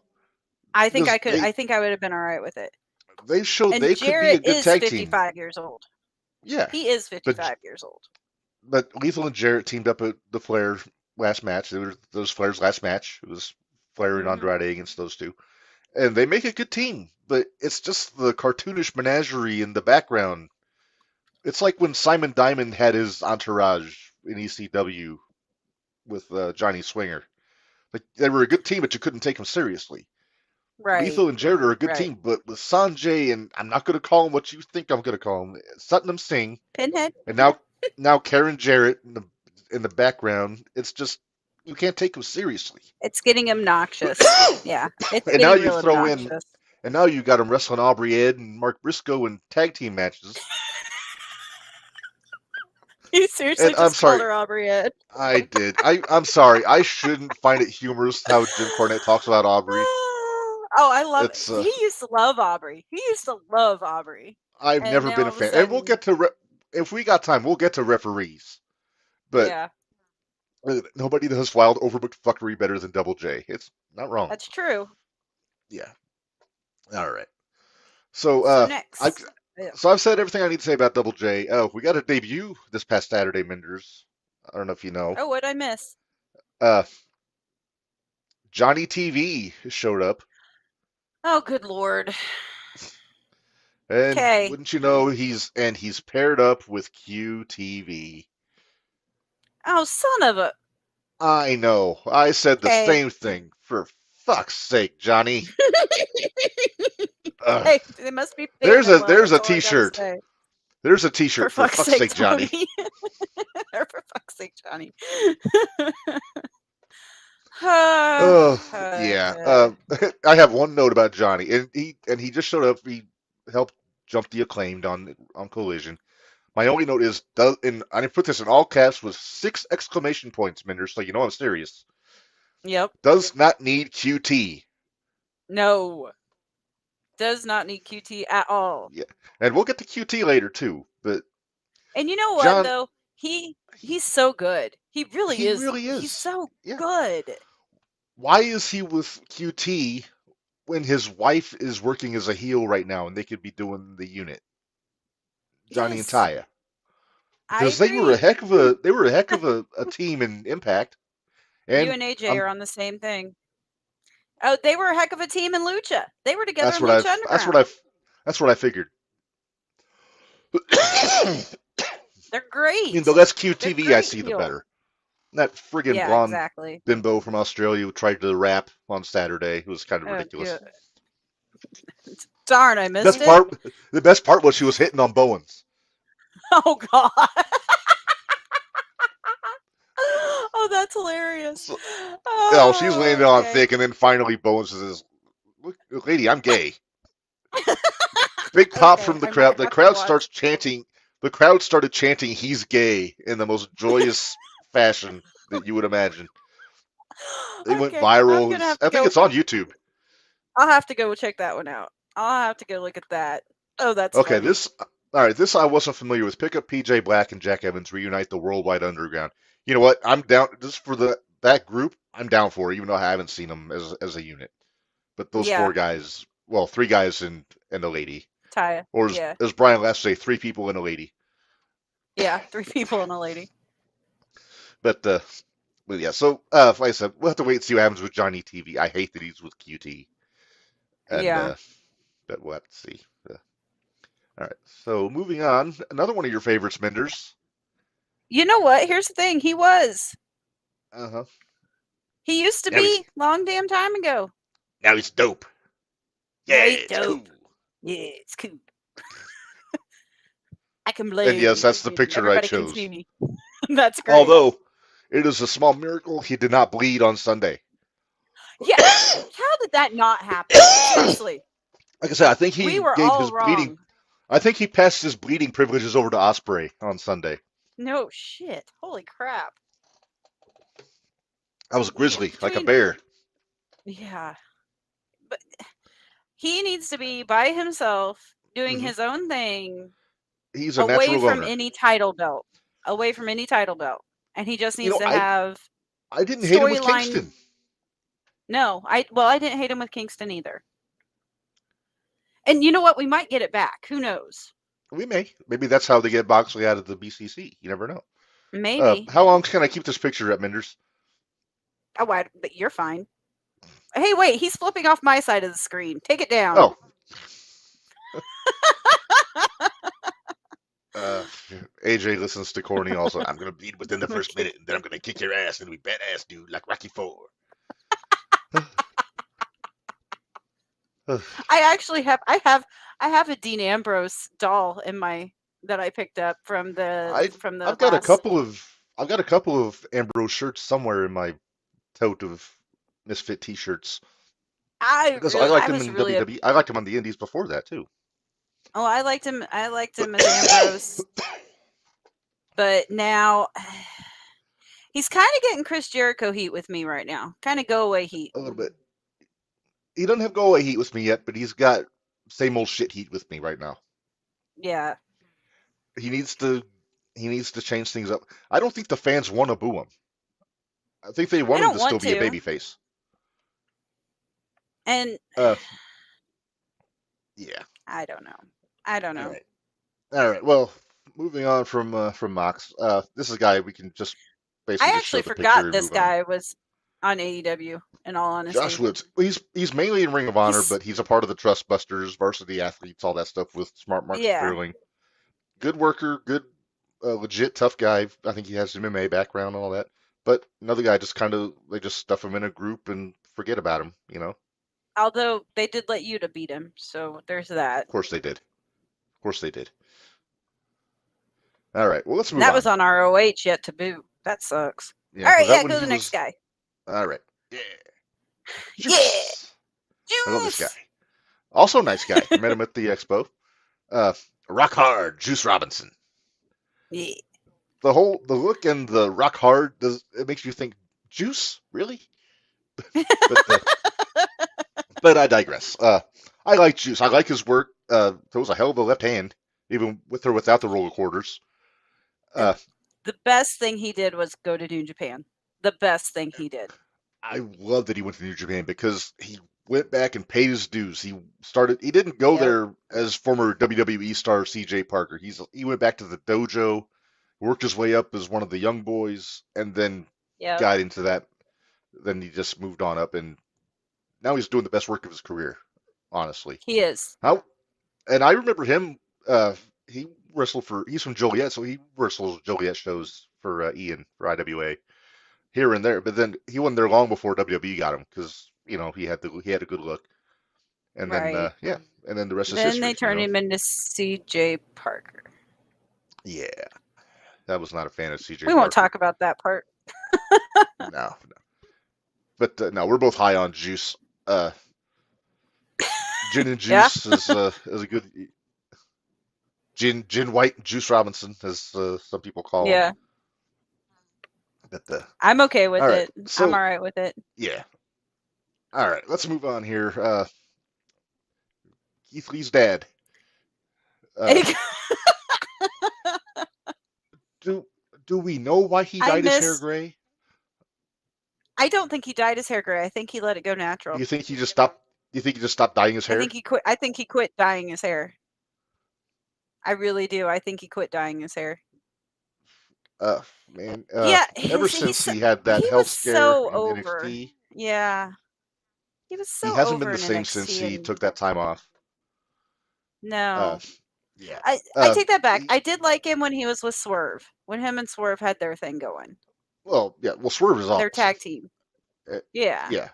I think I could. I think I would have been all right with it. They showed and they Jarrett could be a good tag team. 55 years old. Yeah, he is 55 years old. But Lethal and Jarrett teamed up at the Flair last match. Those Flair's last match. It was Flair and Andrade against those two, and they make a good team. But it's just the cartoonish menagerie in the background. It's like when Simon Diamond had his entourage in ECW with Johnny Swinger. Like they were a good team, but you couldn't take them seriously. Right. Lethal and Jarrett are a good team, but with Sanjay and I'm not going to call him what you think I'm going to call him, Satnam Singh, Pinhead, and now Karen Jarrett in the background. It's just you can't take him seriously. It's getting obnoxious. Yeah, it's and getting now you real throw obnoxious. in, and now you got him wrestling Aubrey Ed and Mark Briscoe in tag team matches. You seriously just called her Aubrey Ed? I did. I'm sorry. I shouldn't find it humorous how Jim Cornette talks about Aubrey. Oh, I love it. He used to love Aubrey. I've never been a fan. And we'll get to if we got time, we'll get to referees. But yeah, nobody does wild overbooked fuckery better than Double J. It's not wrong. That's true. Yeah. All right. So, So I next, yeah. so I've said everything I need to say about Double J. Oh, we got a debut this past Saturday, Menders. I don't know if you know. Oh, what'd I miss? Uh, Johnny TV showed up, Oh, good lord. and Okay. wouldn't you know, he's paired up with QTV. Oh, son of a. I know. I said the Okay. same thing. For fuck's sake, Johnny. Ugh. Hey, they must be paying him well. There's That's a all I gotta T-shirt. say. There's a For T-shirt. For fuck's fuck's sake, sake, Johnny. Tony. Or for fuck's sake, Johnny. Oh Uh, yeah. I have one note about Johnny, and he just showed up. He helped jump the acclaimed on Collision. My only note is, and I put this in all caps with 6 exclamation points, Minder, so you know I'm serious. yep. Does not need QT. No. Does not need QT at all. Yeah, and we'll get to QT later too. But And you know what John, though? He's so good. He really he is. really He's is. so Yeah. good. Why is he with QT when his wife is working as a heel right now, and they could be doing the unit, Johnny and Yes, Taya? I Because agree. they were a heck of a team in Impact, You and and AJ I'm are on the same thing. Oh, they were a heck of a team in Lucha. They were together in Lucha that's what Underground. I figured. They're I mean, great. the less They're QTV I great see, the heel. better. That friggin' Yeah, blonde exactly. bimbo from Australia who tried to rap on Saturday. It was kind of Oh, ridiculous. good. Darn, I missed Best it. part, the best part was she was hitting on Bowens. Oh God. Oh, that's hilarious. So, she's laying Oh, it on okay. thick, and then finally Bowens says, "Look, lady, I'm gay." Big pop Okay, from the I crowd. might The have to crowd watch. starts chanting. The crowd started chanting, "He's gay," in the most joyous fashion that you would imagine. It went Okay, I'm viral. gonna have to I think go. it's on YouTube. I'll have to go check that one out. I'll have to go look at that. Oh, that's Okay, funny. this all right. This I wasn't familiar with. Pick up PJ Black and Jack Evans reunite the Worldwide Underground. You know what? I'm down just for that group. I'm down for it, even though I haven't seen them as a unit. But those Yeah, 4 guys, well, 3 guys and a lady, Taya. or Yeah, as Brian last say, 3 people and a lady. yeah, 3 people and a lady. But yeah. So like I said, we'll have to wait and see what happens with Johnny TV. I hate that he's with QT, and Yeah. but we'll have to see. All right. So moving on, another one of your favorites, Menders. You know what? Here's the thing. He was. Uh huh. He used to Now he's be long damn time ago. now he's dope. Now Yeah, he's it's cool. dope. Yeah, it's cool. I can And yes, blame. that's the picture I Everybody can see chose. me. That's great. Although it is a small miracle he did not bleed on Sunday. Yeah. How did that not happen? Seriously. Like I said, I think We he were gave all his bleeding. wrong. I think he passed his bleeding privileges over to Osprey on Sunday. No shit. Holy crap. I was Yeah, grizzly, like a between bear. yeah. But he needs to be by himself doing Hmm. his own thing He's a away natural from loner. any title belt. Away from any title belt. And he just You needs know, to have I didn't hate him with storyline. Kingston. No, I didn't hate him with Kingston either. And you know what? We might get it back. Who knows? We may. Maybe that's how they get Boxley out of the BCC. You never know. Maybe. How long can I keep this picture up, Menders? Oh, but you're fine. Hey, wait, he's flipping off my side of the screen. Take it down. Oh, uh, AJ listens to Corny also. I'm gonna bleed within the first minute, and then I'm gonna kick your ass, and be badass, dude, like Rocky Four. I have a Dean Ambrose doll in my that I picked up from I the I've got a last. couple of Ambrose shirts somewhere in my tote of Misfit T-shirts because I liked I him was in really WWE. I liked him on the Indies before that too. oh, I liked him as Ambrose, but now he's kind of getting Chris Jericho heat with me right now. Kind of go away heat. A little bit. He doesn't have go away heat with me yet, but he's got same old shit heat with me right now. Yeah. He needs to change things up. I don't think the fans want to boo him. I think they They want him don't to still want be a to. babyface. And Uh, yeah. I don't know. I don't All know. right. All right. Well, moving on from Mox. This is a guy we can just basically I just show actually the picture forgot and this move on. guy was on AEW, in all Josh honesty. Woods. He's mainly in Ring of Honor, He's, but he's a part of the Trust Busters, Varsity Athletes, all that stuff with Smart Mark yeah. Sterling. Good worker, good, legit tough guy. I think he has MMA background and all that. But another guy just kind of they just stuff him in a group and forget about him. Although they did let you to beat him, so there's that. Of course they did. Of course they did. All right. Well, let's And move that was on. on ROH yet to boot. That sucks. Yeah, All was right, that yeah, when go to he the next was? guy. All right. Yeah. Yeah, Juice. I love this guy. Juice. Also a nice guy. I met him at the expo. Uh, Rock Hard, Juice Robinson. Yeah. The look and the Rock Hard does it makes you think Juice really? But but I digress. I like Juice. I like his work. Throws a hell of a left hand, even with or without the roller quarters. Uh, And the best thing he did was go to New Japan. The best thing he did. I love that he went to New Japan because he went back and paid his dues. He didn't go Yep. there as former WWE star CJ Parker. He went back to the dojo, worked his way up as one of the young boys, and then Yep. got into that. Then he just moved on up, and now he's doing the best work of his career, honestly. He is. How and I remember him. He wrestled for. He's from Joliet, so he wrestles Joliet shows for Ian for IWA here and there. But then he wasn't there long before WWE got him because he had a good look. And then Right. yeah, and then the rest is Then they history. turned him into CJ Parker. Yeah, that was not a fan of CJ We won't Parker. talk about that part. No. But no, we're both high on Juice. Gin and Yeah. Juice is a good Gin White Juice Robinson, as some people call him. Yeah. But I'm okay with all right, it. I'm so all right with it. yeah, all right, let's move on here. Keith Lee's dad. Uh, do do we know why he I dyed his hair miss. gray? I don't think he dyed his hair gray. I think he let it go Do natural. you think he just stopped? Do you think he just stopped dyeing his I hair? think he quit. I think he quit dyeing his hair. I really do. I think he quit dyeing his hair. Man, Yeah, ever he's since so, he had that he health was scare so in over. NXT, Yeah, he was he so hasn't been over the in same since NXT, he and took that time off. Uh, no, yeah. I take that back. He, I did like him when he was with Swerve. When him and Swerve had their thing going, well, yeah. Well, Swerve is their awesome. tag team. Uh, Yeah, yeah.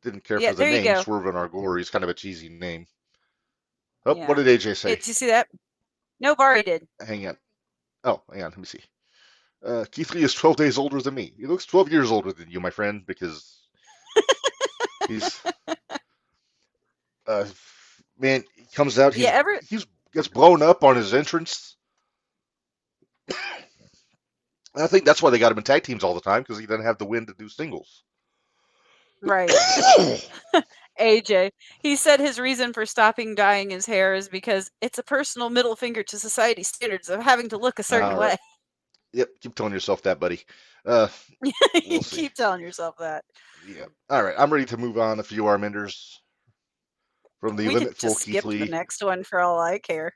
Didn't care yeah. for the There you name go. Swerve in Our Glory. It's kind of a cheesy name. Oh, what Yeah. did AJ say? Did you see that? No, Bari did. Hang on. Oh, hang on. Let me see. Keith Lee is 12 days older than me. He looks 12 years older than you, my friend, because he's uh, man. He comes out. Yeah. He's gets blown up on his entrance. And I think that's why they got him in tag teams all the time because he doesn't have the win to do singles. Right. AJ. He said his reason for stopping dyeing his hair is because it's a personal middle finger to society standards of having to look a certain All right. way. Yep. Keep telling yourself that, buddy. Uh, You we'll see. keep telling yourself that. Yeah. All right. I'm ready to move on. A few arm enders from the We could limitful just Keith skip to the Lee. next one for all I care.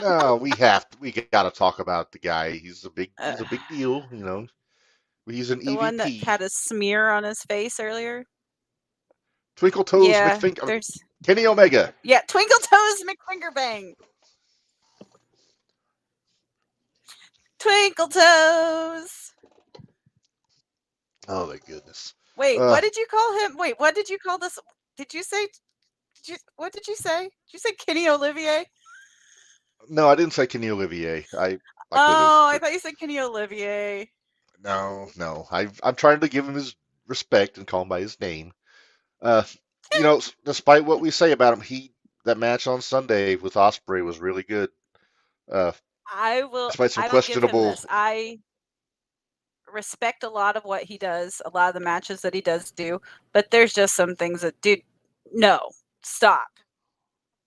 No, we got to talk about the guy. Uh, He's a big deal. He's an the one that EVP. had a smear on his face earlier. Twinkle Toes Yeah, McFink. there's Kenny Omega. Twinkle Toes McFingerbang. Twinkle Toes. Oh my goodness. Wait, Uh, what did you call him? Wait, what did you call this? Did you say? What did you say? Did you say Kenny Olivier? no, I didn't say Kenny Olivier. I could have, Oh, I but thought you said Kenny Olivier. no. I'm trying to give him his respect and call him by his name. Uh, despite what we say about him, that match on Sunday with Osprey was really good. Uh, despite some I will give him questionable. this. I respect a lot of what he does, a lot of the matches that he does do, but there's just some things that, dude, no, stop.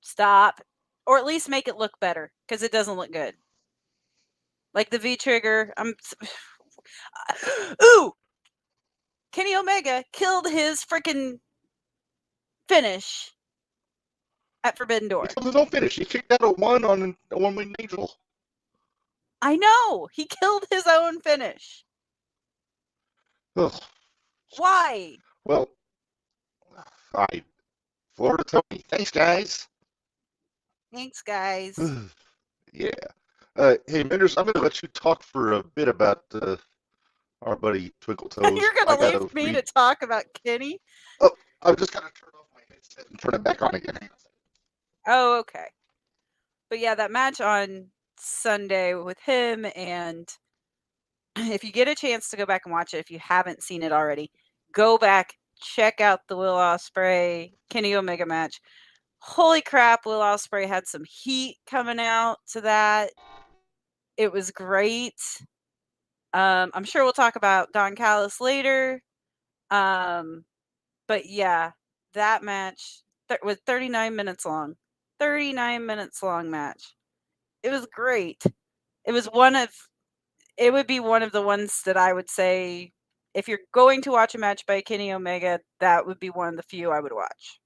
Stop. Or at least make it look better, because it doesn't look good. Like the V trigger. Ooh! Kenny Omega killed his freaking finish at Forbidden He Door. killed his own finish. He kicked out a 1 on a 1-winged angel. I know. He killed his own finish. Ugh. Why? Well, I Florida Tony. Thanks, guys. Thanks, guys. Yeah. Hey, Menders, I'm going to let you talk for a bit about our buddy Twinkle Toes. You're going I to got leave to me read. to talk about Kenny? Oh, I've just got to turn off my headset and turn it back on again. Oh, okay. But yeah, that match on Sunday with him, and if you get a chance to go back and watch it, if you haven't seen it already, go back, check out the Will Ospreay Kenny Omega match. Holy crap, Will Ospreay had some heat coming out to that. It was great. I'm sure we'll talk about Don Callis later. But yeah, that match was 39 minutes long. 39 minutes long match. It was great. It was it would be one of the ones that I would say, if you're going to watch a match by Kenny Omega, that would be one of the few I would watch.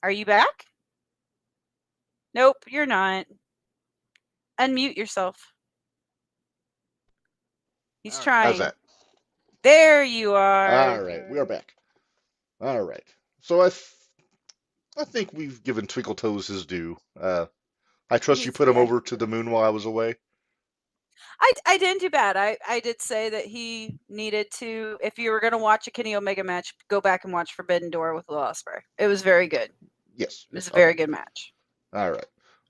Are you back? Nope, you're not. Unmute yourself. He's All right, how's trying. that? There you are. All right, we are back. All right. So I think we've given Twinkle Toes his due. I trust you put him Yeah. over to the moon while I was away. I didn't do bad. I did say that he needed to, if you were going to watch a Kenny Omega match, go back and watch Forbidden Door with Will Ospreay. It was very good. Yes. It was a Okay. very good match. All right.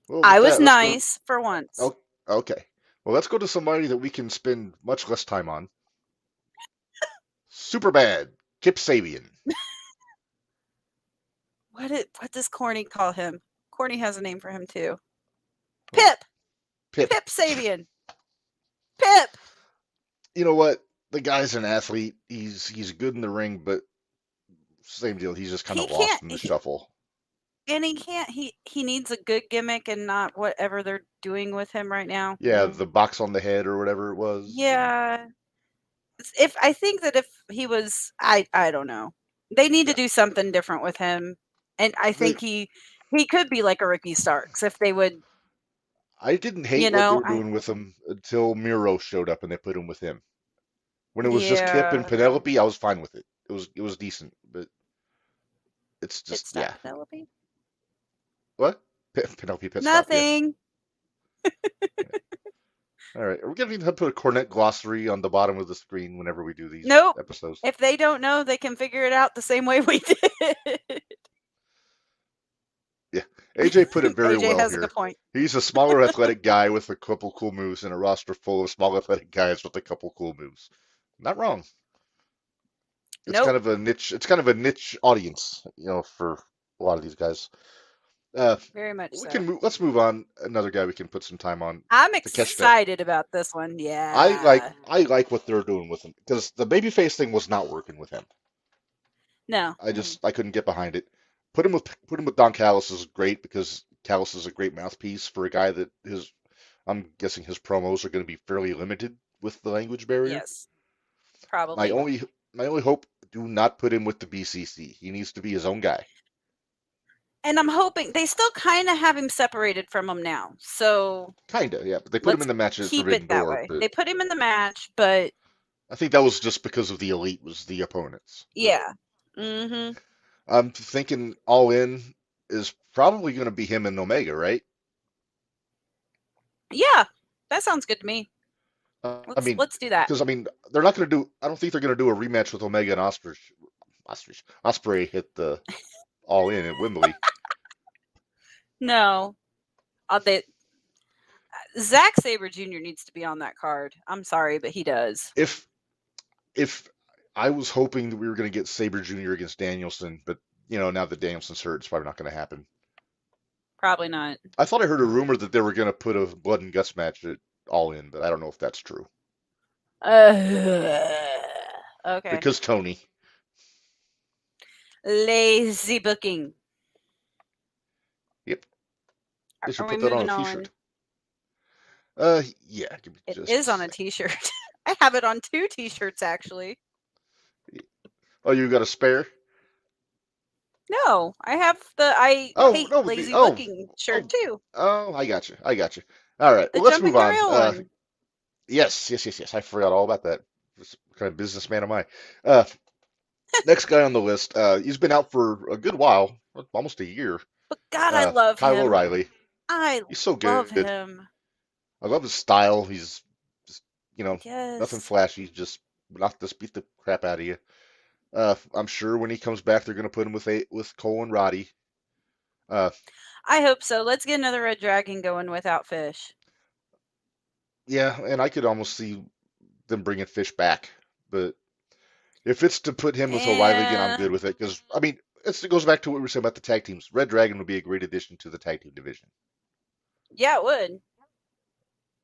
Well, I with was that, let's go. nice for once. Oh, okay. Well, let's go to somebody that we can spend much less time on. Super bad. Kip Sabian. What does Corny call him? Corny has a name for him too. Oh, Pip. Pip. Pip Sabian. Pip. You know what? The guy's an athlete. He's good in the ring, but same deal. He's just kind He of lost can't. in the shuffle. And he can't. He needs a good gimmick and not whatever they're doing with him right now. Yeah, the box on the head or whatever it was. Yeah. If I think that if he was, I don't know. They need to Yeah. do something different with him, and I They, think he could be like a Ricky Starks if they would. I didn't You hate what they know, were doing with him until Miro showed up and they put him with him. When it was just Kip and yeah. Penelope, I was fine with it. It was decent, but it's Pit just stop, yeah. Penelope. What? Penelope Pit Stop, yeah. Nothing. Yeah. All right. Are we gonna need to put a cornet glossary on the bottom of the screen whenever we do these Nope. episodes? If they don't know, they can figure it out the same way we did. Yeah. AJ put it very AJ well has a good here. point. He's a smaller athletic guy with a couple cool moves and a roster full of small athletic guys with a couple cool moves. Not wrong. It's Nope. kind of a niche. It's kind of a niche audience, for a lot of these guys. Very much We so. can move, let's move on. Another guy we can put some time on. I'm Takeshita. excited about this one. I like Yeah. I like what they're doing with him because the babyface thing was not working with him. No. I couldn't get behind it. Put him with Don Callis is great because Callis is a great mouthpiece for a guy that I'm guessing his promos are going to be fairly limited with the language barrier. Yes. My Probably. only hope, do not put him with the BCC. He needs to be his own guy. And I'm hoping they still kind of have him separated from him now. So Kinda, yeah. But they put him let's in the match at keep it Forbidden that Door, way. but They put him in the match, but I think that was just because of the Elite was the opponents. yeah. Mm-hmm. I'm thinking All In is probably going to be him and Omega, right? Yeah. That sounds good to me. I mean, Let's do that. because they're not going to do. I don't think they're going to do a rematch with Omega and Osprey hit the All In at Wembley. No. Zack Sabre Jr. needs to be on that card. I'm sorry, but he does. If I was hoping that we were going to get Sabre Jr. against Danielson, but now that Danielson's hurt, it's probably not going to happen. Probably not. I thought I heard a rumor that they were going to put a blood and guts match at All In, but I don't know if that's true. Okay. Because Tony. Lazy booking. Yep. They should Are we put that on moving a on? t-shirt. Yeah. Give me It just is a on a sec. t-shirt. I have it on 2 t-shirts actually. Oh, you got a spare? No, I have the I Oh hate no, lazy oh looking shirt oh too. oh, I got you. I got you. All right. The Well, let's move jumping the on. rail one. Yes. I forgot all about that. What kind of businessman am I? Uh, Next guy on the list. He's been out for a good while, almost a year. But God, I love Kyle him. O'Reilly. I He's so love good. him. I love his style. He's just, you know, nothing Yes. flashy. Just not just beat the crap out of you. I'm sure when he comes back, they're gonna put him with Cole and Roddy. Uh, I hope so. Let's get another Red Dragon going without Fish. yeah, and I could almost see them bringing Fish back, but if it's to put him with O'Reilly again, I'm And good with it. Because I mean, it goes back to what we were saying about the tag teams. Red Dragon would be a great addition to the tag team division. yeah, it would.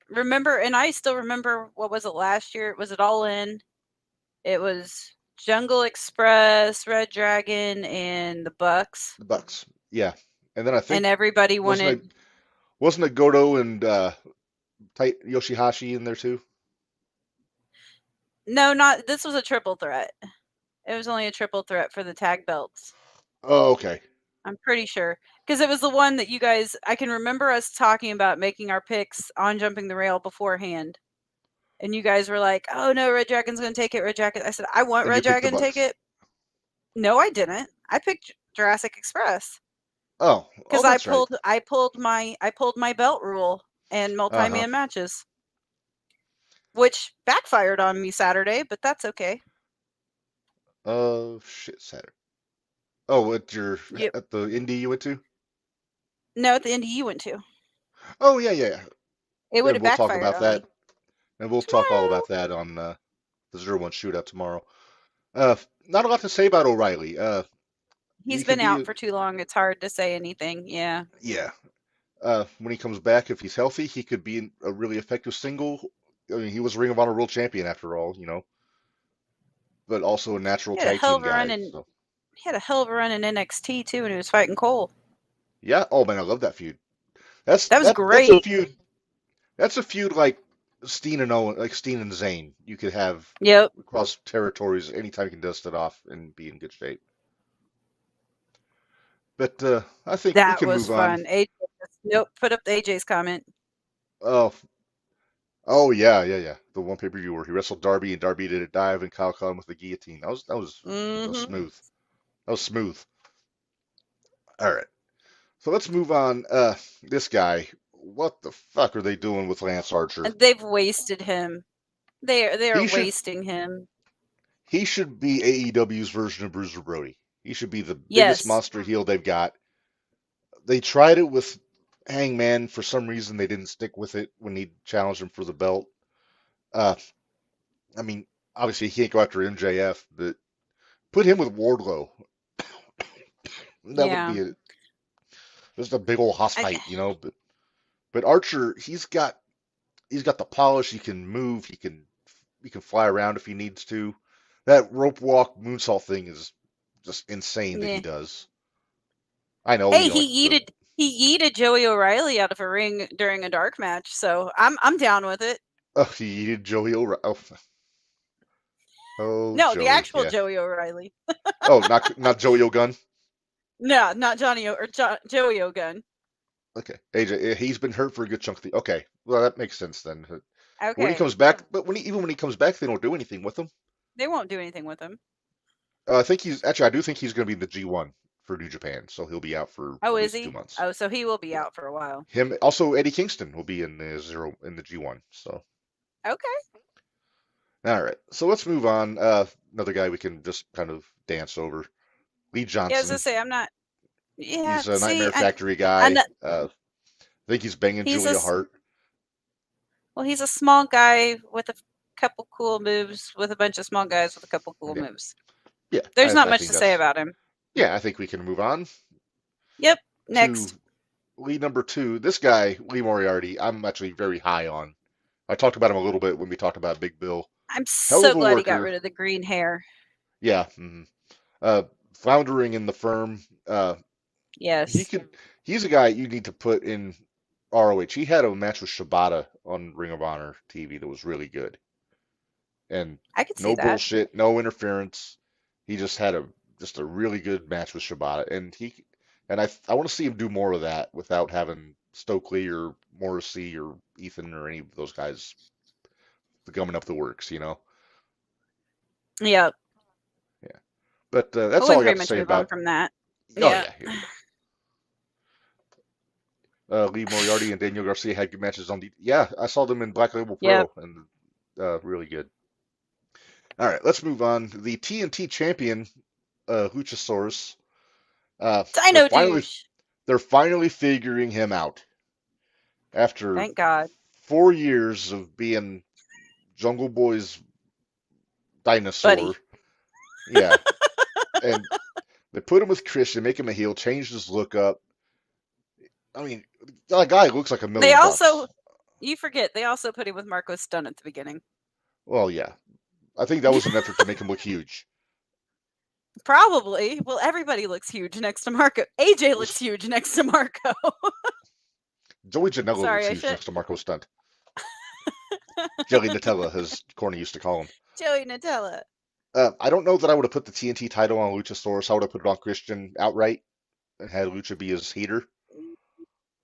Remember, and I still remember, what was it last year? Was it All In? It was Jungle Express, Red Dragon, and the Bucks. The Bucks, yeah, and then I And think everybody wasn't it wanted, wasn't it Goto and Yoshihashi in there too? no, not, this was a triple threat. It was only a triple threat for the tag belts. Oh, okay. I'm pretty sure. Because it was the one that you guys, I can remember us talking about making our picks on Jumping the Rail beforehand. And you guys were like, oh no, Red Dragon's going to take it. Red Dragon. I said, I want And you Red picked the Dragon to take Bucks. it. No, I didn't. I picked Jurassic Express Oh, because that's right. I pulled my belt rule and Uh-huh. multi-man matches, which backfired on me Saturday, but that's okay. Oh shit, Saturday. Oh, Yep. at the indie you went to? No, at the end you went to. Oh yeah. It would And have we'll talk backfired about on that. me And we'll talk all tomorrow. about that on the 01 shootout tomorrow. Not a lot to say about O'Reilly. He He's could been be, out for too long. It's hard to say anything. Yeah. yeah. When he comes back, if he's healthy, he could be a really effective single. I mean, he was Ring of Honor World Champion after all, but also a natural He had a tag hell team of a run guy. in So he had a hell of a run in NXT too when he was fighting Cole. yeah. Oh man, I love that feud. That's That was that that's a great. feud. That's a feud like Steen and Owen, like Steen and Zayn. You could have Yep. across territories anytime you can dust it off and be in good shape. But I think we That can was move on. fun. AJ, nope, put up the AJ's comment. Oh, oh yeah. The one pay-per-view where he wrestled Darby and Darby did a dive and Kyle caught him with the guillotine. That was Mm-hmm. smooth. That was smooth. All right. So let's move on. This guy. What the fuck are they doing with Lance Archer? And they've wasted him. They are He should wasting him. he should be AEW's version of Bruiser Brody. He should be the biggest Yes. monster heel they've got. They tried it with Hangman. For some reason, they didn't stick with it when he challenged him for the belt. Uh, I mean, obviously he can't go after MJF, but put him with Wardlow. That would Yeah. be just a big old hoss I, fight. But Archer, he's got the polish. He can move. He can fly around if he needs to. That rope walk moonsault thing is just insane that he yeah. does. I know, Hey, like the he yeeted Joey O'Reilly out of a ring during a dark match, so I'm down with it. he did Joey O'Reilly. Oh, No, the Joey, actual yeah. Joey O'Reilly. Oh, not Joey O'Gunn. No, not Joey O'Gunn. Okay, AJ, he's been hurt for a good chunk of the. Okay, well that makes sense then. When he Okay. comes back, but even when he comes back, they don't do anything with him. They won't do anything with him. I think I do think he's going to be in the G1 for New Japan, so he'll be out for Oh, at is least two he? months. Oh, so he will be Yeah, out for a while. him also Eddie Kingston will be in the G1. So Okay. all right, so let's move on. Another guy we can just kind of dance over, Lee Yeah, as I Johnson. say, I'm not. Yeah, He's a see, Nightmare Factory I guy. know I think he's banging he's a Julia Hart. well, he's a small guy with a couple cool moves, with a bunch of small guys with a couple cool Yeah, moves. yeah. There's I not much think to say that's about him. yeah. I think we can move on Yep. to Next. Lee number two. This guy, Lee Moriarty, I'm actually very high on. I talked about him a little bit when we talked about Big Bill. I'm Hell so of a glad he got worker. rid of the green hair. Yeah. Uh, Floundering in the firm. He Yes. could. He's a guy you need to put in ROH. He had a match with Shibata on Ring of Honor TV that was really good, and I could see no that. bullshit, no interference. He just had a just a really good match with Shibata, and I want to see him do more of that without having Stokely or Morrissey or Ethan or any of those guys gumming up the works, you know. Yeah. Yeah, but But that's we all can I got pretty to much say move on about. from that. Oh Yeah. yeah, yeah. Lee Moriarty and Daniel Garcia had good matches on the. Yeah, I saw them in Black Label Yep. Pro and really good. All right, let's move on. The TNT champion, Luchasaurus. Uh, they're Dino finally douche. they're finally figuring him out after Thank God. 4 years of being Jungle Boy's dinosaur. Buddy. Yeah, and they put him with Christian, make him a heel, changed his look up. I mean, that guy looks like a They million also, bucks. you forget, they also put him with Marco Stunt at the beginning. Well, yeah, I think that was an effort to make him look huge. Probably. Well, everybody looks huge next to Marco. AJ looks huge next to Marco. Joey Janela looks Sorry, I huge should. next to Marco Stunt. Jelly Nutella, as Corny used to call him. Joey Nutella. I don't know that I would have put the TNT title on Luchasaurus. I would have put it on Christian outright and had Lucha be his heater.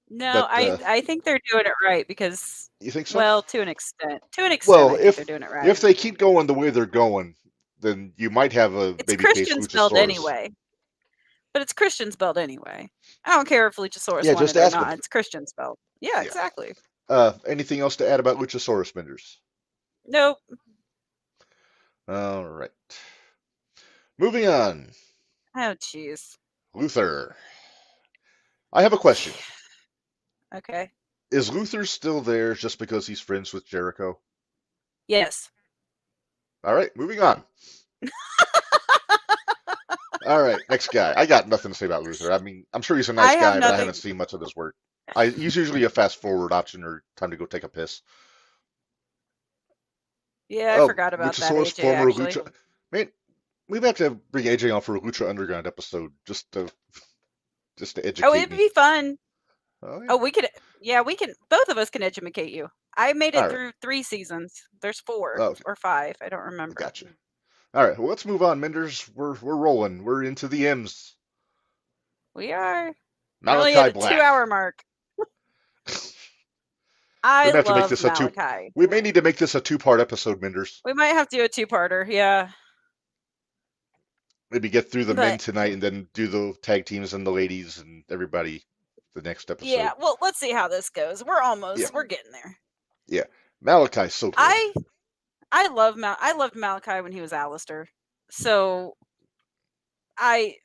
No, But I think they're doing it right because, you think so? well, to an extent. To an extent, Well, I think they're doing it right. if they keep going the way they're going, then you might have a It's babyface Christian's belt Luchasaurus. anyway. But it's Christian's belt anyway. I don't care if Luchasaurus Yeah, won just it or ask him. not. It's Christian's belt. Yeah, Yeah. exactly. Anything else to add about Luchasaurus Menders? Nope. All right. Moving on. Oh, jeez. Luther. I have a question. Okay. Is Luther still there just because he's friends with Jericho? Yes. All right, moving on. All right, next guy. I got nothing to say about Luther. I mean, I'm sure he's a I nice have guy, but I haven't nothing. seen much of his work. He's usually a fast forward option or time to go take a piss. Yeah, I Oh, forgot about that, Luchasaurus, AJ, former actually. Lucha. Man, we have to bring AJ on for a Lucha Underground episode just to Oh, educate it'd me. be fun. Oh yeah. Oh, we can, both of us can educate you. I made All it right. through 3 seasons. There's 4 Okay. or 5. I don't I remember. gotcha. All right. Well, let's move on, Menders. We're rolling. We're into the M's. We are. We're only at Malachi a Black. 2-hour mark. We I may have to make love this a two. Malachi. We may need to make this a two-part episode, Menders. We might have to do a 2-parter, yeah. Maybe get through the men But tonight and then do the tag teams and the ladies and everybody the next yeah, episode. well, let's see how this goes. Yeah. We're getting there. Yeah. Malachi's so good. I loved Malachi when he was Alistair. So I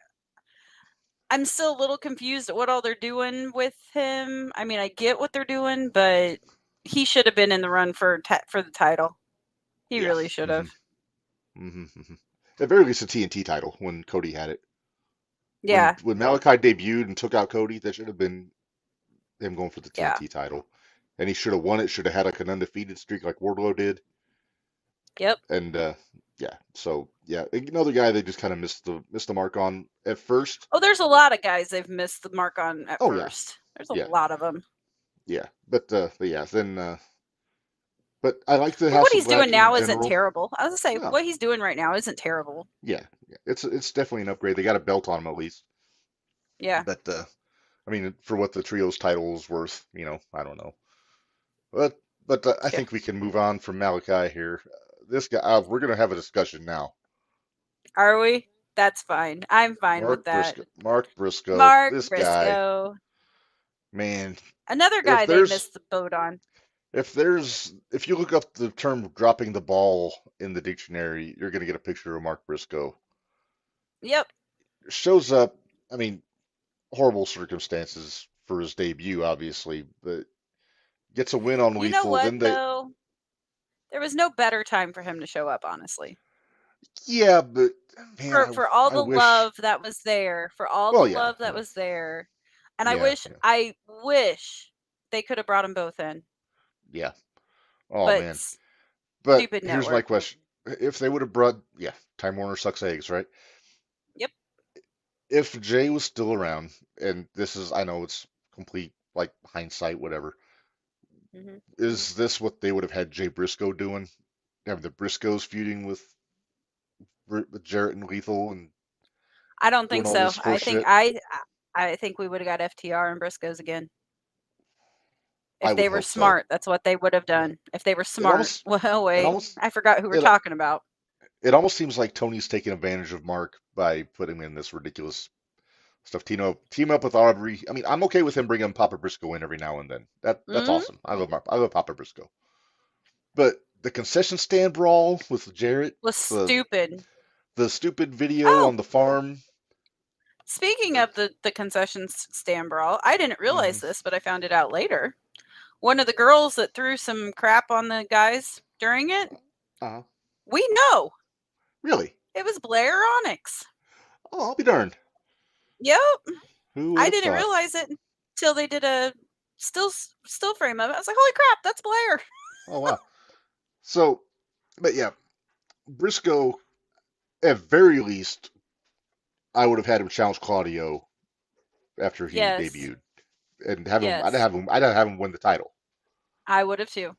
I'm still a little confused at what all they're doing with him. I mean, I get what they're doing, but he should have been in the run for the title. He Yeah. really should have. At very least a TNT title when Cody had it. Yeah, When Malachi debuted and took out Cody, that should have been him going for the yeah, TNT title. And he should have won it, should have had like an undefeated streak like Wardlow did. yep. And so yeah, another guy they just kind of missed the mark on at first. Oh, there's a lot of guys they've missed the mark on at Oh yeah, first. There's a yeah, lot of them. yeah. But yeah, then but I like the But what House of he's doing Black in now isn't general. terrible. I was gonna say No, what he's doing right now isn't terrible. yeah, yeah. It's definitely an upgrade. They got a belt on him at least. Yeah. But I mean, for what the trio's title is worth, I don't know. But I Yeah. think we can move on from Malachi here. This guy, we're gonna have a discussion now. Are we? That's fine. I'm fine with that. Mark Briscoe, Mark this guy, Briscoe. man. Another If guy they there's missed the boat on. if you look up the term dropping the ball in the dictionary, you're gonna get a picture of Mark Briscoe. Yep. Shows up, I mean, horrible circumstances for his debut, obviously, but gets a win on You know Lethal. what Then they, though? There was no better time for him to show up, honestly. yeah, but man, For all I the wish. love that was there, for all the Well, yeah, love that was there. And yeah, yeah, I wish they could have brought them both in. yeah. Oh But man. But stupid here's my network. question: if they would have brought, yeah, Time Warner sucks eggs, right? Yep. If Jay was still around, and this is, I know it's complete like hindsight, whatever. Hmm. Is this what they would have had Jay Briscoe doing? Have the Briscoes feuding with Jarrett and Lethal, and I don't doing think all so. this I horse think shit. I think we would have got FTR and Briscoes again. I If would they were hope so. smart, that's what they would have Yeah. done. If they were It smart. almost, Well, it wait. almost, I forgot who we're it, talking about. it almost seems like Tony's taking advantage of Mark by putting him in this ridiculous stuff. Team up with Aubrey. I mean, I'm okay with him bringing Papa Briscoe in every now and then. That's Mhm. awesome. I love Papa Briscoe. But the concession stand brawl with Jarrett, Was the stupid. the stupid video Oh, on the farm. speaking of the concession stand brawl, I didn't realize Mhm. this, but I found it out later. One of the girls that threw some crap on the guys during it, Uh-huh. we know Really? it was Blair Onyx. Oh, I'll be darned. Yep, Who would I have didn't thought? realize it until they did a still frame of it. I was like, holy crap, that's Blair. Oh, wow. So, but yeah, Briscoe, at very least, I would have had him challenge Claudio after he Yes, debuted, and have him. yes, I'd have him win the title. I would have too.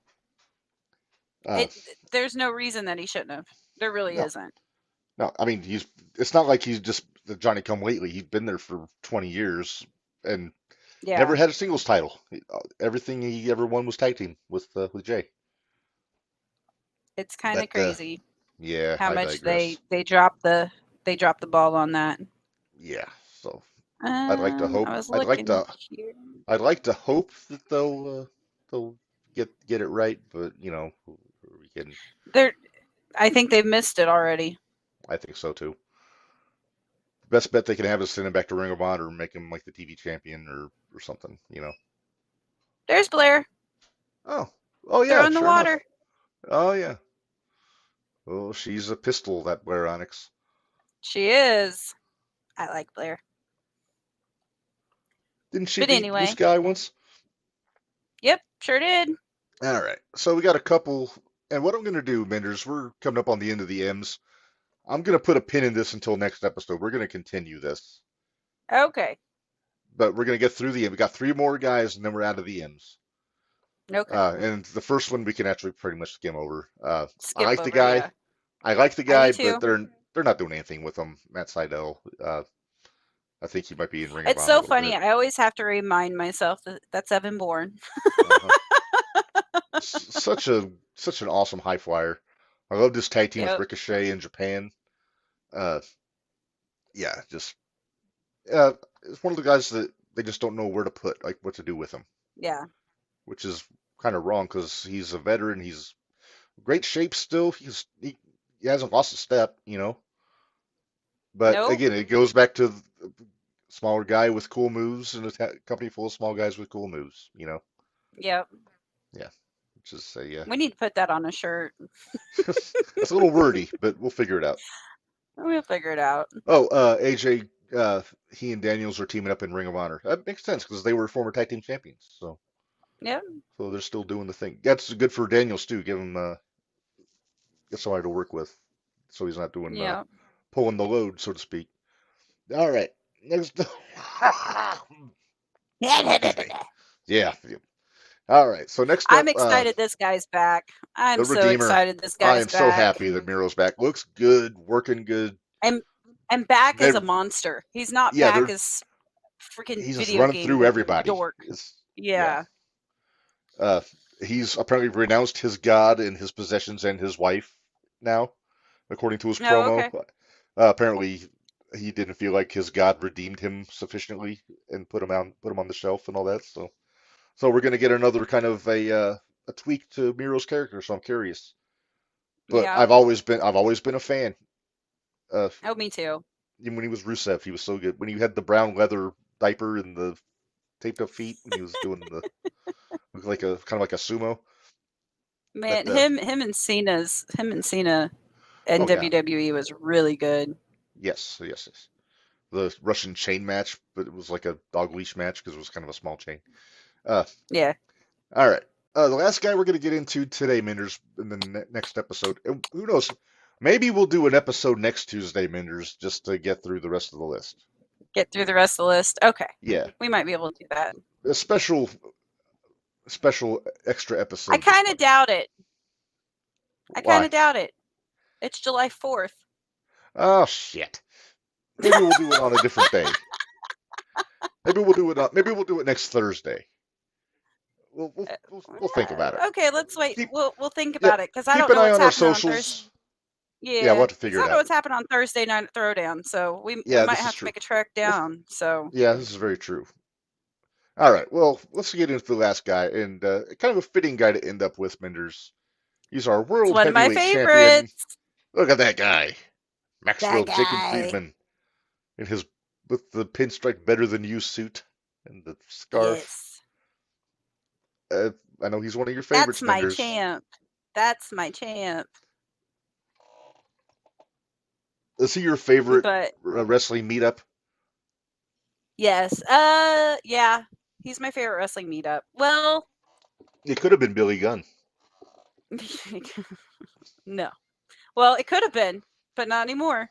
Uh, It there's no reason that he shouldn't have. There really no, isn't. no. I mean, he's. It's not like he's just the Johnny Come Lately. He's been there for 20 years and never Yeah, had a singles title. Everything he ever won was tag team with Jay. it's kind of But crazy yeah, how I much digress. they dropped the ball on that. Yeah. So I'd like to hope. I was looking here. I'd like to hope that they'll get it right, but we can. They're I think they've missed it already. I think so too. Best bet they can have is send him back to Ring of Honor and make him like the TV champion or something. There's Blair. Oh, oh Throw yeah, in the sure enough. water. Oh yeah. Oh, she's a pistol, that Blair Onyx. She is. I like Blair. Didn't she But beat Blue anyway, Sky once? yep, sure did. All right. So we got a couple. And what I'm going to do, Menders, we're coming up on the end of the M's. I'm going to put a pin in this until next episode. We're going to continue this. Okay. But we're going to get through the M. We got three more guys, and then we're out of the M's. Okay. And the first one we can actually pretty much skim over. I Skip like the over, guy. yeah. I like the I do guy, but too. they're not doing anything with him. Matt Sydal. I think he might be in Ring of It's Honor a so little funny. bit. I always have to remind myself that that's Evan Bourne. Uh-huh. Such an awesome high flyer. I love this tag team with Yep. Ricochet in Japan. Uh, yeah, it's one of the guys that they just don't know where to put, like what to do with him, Yeah. which is kind of wrong because he's a veteran. He's great shape still. He hasn't lost a step. But Nope. again, it goes back to the smaller guy with cool moves and a company full of small guys with cool moves. Yep. Yeah, which is a We need to put that on a shirt. it's a little wordy, but we'll figure it out. We'll figure it out. Oh, AJ, he and Daniels are teaming up in Ring of Honor. That makes sense because they were former tag team champions, Yep. so they're still doing the thing. That's good for Daniels too. Give him get somebody to work with, so he's not doing Yep. pulling the load, so to speak. All right, next. Excuse me. Yeah. All right. So next I'm up, excited this guy's back. I'm the so Redeemer. excited this I guy's am so back. happy that Miro's back. Looks good, working good. And back as They're a monster. He's not yeah, back they're as freaking he's just video running through game everybody. dork. Yeah. Yeah. Uh, he's apparently renounced his god and his possessions and his wife now, according to his No, promo. okay. Apparently, he didn't feel like his god redeemed him sufficiently and put him on the shelf and all that. So we're gonna get another kind of a tweak to Miro's character. So I'm curious. But Yeah. I've always been a fan. Uh, Oh, me too. even when he was Rusev, he was so good. When he had the brown leather diaper and the taped up feet, when he was doing the looked like a kind of like a sumo. Man, But him and Cena in oh yeah, WWE was really good. yes. The Russian chain match, but it was like a dog leash match because it was kind of a small chain. Uh, Yeah. all right. The last guy we're going to get into today, Minders, in the next episode. And who knows? Maybe we'll do an episode next Tuesday, Minders, just to get through the rest of the list. Get through the rest of the list. Okay. Yeah, We might be able to do that. a special extra I episode. kind of doubt it. I kind Why? of doubt it. It's July 4th. Oh shit. Maybe we'll do it on a different day. Maybe we'll do it. Maybe we'll do it next Thursday. We'll think about it. Okay, let's wait. Keep We'll think Yep. about it because I Keep don't an know eye what's on our happening on Thursday. socials. Yeah, we'll Yeah, have to because figure I it don't know out. what's happening on Thursday night Throwdown, so we Yeah, might this is have to true. make a trek down. So Yeah, this is very true. All right. Well, let's get into the last guy, and kind of a fitting guy to end up with, Menders. He's our it's world one of my heavyweight champion. favorites. Look at that guy, Maxwell That Jacob guy. Friedman, in his with the pinstripe better than you suit and the scarf. Yes, Uh, I know he's one of your that's favorites, my Menders. champ. That's my champ. Is he your favorite But wrestling meetup? yes, yeah, he's my favorite wrestling meetup. Well, It could have been Billy Gunn. no. Well, it could have been, but not anymore.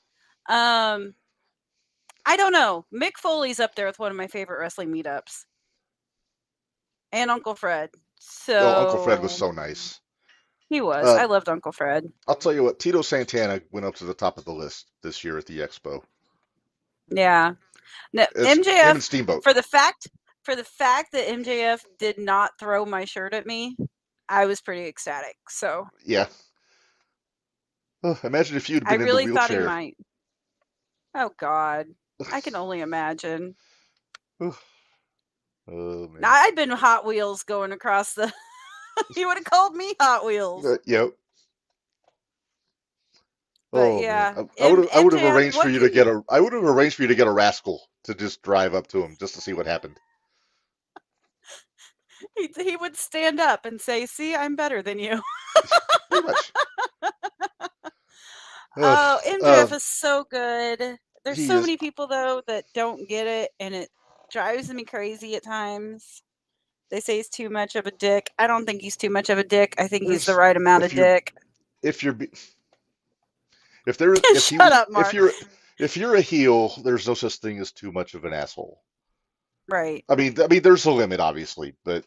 I don't know. Mick Foley's up there with one of my favorite wrestling meetups, and Uncle Fred. Oh, Uncle Fred was So so nice. he was. Uh, I loved Uncle Fred. I'll tell you what, Tito Santana went up to the top of the list this year at the Expo. Yeah. No, It's him MJF and Steamboat. for the fact that MJF did not throw my shirt at me, I was pretty ecstatic. So Yeah. Oh, imagine if you'd I been in the really thought he wheelchair. might. Oh God, I can only imagine. Oh, man. Now I'd been Hot Wheels going across the. He would have called me Hot Wheels. Yep. But Oh man, yeah, I would have MJF. arranged for you to get a I would have arranged for you to get a rascal to just drive up to him just to see what happened. He would stand up and say, "See, I'm better than you." Pretty much. Oh, MJF is so good. There's He so is. many people though that don't get it, and it drives me crazy at times. They say he's too much of a dick. I don't think he's too much of a dick. I think he's the There's right amount of if you're dick. if you're if there if he Shut up, was Mark. if you're a heel, there's no such thing as too much of an asshole. Right. I mean there's a limit obviously, but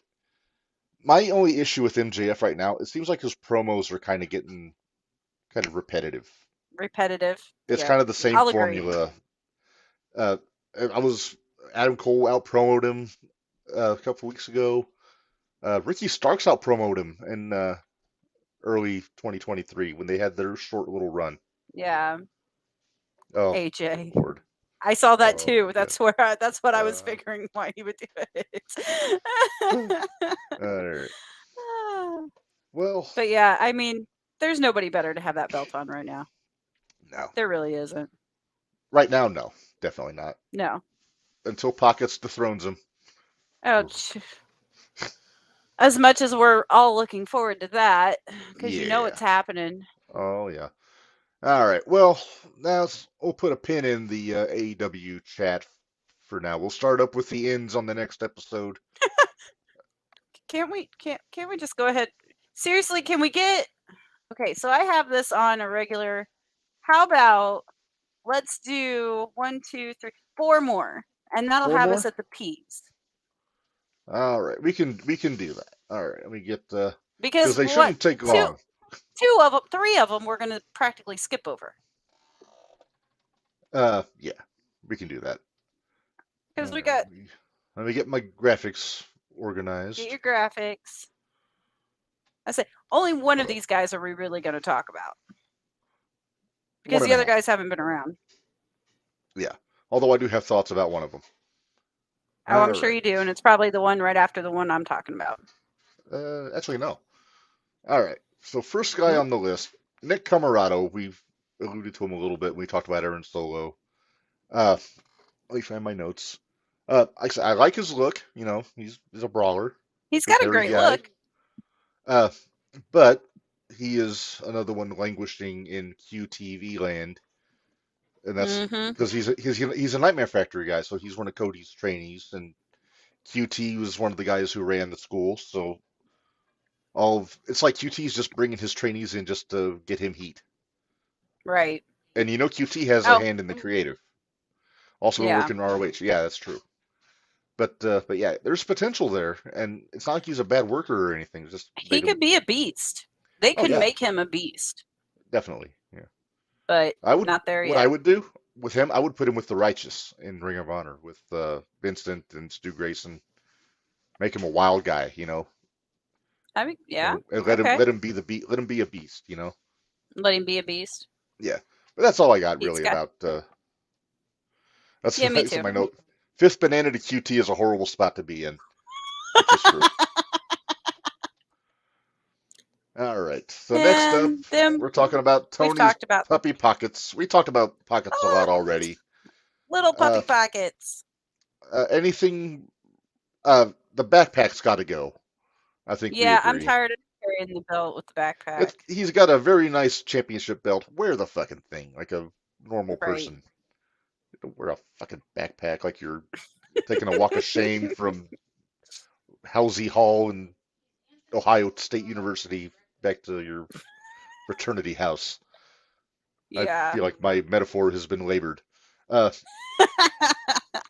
my only issue with MJF right now, it seems like his promos are kind of getting kind of repetitive. Repetitive. It's Yeah. kind of the same I'll agree. formula. Uh, I was Adam Cole out promoted him a couple weeks ago. Ricky Starks out promoted him in early 2023 when they had their short little run. Yeah. Oh, AJ. Lord. I saw that Oh, too. yeah. That's what I was figuring why he would do it. All right. Well, But yeah, I mean, there's nobody better to have that belt on right now. no. There really isn't. Right now, no. Definitely not. No. Until Pockets dethrones him. Oh, as much as we're all looking forward to that, because you know Yeah. it's happening. Oh, yeah. All right. Well, now we'll put a pin in the AEW chat for now. We'll start up with the ends on the next episode. Can't we just go ahead? Seriously, can we get? Okay, so I have this on a regular. How about let's do 1, 2, 3, 4 more, and that'll 4 have more? us at the P's. All right. We can do that. All right. Let me get because they shouldn't take long. 3 of them we're going to practically skip over. Yeah. We can do that. Because we got. Let me get my graphics organized. Get your graphics. I say only one of these guys are we really going to talk about. Because the other guys haven't been around. Yeah. Although I do have thoughts about one of them. Oh, I'm sure you do, and it's probably the one right after the one I'm talking about. Actually, no. All right. So first guy on the list, Nick Camarado. We've alluded to him a little bit when we talked about Aaron Solo. Let me find my notes. I like his look. You know, he's a brawler. He's got a great look. But he is another one languishing in QTV land. And that's because he's a Nightmare Factory guy, so he's one of Cody's trainees, and QT was one of the guys who ran the school. So it's like QT's just bringing his trainees in just to get him heat. Right. And you know QT has a hand in the creative. Also working ROH. Yeah, that's true. But yeah, there's potential there, and it's not like he's a bad worker or anything. Just he could be a beast. They could make him a beast. Definitely. Yeah. But not there yet. What I would do, with him, I would put him with the Righteous in Ring of Honor with Vincent and Stu Grayson. Make him a wild guy, I mean, yeah, and okay. let him be let him be a beast. Let him be a beast. Yeah, but that's all I got He's really got. about. That's Yeah, me that's too. my note. Fifth banana to QT is a horrible spot to be in, which is true. All right. So next up, And then we're talking about we've Tony's talked about puppy pockets. We talked about pockets a lot oh, already. little Uh, puppy pockets. anything? The backpack's got to go. I think we Yeah, I'm agree. tired of carrying the belt with the backpack. He's got a very nice championship belt. Wear the fucking thing like a normal Right. person. Don't wear a fucking backpack like you're taking a walk of shame from Halsey Hall and Ohio State University back to your fraternity house. I Yeah. feel like my metaphor has been labored. Uh,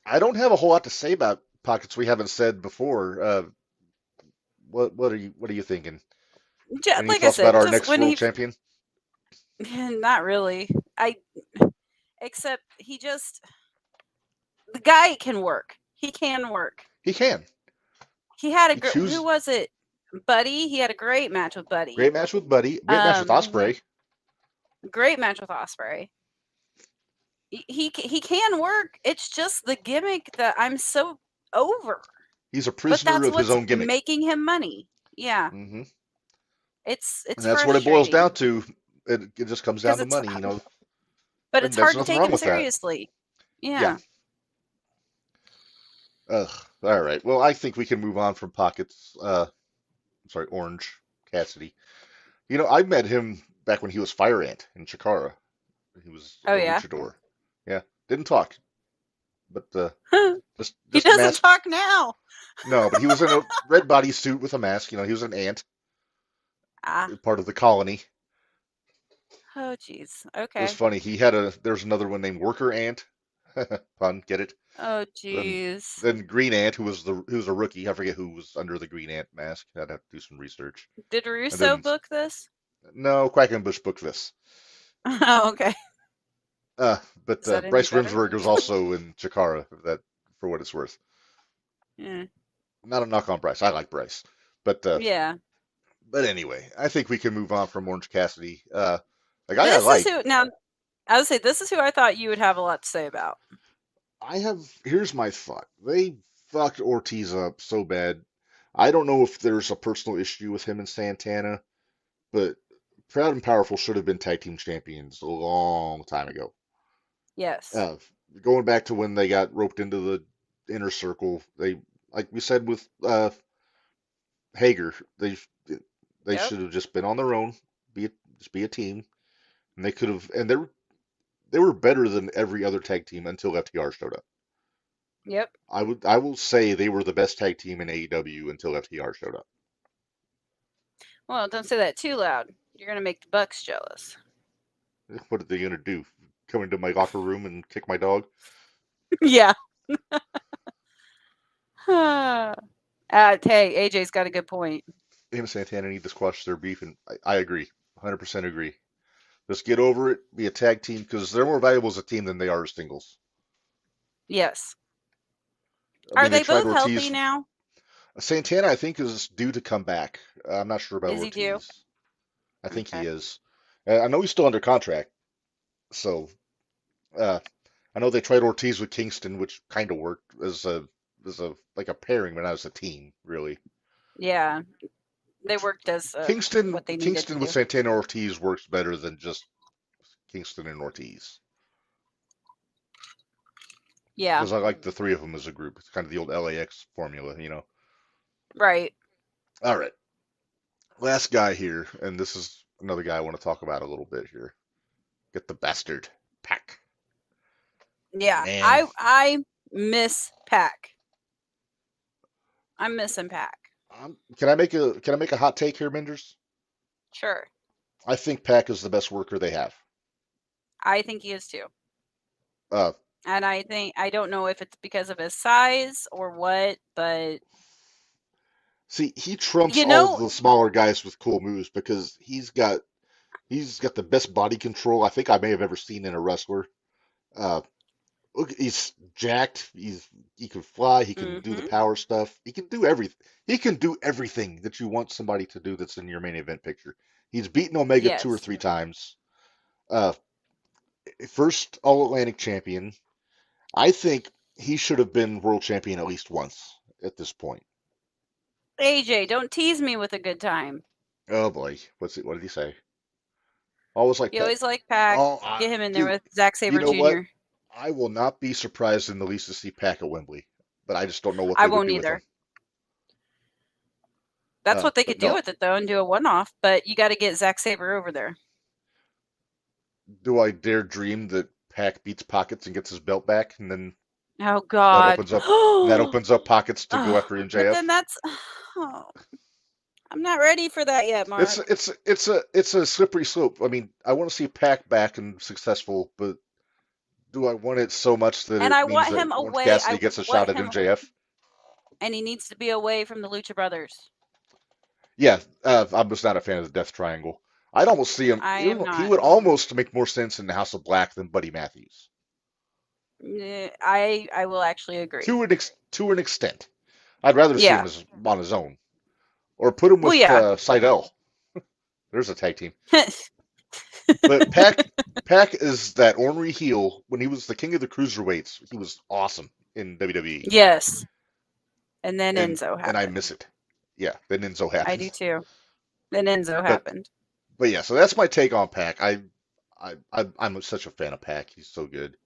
I don't have a whole lot to say about pockets we haven't said before. What are you thinking? Any Like I thoughts about said, our just next when world he champion? not really. I except he just the guy can work. He can work. He can. He had a He who choose was it? Buddy. He had a great match with Buddy. great match with Buddy. Great match with Um, Osprey. great match with Osprey. He can work. It's just the gimmick that I'm so over. He's a But prisoner that's of his what's own gimmick. making him money. Yeah, Hmm. it's And that's what it boils down frustrating to. It just comes because down to it's money. but And it's there's hard to nothing take wrong him with that. seriously. Yeah. Yeah. Ugh. All right. Well, I think we can move on from Pockets. Sorry, Orange Cassidy. I met him back when he was Fire Ant in Chikara. He was Oh a yeah. luchador. Yeah, didn't talk, but just He just doesn't mask. talk now. No, but he was in a red bodysuit with a mask. He was an ant, Ah. part of the colony. Oh jeez. It was Okay. funny. There's another one named Worker Ant. Pun, get it? Oh Then jeez. then Green Ant, who was a rookie. I forget who was under the Green Ant mask. I'd have to do some research. Did And Russo then book this? no, Quackenbush booked this. Oh, okay. But Is that any Bryce better? Rimsberg was also in Chikara. For what it's worth. Yeah. Not a knock on Bryce. I like Bryce, but Yeah. anyway, I think we can move on from Orange Cassidy. A guy I This is like. who now I would say this is who I thought you would have a lot to say about. Here's my thought. They fucked Ortiz up so bad. I don't know if there's a personal issue with him and Santana, but Proud and Powerful should have been tag team champions a long time ago. Yes. Uh, Going back to when they got roped into the inner circle, like we said with Hager, they Yep. should have just been on their own, just be a team, and they were better than every other tag team until FTR showed up. Yep. I will say they were the best tag team in AEW until FTR showed up. Well, don't say that too loud. You're gonna make the Bucks jealous. What are they gonna do? Come into my locker room and kick my dog? Yeah. Hey, AJ's got a good point. Him and Santana need to squash their beef, and I agree, 100% agree. Just get over it, be a tag team, because they're more valuable as a team than they are as singles. Yes. I Are mean, they they tried both healthy Ortiz. now? Santana, I think, is due to come back. I'm not sure about Is he due? Ortiz. I think he Okay. is. I know he's still under contract, so uh, I know they tried Ortiz with Kingston, which kind of worked as a like a pairing, but not as a team, really. Yeah. They worked as what they needed to Kingston with do. Santana Ortiz works better than just Kingston and Ortiz. Yeah. Because I like the three of them as a group. It's kind of the old LAX formula. Right. All right, last guy here, and this is another guy I want to talk about a little bit here. Get the bastard Pack. Yeah. Man, I miss Pack. I'm missing Pack. can I make a hot take here, Menders? Sure. I think Pack is the best worker they have. I think he is too. Uh, And I don't know if it's because of his size or what, but See, he trumps you all know, the smaller guys with cool moves because he's got the best body control I think I may have ever seen in a wrestler. Uh, look, he's jacked. He can fly. He can do the Mm-hmm. power stuff. He can do everything. He can do everything that you want somebody to do that's in your main event picture. He's beaten Omega two or Yes. three times. Uh, First All Atlantic champion. I think he should have been world champion at least once at this point. AJ, don't tease me with a good time. Oh boy, what did he say? Always like You Pac. always like Pac. Oh, Get him in there dude, with Zack you Sabre know what? Jr. I will not be surprised in the least to see Pac at Wembley, but I just don't know what I they would won't do with him. either. That's what they But could do no, with it though, and do a one-off. But you got to get Zack Sabre over there. do I dare dream that Pac beats Pockets and gets his belt back, and then Oh that God. opens up Pockets to go Oh, after but then MJF? that's. Oh, I'm not ready for that yet, It's Mark. it's it's a slippery slope. I mean, I want to see Pac back and successful, but do I want it so much that And it I means want that him Orange away. Cassidy I gets a want shot at him, MJF? and he needs to be away from the Lucha Brothers. Yeah, I'm just not a fan of the Death Triangle. I'd almost see him. I am He not. would almost make more sense in the House of Black than Buddy Matthews I will actually agree. to an extent. I'd rather see him Yeah. as on his own, or put him Well, with yeah. Seidel. There's a tag team. But Pac is that ornery heel. When he was the king of the cruiserweights, he was awesome in WWE, Yes. And then and Enzo I happened. miss it. Yeah, then Enzo I do happened. too. Then Enzo But happened. yeah, so that's my take on Pac. I'm such a fan of Pac. He's so good,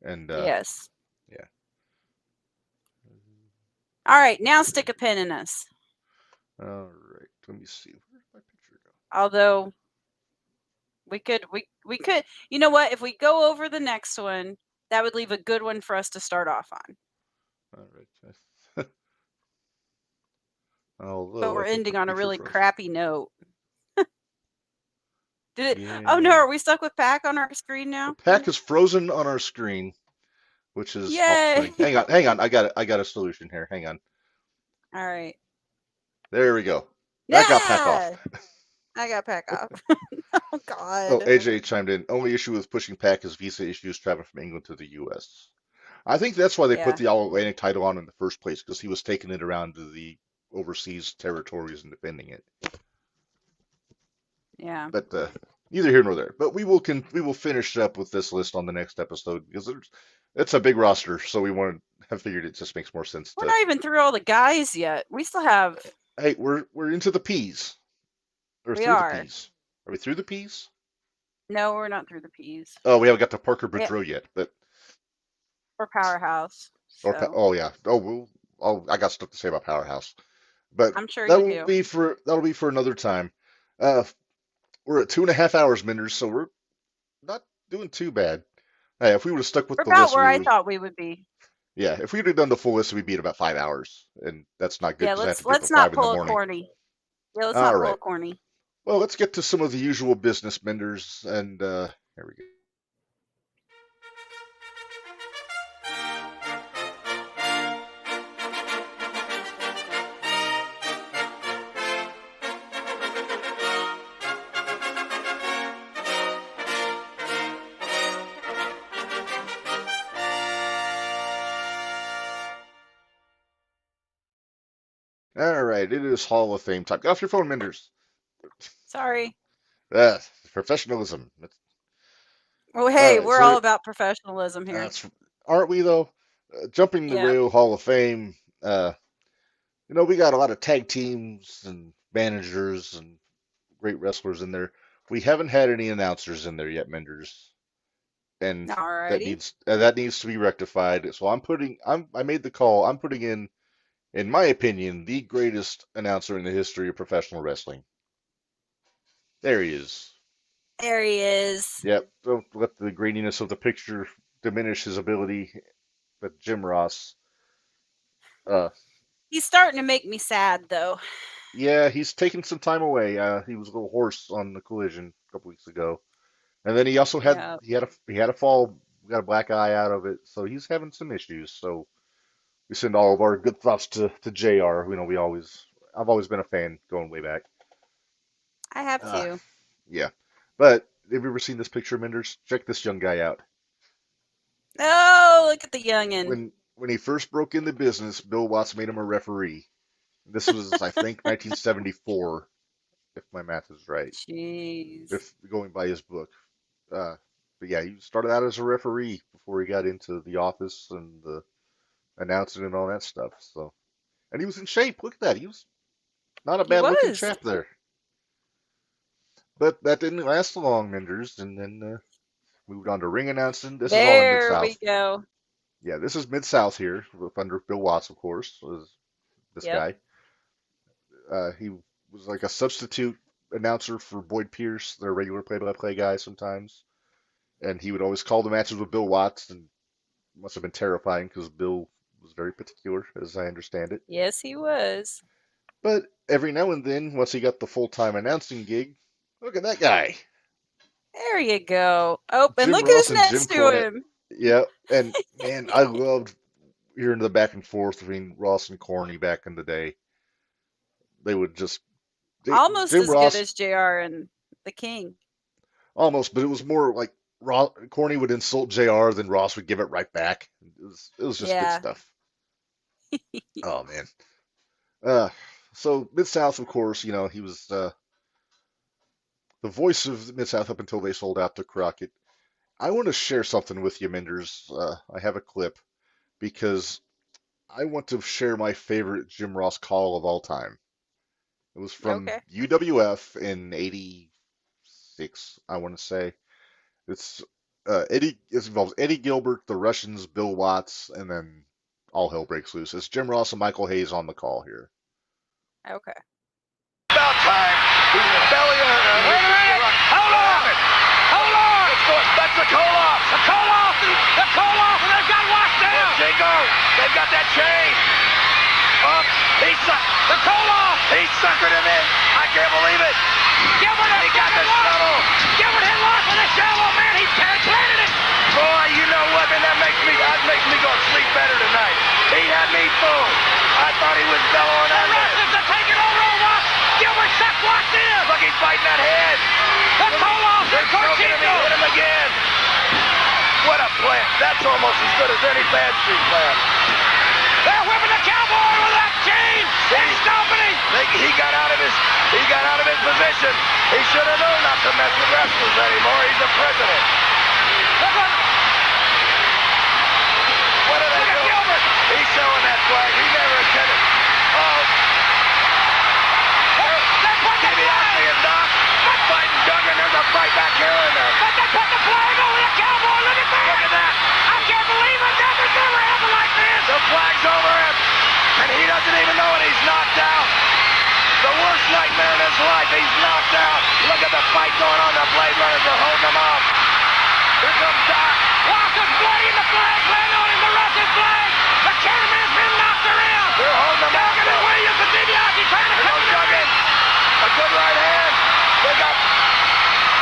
and Yes. yeah. All right, now stick a pin in us. All right, let me see. Where did my picture go? Although we could, you know what? If we go over the next one, that would leave a good one for us to start off on. All right. But Although I we're think my ending on a picture really froze. crappy note. Did it? Oh no, Yeah. are we stuck with Pac on our screen The now? pack is frozen on our screen, which is Yay! off-putting. Hang on. I got a solution here. Hang on. All right. There we go. That got Pack off. Yeah, I got Pac off. Oh Oh, God. AJ chimed in. Only issue with pushing Pack is visa issues traveling from England to the U.S. I think that's why they put Yeah. the All Atlantic title on in the first place, because he was taking it around to the overseas territories and defending it. Yeah. But neither here nor there. But we will finish up with this list on the next episode because it's a big roster, so we want to have figured it just makes more sense We're to. not even through all the guys yet. We still have. Hey, we're into the P's or We through the are. P's. Are we through the P's? No, we're not through the P's. Oh, we haven't got to Parker Yeah, Boudreaux yet, but we're Powerhouse. So oh yeah, I got stuff to say about Powerhouse, but I'm sure you do. that'll be for another time. Uh, we're at 2.5 hours, Menders, so we're not doing too bad. Hey, if we would have stuck with We're the about list, where I thought we would be. yeah, if we'd have done the full list, we'd be at about 5 hours, and that's not good Yeah, because I have to get up let's at not 5 in the pull a morning. corny. Yeah, let's All not pull right. a corny. Well, let's get to some of the usual business, Menders, and here we go. All right, it is Hall of Fame time. Get off your phone, Menders. Sorry. Uh, Professionalism. Oh, All hey, right, we're so all about professionalism here. aren't we though? Jumping the Yeah. rail Hall of Fame. Uh, we got a lot of tag teams and managers and great wrestlers in there. We haven't had any announcers in there yet, Menders, and Alrighty. that needs to be rectified. So I made the call. I'm putting in my opinion, the greatest announcer in the history of professional wrestling. There he is. There he is. Yep. Don't let the graininess of the picture diminish his ability. But Jim Ross, uh, He's starting to make me sad, though. yeah, he's taken some time away. He was a little hoarse on the collision a couple weeks ago, and then he also Yeah. he had a fall, got a black eye out of it, so he's having some issues. So we send all of our good thoughts to Jr. I've always been a fan going way back. I have Uh, to. yeah, but have you ever seen this picture, Menders? Check this young guy out. Oh, look at the youngin'. When he first broke into business, Bill Watts made him a referee. This was, I think, 1974, if my math is right, Jeez. if going by his book. Uh, but yeah, he started out as a referee before he got into the office and the announcing and all that stuff. So, and he was in shape. Look at that. He was not a He bad looking was. chap there. But that didn't last long, Menders, and then moved on to ring announcing. This is all in Mid There we South. go. Yeah, this is Mid South here, under Bill Watts, of course, was this Yep. guy. He was like a substitute announcer for Boyd Pierce, their regular play-by-play guy sometimes, and he would always call the matches with Bill Watts, and it must have been terrifying because Bill was very particular, as I understand it. Yes, he was. But every now and then, once he got the full-time announcing gig, look at that guy, There you go. Oh, and Jim look Ross who's and Jim next to Cornette. him. Yeah, and man, I loved hearing the back and forth between Ross and Corny back in the day. They would just Almost Jim as good Ross as JR and the King. almost, but it was more like Corny would insult JR, then Ross would give it right back. It was just good Yeah. stuff. Oh man. Uh, so Mid South, of course, he was the voice of Mid South up until they sold out to Crockett. I want to share something with you, Menders. I have a clip because I want to share my favorite Jim Ross call of all time. It was from Okay. UWF in '86, I want to say. It's Eddie. It involves Eddie Gilbert, the Russians, Bill Watts, and then all hell breaks loose. It's Jim Ross and Michael Hayes on the call here. Okay. About time. Belly Wait a minute. Hold on. Hold on. That's the Koloff. The Koloff. The Koloff. And they've got Watts down. Jingo. They've got that chain. Up. The Koloff. He suckered him in. I can't believe it. Gilbert. He got the shuttle. Gilbert hit Watts with a shovel. Man, he planted it. Boy, you know what? Man, that makes me go to sleep better tonight. He had me fooled. I thought he was bellowing at me. The Russians are taking over on Watts. Gilbert sucked Watts in. Look, he's fighting that head. The Koloff. They're choking him. He hit him again. What a plant. That's almost as good as any Bad Street plant. They're whipping the Cowboy with that chain. They're stomping him. He got out of his position. He should have known not to mess with wrestlers anymore. He's the president. What are they doing? Gilbert. He's showing that flag. He never intended. Oh. They're putting DiBiase and Doc fighting Duggan. There's a fight back here. But they put the flag over the Cowboy. Look at that. Look at that. I can't believe it. Nothing's ever happened like this. The flag's over him. And he doesn't even know it. He's knocked out. The worst nightmare in his life. He's knocked out. Look at the fight going on. The Blade Runners are holding him off. Here comes Doc. Watts is bloody. The flag landing on him. The Russian flag. The cameraman's been knocked around. They're holding him off. Duggan and Williams and DiBiase trying to come Duggan. A good right hand.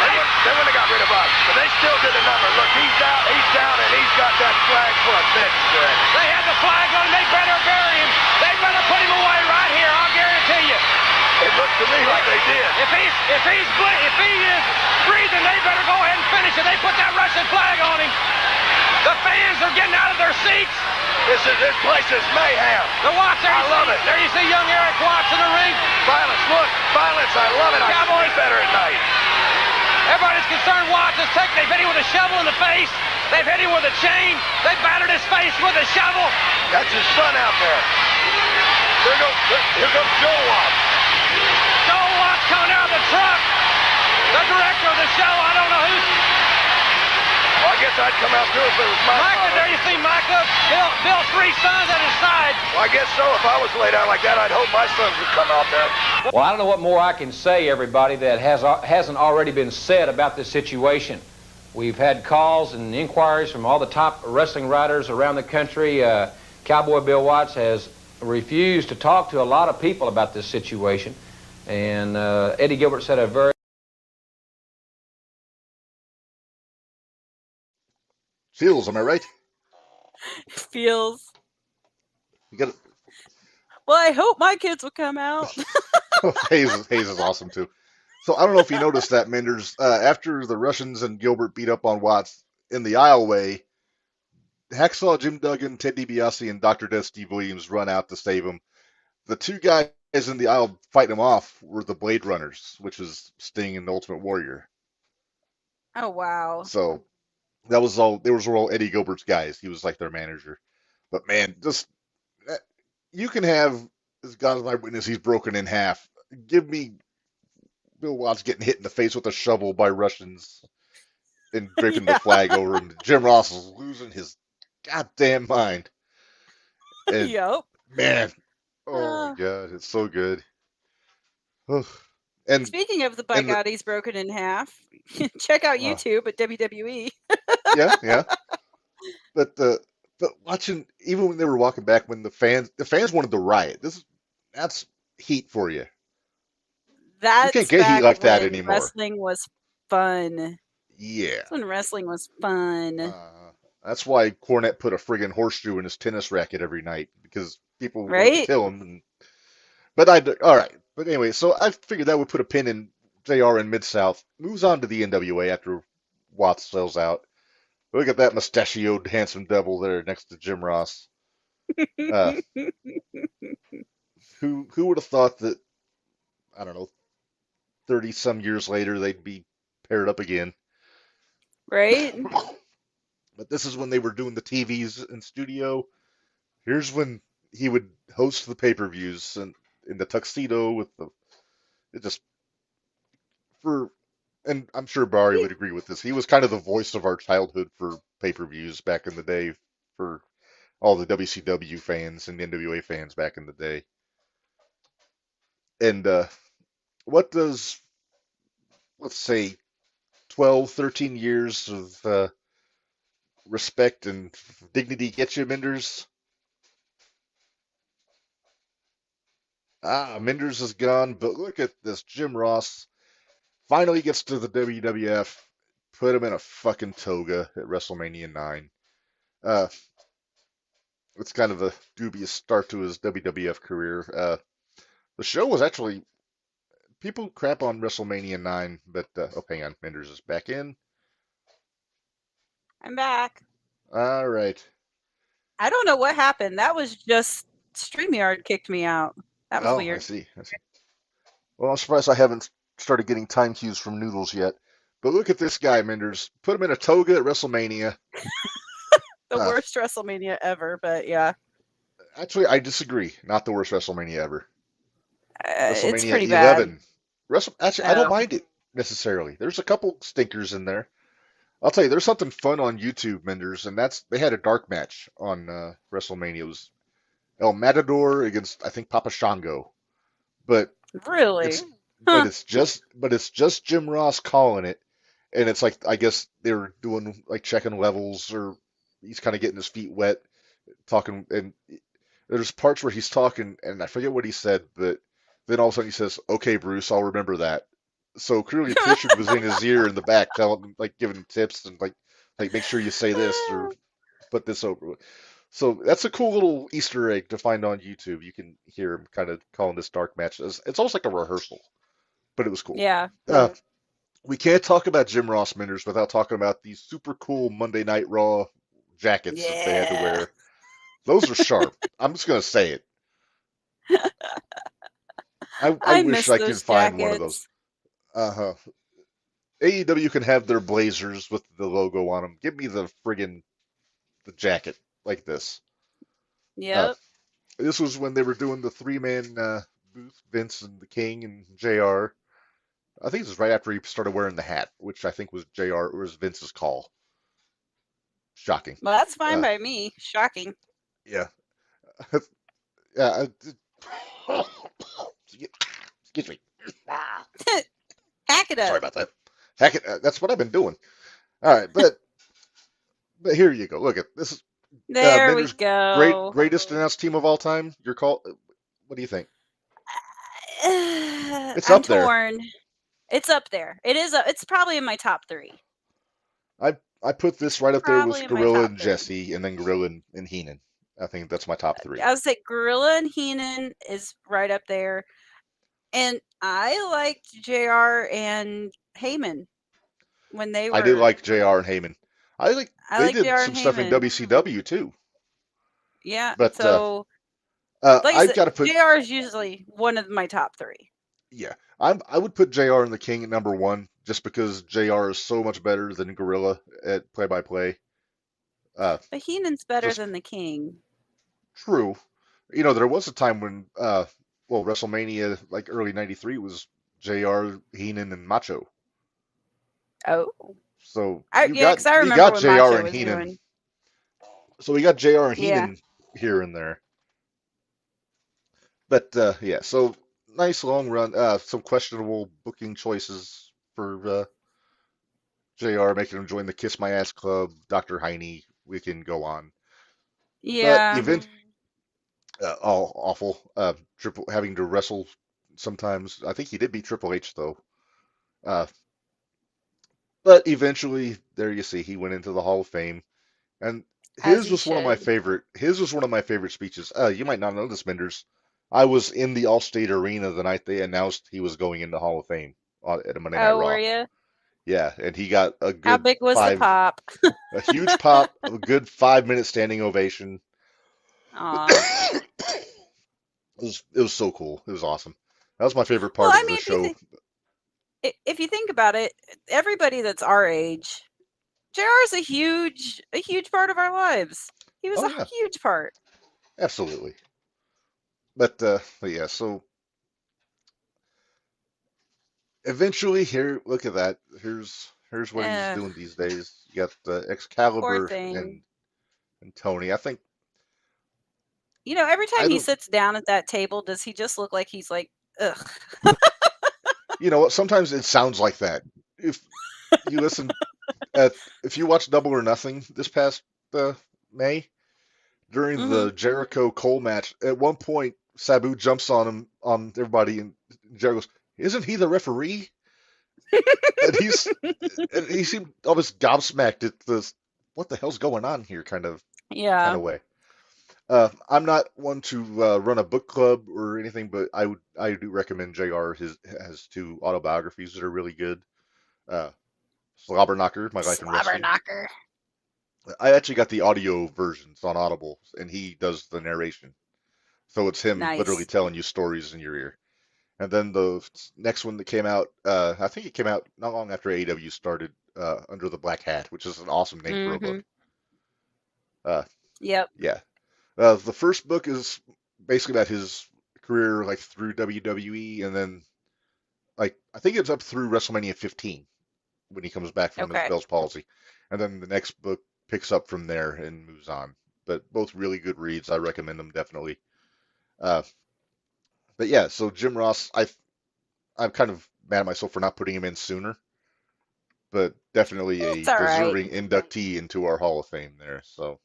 They wouldn't have got rid of us, but they still did the number. Look, he's down, and he's got that flag for a bit. They had the flag on him. They better bury him. They better put him away right here. I'll guarantee you. It looks to me like they did. If he is breathing, they better go ahead and finish it. They put that Russian flag on him. The fans are getting out of their seats. This place is mayhem. The Watts, I love it. There you see young Eric Watts in the ring. Violence, look, violence. I love it. Cowboys better at night. Everybody's concerned Watts is taking. They've hit him with a shovel in the face. They've hit him with a chain. They battered his face with a shovel. That's his son out there. Here comes Joe Watts. Joe Watts coming out of the truck. The director of the show, I don't know who's. Well, I guess I'd come out too if it was my Micah, father. There you see Micah. Bill's three sons at his side. Well, I guess so. If I was laid out like that, I'd hope my sons would come out there. Well, I don't know what more I can say, everybody, that hasn't already been said about this situation. We've had calls and inquiries from all the top wrestling writers around the country. Cowboy Bill Watts has refused to talk to a lot of people about this situation. And Eddie Gilbert said a very... Feels, am I right? Feels. You got Well, I hope my kids will come out. Hayes is awesome too. So I don't know if you noticed that, Menders. After the Russians and Gilbert beat up on Watts in the aisleway, Hacksaw Jim Duggan, Ted DiBiase, and Dr. Death Steve Williams run out to save him. The two guys in the aisle fighting him off were the Blade Runners, which was Sting and the Ultimate Warrior. Oh wow. So that was all. They were all Eddie Gilbert's guys. He was like their manager. But man, just you can have, as God is my witness, he's broken in half. Give me Bill Watts getting hit in the face with a shovel by Russians and draping the flag over him. Jim Ross is losing his goddamn mind. And Yep. man, oh my God, it's so good. And Speaking of the and the- Bugattis broken in half, check out YouTube at WWE. yeah. But watching, even when they were walking back, when the fans wanted to riot. That's heat for you. That's can't get heat back like that when anymore. Wrestling was fun. Yeah. That's when wrestling was fun. That's why Cornette put a friggin' horseshoe in his tennis racket every night, because people wanted to Right? kill him. But all right. But anyway, so I figured that would put a pin in JR in Mid-South. Moves on to the NWA after Watts sells out. Look at that mustachioed handsome devil there next to Jim Ross. Who would have thought that, I don't know, 30 some years later they'd be paired up again? Right? But this is when they were doing the TVs in studio. Here's when he would host the pay-per-views and in the tuxedo with and I'm sure Barry would agree with this. He was kind of the voice of our childhood for pay-per-views back in the day for all the WCW fans and NWA fans back in the day. And what does, let's say, 12, 13 years of respect and dignity get you, Minders? Minders is gone, but look at this. Jim Ross finally gets to the WWF. Put him in a fucking toga at WrestleMania 9. It's kind of a dubious start to his WWF career. The show was actually, people crap on WrestleMania 9, but hang on, Minders is back in. I'm back. All right. I don't know what happened. That was just StreamYard kicked me out. That was weird. I see. Well, I'm surprised I haven't started getting time cues from Noodles yet. But look at this guy, Minders. Put him in a toga at WrestleMania. The worst WrestleMania ever, but yeah. Actually, I disagree. Not the worst WrestleMania ever. WrestleMania It's pretty 11. bad. I don't mind it necessarily. There's a couple stinkers in there. I'll tell you, there's something fun on YouTube, Minders, and they had a dark match on WrestleMania. It was El Matador against, I think, Papa Shango. But Really? it's just Jim Ross calling it, and it's like, I guess they were doing like checking levels, or he's kind of getting his feet wet, talking, and there's parts where he's talking, and I forget what he said, but then all of a sudden he says, "Okay, Bruce, I'll remember that." So clearly Pritchard was in his ear in the back, telling him, like, giving him tips and like make sure you say this or put this over. So that's a cool little Easter egg to find on YouTube. You can hear him kind of calling this dark match. It's almost like a rehearsal, but it was cool. Yeah. We can't talk about Jim Ross, Minders, without talking about these super cool Monday Night Raw jackets that they had to wear. Those are sharp. I'm just going to say it. I wish I could find one of those. AEW can have their blazers with the logo on them. Give me the jacket like this. Yep. This was when they were doing the three-man booth, Vince and the King and JR. I think this was right after he started wearing the hat, which I think was Vince's call. Shocking. Well, that's fine by me. Shocking. Yeah. Yeah. Excuse me. Hack it up. Sorry about that. Hack it. That's what I've been doing. All right, but here you go. Look at this. Is there we go. Greatest announced team of all time. Your call. What do you think? It's up torn. It's up there. It is. It's probably in my top 3. I put this right up there with Gorilla and Jesse, and then Gorilla and Heenan. I think that's my top 3. I would say Gorilla and Heenan is right up there, and I liked JR and Heyman when they were. I did like JR and Heyman. I they like did JR and some stuff in Heyman. WCW too. Yeah. But So, like I I've said, got to put JR is usually one of my top three. yeah, I would put JR and the King at number one just because JR is so much better than Gorilla at play-by-play. But Heenan's better Just than the King. true. There was a time when well, WrestleMania like early '93 was JR, Heenan, and Macho. Oh, So yeah, because I you remember got when JR Macho and was Heenan. doing. So we got JR and Yeah. Heenan here and there. But yeah, so nice long run. Some questionable booking choices for JR, making him join the Kiss My Ass Club, Dr. Heine. We can go on. But Yeah. all awful. Triple having to wrestle sometimes. I think he did beat Triple H though. Uh, but eventually, there you see, he went into the Hall of Fame, and As his he was one of my should. favorite. His was one of my favorite speeches. You might not know this, Menders. I was in the Allstate Arena the night they announced he was going into Hall of Fame at a Monday Night Oh, were Raw. you? Yeah, and he got How big was the pop? a huge pop, a good 5 minute standing ovation. Aw. It was so cool. It was awesome. That was my favorite Well, part I of the mean, show. if you think about it, everybody that's our age, JR is a huge part of our lives. He was Oh a yeah, huge part. absolutely. But yeah, so eventually here, look at that. Here's what he's Eh, doing these days. You got poor Excalibur thing. and Tony. I think Every I time he don't. sits down at that table, does he just look like he's like, ugh? You know what? Sometimes it sounds like that. If you listen if you watch Double or Nothing this past May during Mm-hmm. the Jericho Cole match, at one point Sabu jumps on everybody, and Jericho goes, "Isn't he the referee?" And he seemed almost gobsmacked at this. What the hell's going on here? Kind Yeah. of way. I'm not one to run a book club or anything, but I do recommend JR. His has two autobiographies that are really good. Uh, Slobberknocker, My Life in Slobber Wrestling. knocker. I actually got the audio versions on Audible, and he does the narration. So it's him literally Nice. telling you stories in your ear. And then the next one that came out, I think it came out not long after AEW started, Under the Black Hat, which is an awesome name for a Mm-hmm. book. Uh, Yep. yeah. The first book is basically about his career, like through WWE, and then like I think it's up through WrestleMania 15 when he comes back from his Okay. Bell's palsy, and then the next book picks up from there and moves on. But both really good reads. I recommend them definitely. Uh, but yeah, so Jim Ross, I'm kind of mad at myself for not putting him in sooner, but definitely It's a all right. deserving inductee into our Hall of Fame there. So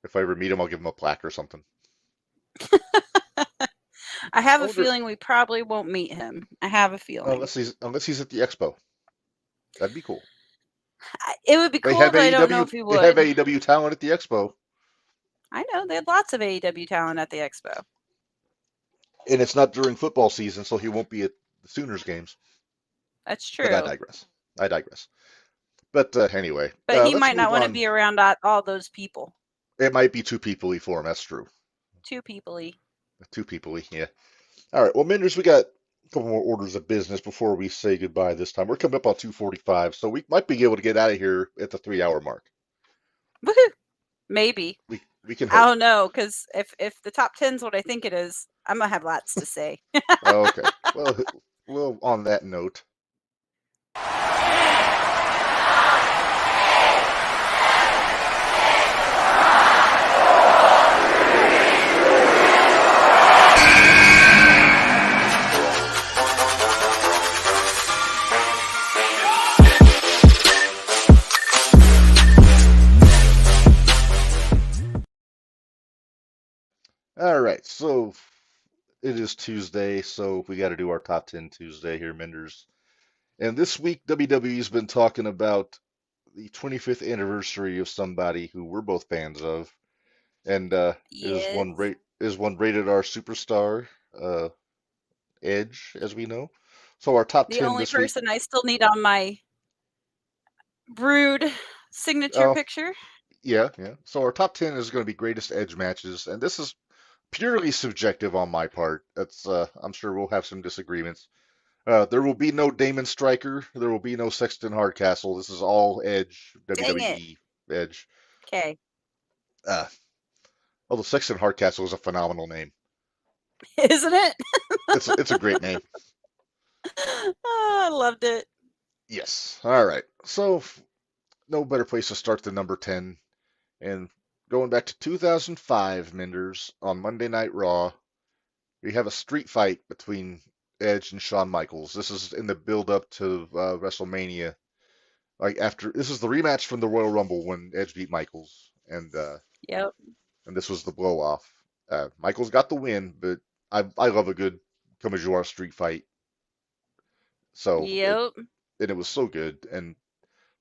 if I ever meet him, I'll give him a plaque or something. I have I a wonder feeling we probably won't meet him. I have a feeling. unless he's at the expo. That'd be cool. It would be They cool, have but I don't know AEW. if he They have would. AEW talent at the expo, I know they had lots of AEW talent at the expo. and it's not during football season, so he won't be at the Sooners games. That's But I true. digress. I digress. But anyway, But he let's might not move want to on. be around all those people. It might be too peoply for him. That's true. Two people-y. Too peoply, yeah. All right. Well, Menders, we got a couple more orders of business before we say goodbye this time. We're coming up on 2:45, so we might be able to get out of here at the 3 hour mark. Woohoo! Maybe. We can I hope. don't know, because if the top 10's what I think it is, I'm gonna have lots to say. Okay. Well, on that note. All right. So it is Tuesday, so we got to do our top 10 Tuesday here, Menders. And this week, WWE's been talking about the 25th anniversary of somebody who we're both fans of, and Yes. is one rated R superstar, Edge, as we know. So our top The 10 only this week. person I still need on my brood signature Oh, picture. yeah. So our top 10 is going to be greatest Edge matches, and this is purely subjective on my part. That's I'm sure we'll have some disagreements. There will be no Damon Stryker. There will be no Sexton Hardcastle. This is all Edge, Dang it. WWE Edge. Okay. Uh, Although Sexton Hardcastle is a phenomenal name. Isn't it? It's a great name. Oh, I loved it. Yes. All right. So no better place to start than number 10. And going back to 2005, Minders, on Monday Night Raw, we have a street fight between Edge and Shawn Michaels. This is in the build-up to WrestleMania. This is the rematch from the Royal Rumble when Edge beat Michaels, Yep. and this was the blow-off. Michaels got the win, but I love a good Come as You Are street fight. Yep. And it was so good. And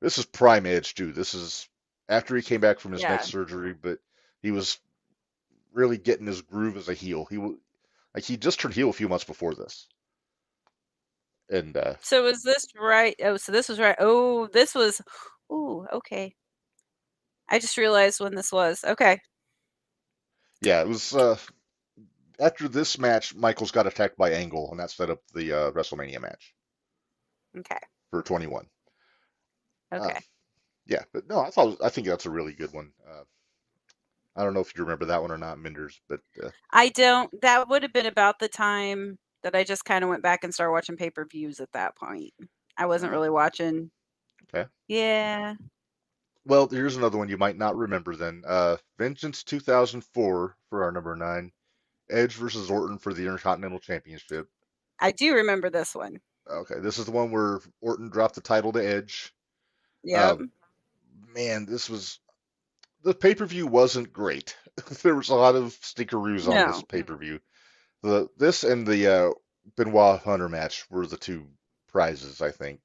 this is prime Edge too. This is after he came back from his neck surgery, but he was really getting his groove as a heel. He just turned heel a few months before this. And So was this right? Oh, so this was right. Oh, this was. Ooh, okay. I just realized when this was. Okay. yeah, it was after this match, Michaels got attacked by Angle, and that set up the WrestleMania match Okay. for 21. Okay. Yeah, but no, I think that's a really good one. I don't know if you remember that one or not, Minders, but I don't. That would have been about the time that I just kind of went back and started watching pay-per-views at that point. I wasn't really watching. Okay. Yeah. Well, here's another one you might not remember then. Vengeance 2004 for our number 9. Edge versus Orton for the Intercontinental Championship. I do remember this one. Okay, this is the one where Orton dropped the title to Edge. Yep. Man, the pay-per-view wasn't great. There was a lot of stickeroos on this pay-per-view. This and the Benoit Hunter match were the two prizes, I think.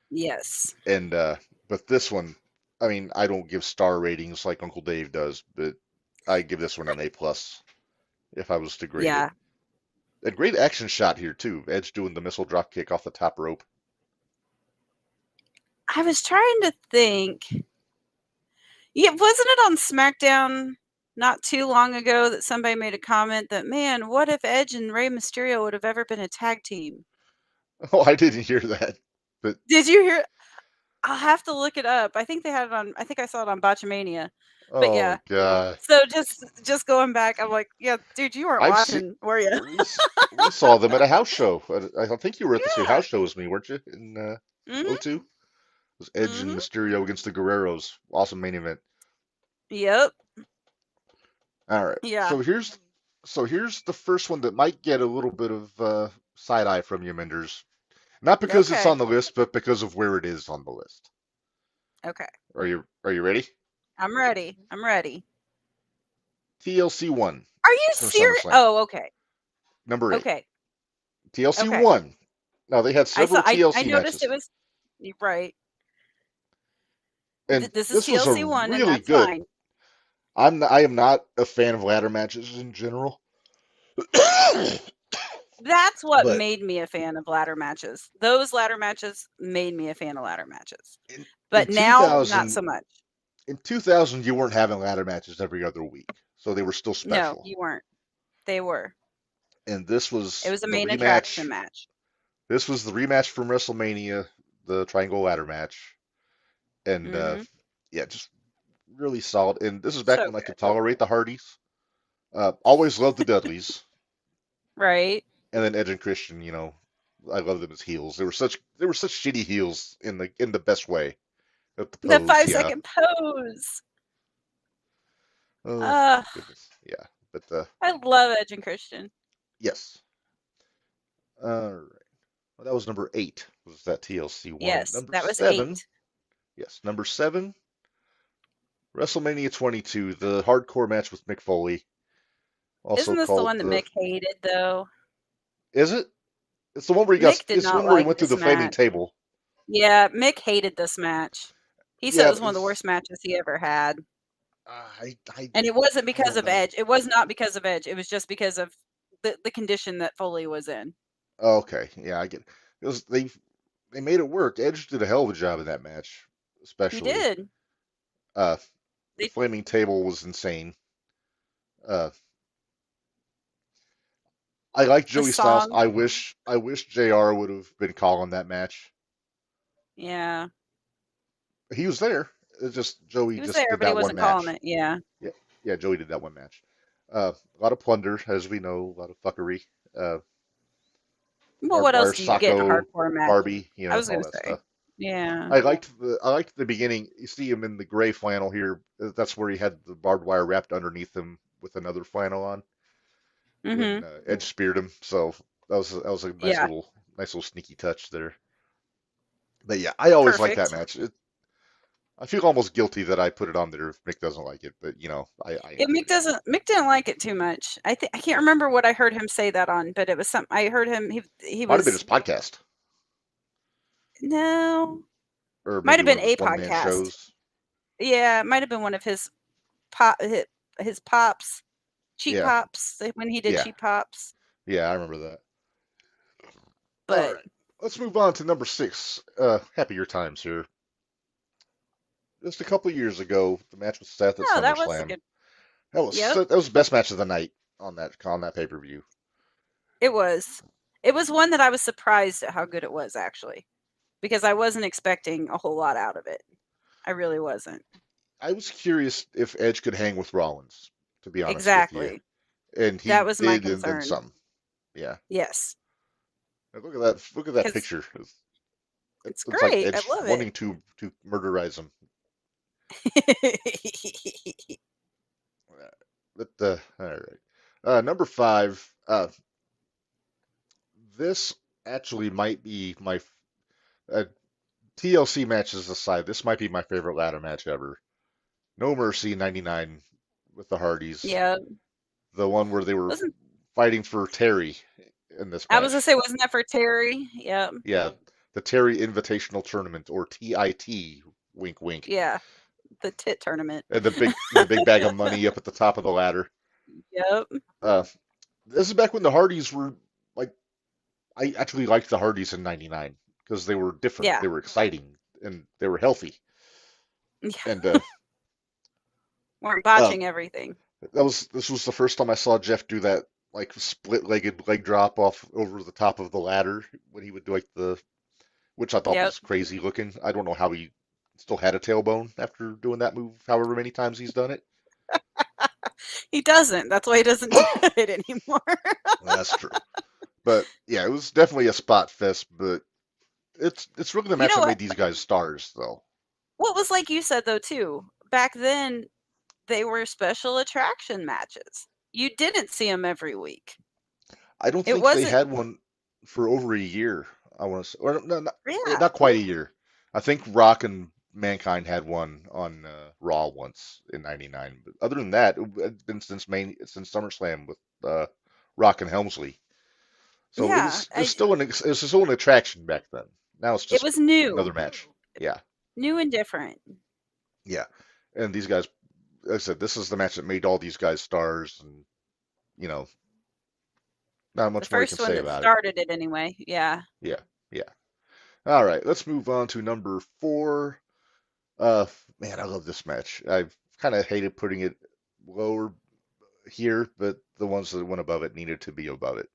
Yes. And but this one, I mean, I don't give star ratings like Uncle Dave does, but I give this one an A+ if I was to grade it. A great action shot here too. Edge doing the missile drop kick off the top rope. I was trying to think. Yeah, wasn't it on SmackDown not too long ago that somebody made a comment that, man, what if Edge and Rey Mysterio would have ever been a tag team? Oh, I didn't hear that. But did you hear? I'll have to look it up. I think they had it on. I think I saw it on Botchamania. But yeah. God. So just going back, I'm like, yeah, dude, you weren't watching, were you? We saw them at a house show. I think you were at the same house show as me, weren't you? In 02? It was Edge and Mysterio against the Guerreros. Awesome main event. Yep. All right. Yeah. So here's the first one that might get a little bit of side eye from you, Menders. Not because it's on the list, but because of where it is on the list. Okay. Are you ready? I'm ready. TLC 1. Are you serious? Oh, okay. Number 8. Okay. TLC 1. Now they had several TLC I noticed matches. It was right. And this is TLC 1, really and that's good. fine. I am not a fan of ladder matches in general. That's what made me a fan of ladder matches. Those ladder matches made me a fan of ladder matches. But now, not so much. In 2000, you weren't having ladder matches every other week, so they were still special. No, you weren't. They were. And this was It was a main attraction match. This was the rematch from WrestleMania, the Triangle Ladder match. And yeah, just really solid. And this is back when I could tolerate the Hardys. Always loved the Dudleys. Right. And then Edge and Christian, I love them as heels. They were such shitty heels in the best way. The 5-second pose. Oh goodness. Yeah. But I love Edge and Christian. Yes. All right. Well, that was number 8. Was that TLC 1? Yes, number that was 7. 8. Yes, number 7. WrestleMania 22, the hardcore match with Mick Foley. Also Isn't this the one that Mick hated, though? Is it? It's the one where he went through the flaming table. Yeah, Mick hated this match. He said it was one of the worst matches he ever had. And it wasn't because of Edge. It was not because of Edge. It was just because of the condition that Foley was in. Okay, yeah, I get it. It was, they made it work. Edge did a hell of a job in that match, especially. He did. The They, flaming table was insane. Uh, I like the Joey Styles. song, I wish JR would have been calling that match. yeah, He was there. It's just Joey he was just there, did but he that one wasn't calling match. it. Yeah. Yeah, yeah, Joey did that one match. A lot of plunder, as we know, a lot of fuckery. Uh, Well, barbed what else wire, do you get in a Socko, hardcore match? Barbie, I was all gonna that say, stuff. yeah. I liked the beginning. You see him in the gray flannel here. That's where he had the barbed wire wrapped underneath him with another flannel on when Mhm. Edge speared him. So that was a Yeah. nice little sneaky touch there. But yeah, I always like that Perfect. match. I feel almost guilty that I put it on there if Mick doesn't like it, but I Yeah, enjoyed it. Mick didn't like it too much. I can't remember what I heard him say that on, but it was some I heard him he Might have been his was podcast, no, or might maybe have one been of his a one man podcast. shows. Yeah, it might have been one of his his pops, cheap Yeah, pops when he did yeah, cheap pops. yeah. I remember that. All But right, let's move on to number 6. Happier times here. Just a couple of years ago, the match with Seth at no, that was a SummerSlam. good. That Yep, was the best match of the night on that pay-per-view. it was. It was one that I was surprised at how good it was actually, because I wasn't expecting a whole lot out of it. I really wasn't. I was curious if Edge could hang with Rollins, to be honest with you, Exactly. and he That was my did, and then concern. some. Yeah. Yes. Now look at that! Look at that Because picture. it's It's like great. I Edge love it. wanting to murderize him. But all right. Number 5. This actually might be my uh, TLC matches aside. This might be my favorite ladder match ever. No Mercy '99 with the Hardys. Yeah. The one where they were Wasn't fighting for Terry in this I was gonna match. say, wasn't that for Terry? Yeah. Yeah, the Terry Invitational Tournament, or TIT. Wink, wink. Yeah. The tit tournament. And the big bag of money up at the top of the ladder. Yep. Uh, this is back when the Hardys were like, I actually liked the Hardys in '99 because they were different, Yeah. they were exciting, and they were healthy. Yeah. And Weren't uh, botching everything. this was the first time I saw Jeff do that like split-legged leg drop off over the top of the ladder when he would do like which I thought Yep. was crazy looking. I don't know how he still had a tailbone after doing that move, however many times he's done it. He doesn't. That's why he doesn't do it anymore. That's true. But yeah, it was definitely a spot fest, but it's really the You match know that what? made these guys stars, though. What was like you said though too. Back then, they were special attraction matches. You didn't see them every week. I don't It think they wasn't. had one for over a year. I want to say, or no, Yeah. not quite a year. I think Rock and Mankind had one on Raw once in '99, but other than that, it had been since SummerSlam with Rock and Helmsley. So Yeah. it was still an attraction back then. Now it's It just was new, another match. Yeah, new and different. yeah. And these guys, like I said, this is the match that made all these guys stars, and you know, not The much more you can first one say that about it. started it anyway. Yeah. Yeah, yeah. All right, let's move on to number 4. Uh, Man, I love this match. I've kind of hated putting it lower here, but the ones that went above it needed to be above it.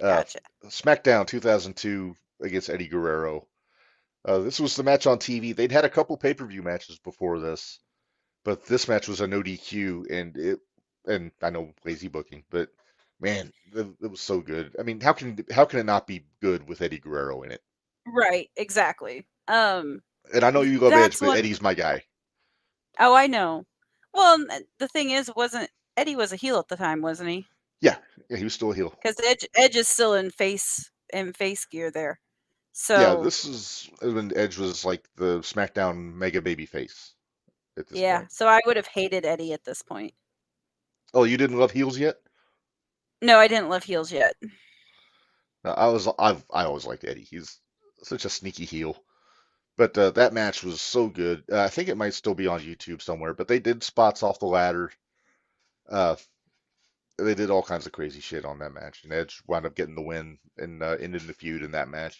Uh, Gotcha. SmackDown 2002 against Eddie Guerrero. This was the match on TV. They'd had a couple pay-per-view matches before this, but this match was a no DQ, and I know lazy booking, but man, it was so good. I mean, how can it not be good with Eddie Guerrero in it? Right. Exactly. And I know you love Edge, That's but one. Eddie's my guy. Oh, I know. Well, the thing is, wasn't Eddie was a heel at the time, wasn't he? Yeah, yeah, he was still a heel. Because Edge is still in face gear there. Yeah, So this is when Edge was like the SmackDown mega baby face at this yeah. point. So I would have hated Eddie at this point. Oh, you didn't love heels yet? No, I didn't love heels yet. No, I always liked Eddie. He's such a sneaky heel. But that match was so good. I think it might still be on YouTube somewhere. But they did spots off the ladder. Uh, they did all kinds of crazy shit on that match, and Edge wound up getting the win and ended the feud in that match.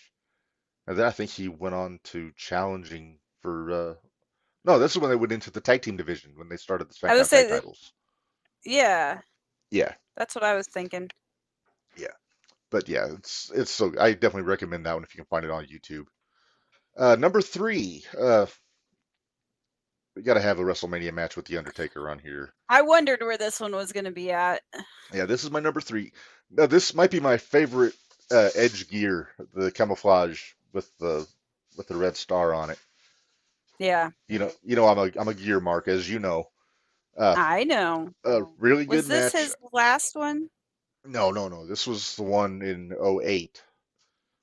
And then I think he went on to challenging for No, this is when they went into the tag team division when they started the I would SmackDown say tag titles. yeah, Yeah, that's what I was thinking. but yeah, it's so I definitely recommend that one if you can find it on YouTube. Number 3, we got to have a WrestleMania match with the Undertaker on here. I wondered where this one was going to be at. Yeah, this is my number 3. Now, this might be my favorite Edge gear, the camouflage with the red star on it. Yeah, You know, I'm a gear mark, as you know. I know. A really Was good this match. his last one? No. This was the one in 08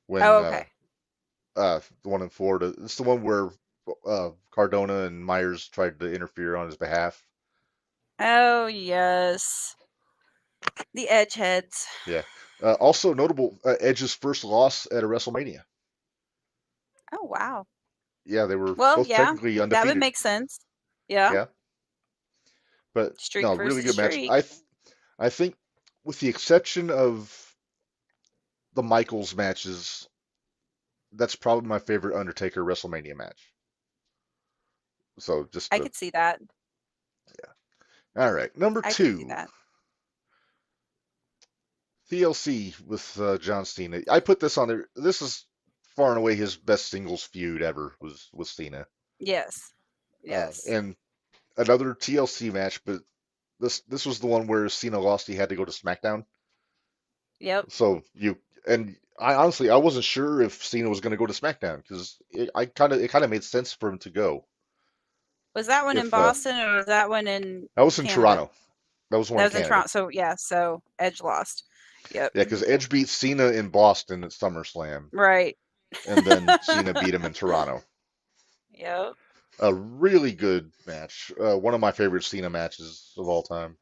when Oh, okay. the one in Florida. It's the one where Cardona and Myers tried to interfere on his behalf. Oh, yes. The Edgeheads. Yeah. Also notable, Edge's first loss at a WrestleMania. Oh, wow. Yeah, they were Well, both yeah, technically that would undefeated. make sense. Yeah, Yeah, but streak no, really versus good match. streak. I think, with the exception of the Michaels matches, that's probably my favorite Undertaker WrestleMania match. So just I could see that. all right, number I could see 2, that. TLC with John Cena. I put this on there. This is far and away his best singles feud ever was with Cena. Yes. Yes. And another TLC match, but this was the one where Cena lost. He had to go to SmackDown. Yep. So I honestly I wasn't sure if Cena was going to go to SmackDown because it kind of made sense for him to go. Was that one in If Boston or was that one in that was in Canada? Toronto, that was one That in was in Canada. Toronto. So yeah, so Edge lost. Yep. Yeah, because Edge beat Cena in Boston at SummerSlam, Right. and then Cena beat him in Toronto. Yep. A really good match. One of my favorite Cena matches of all time.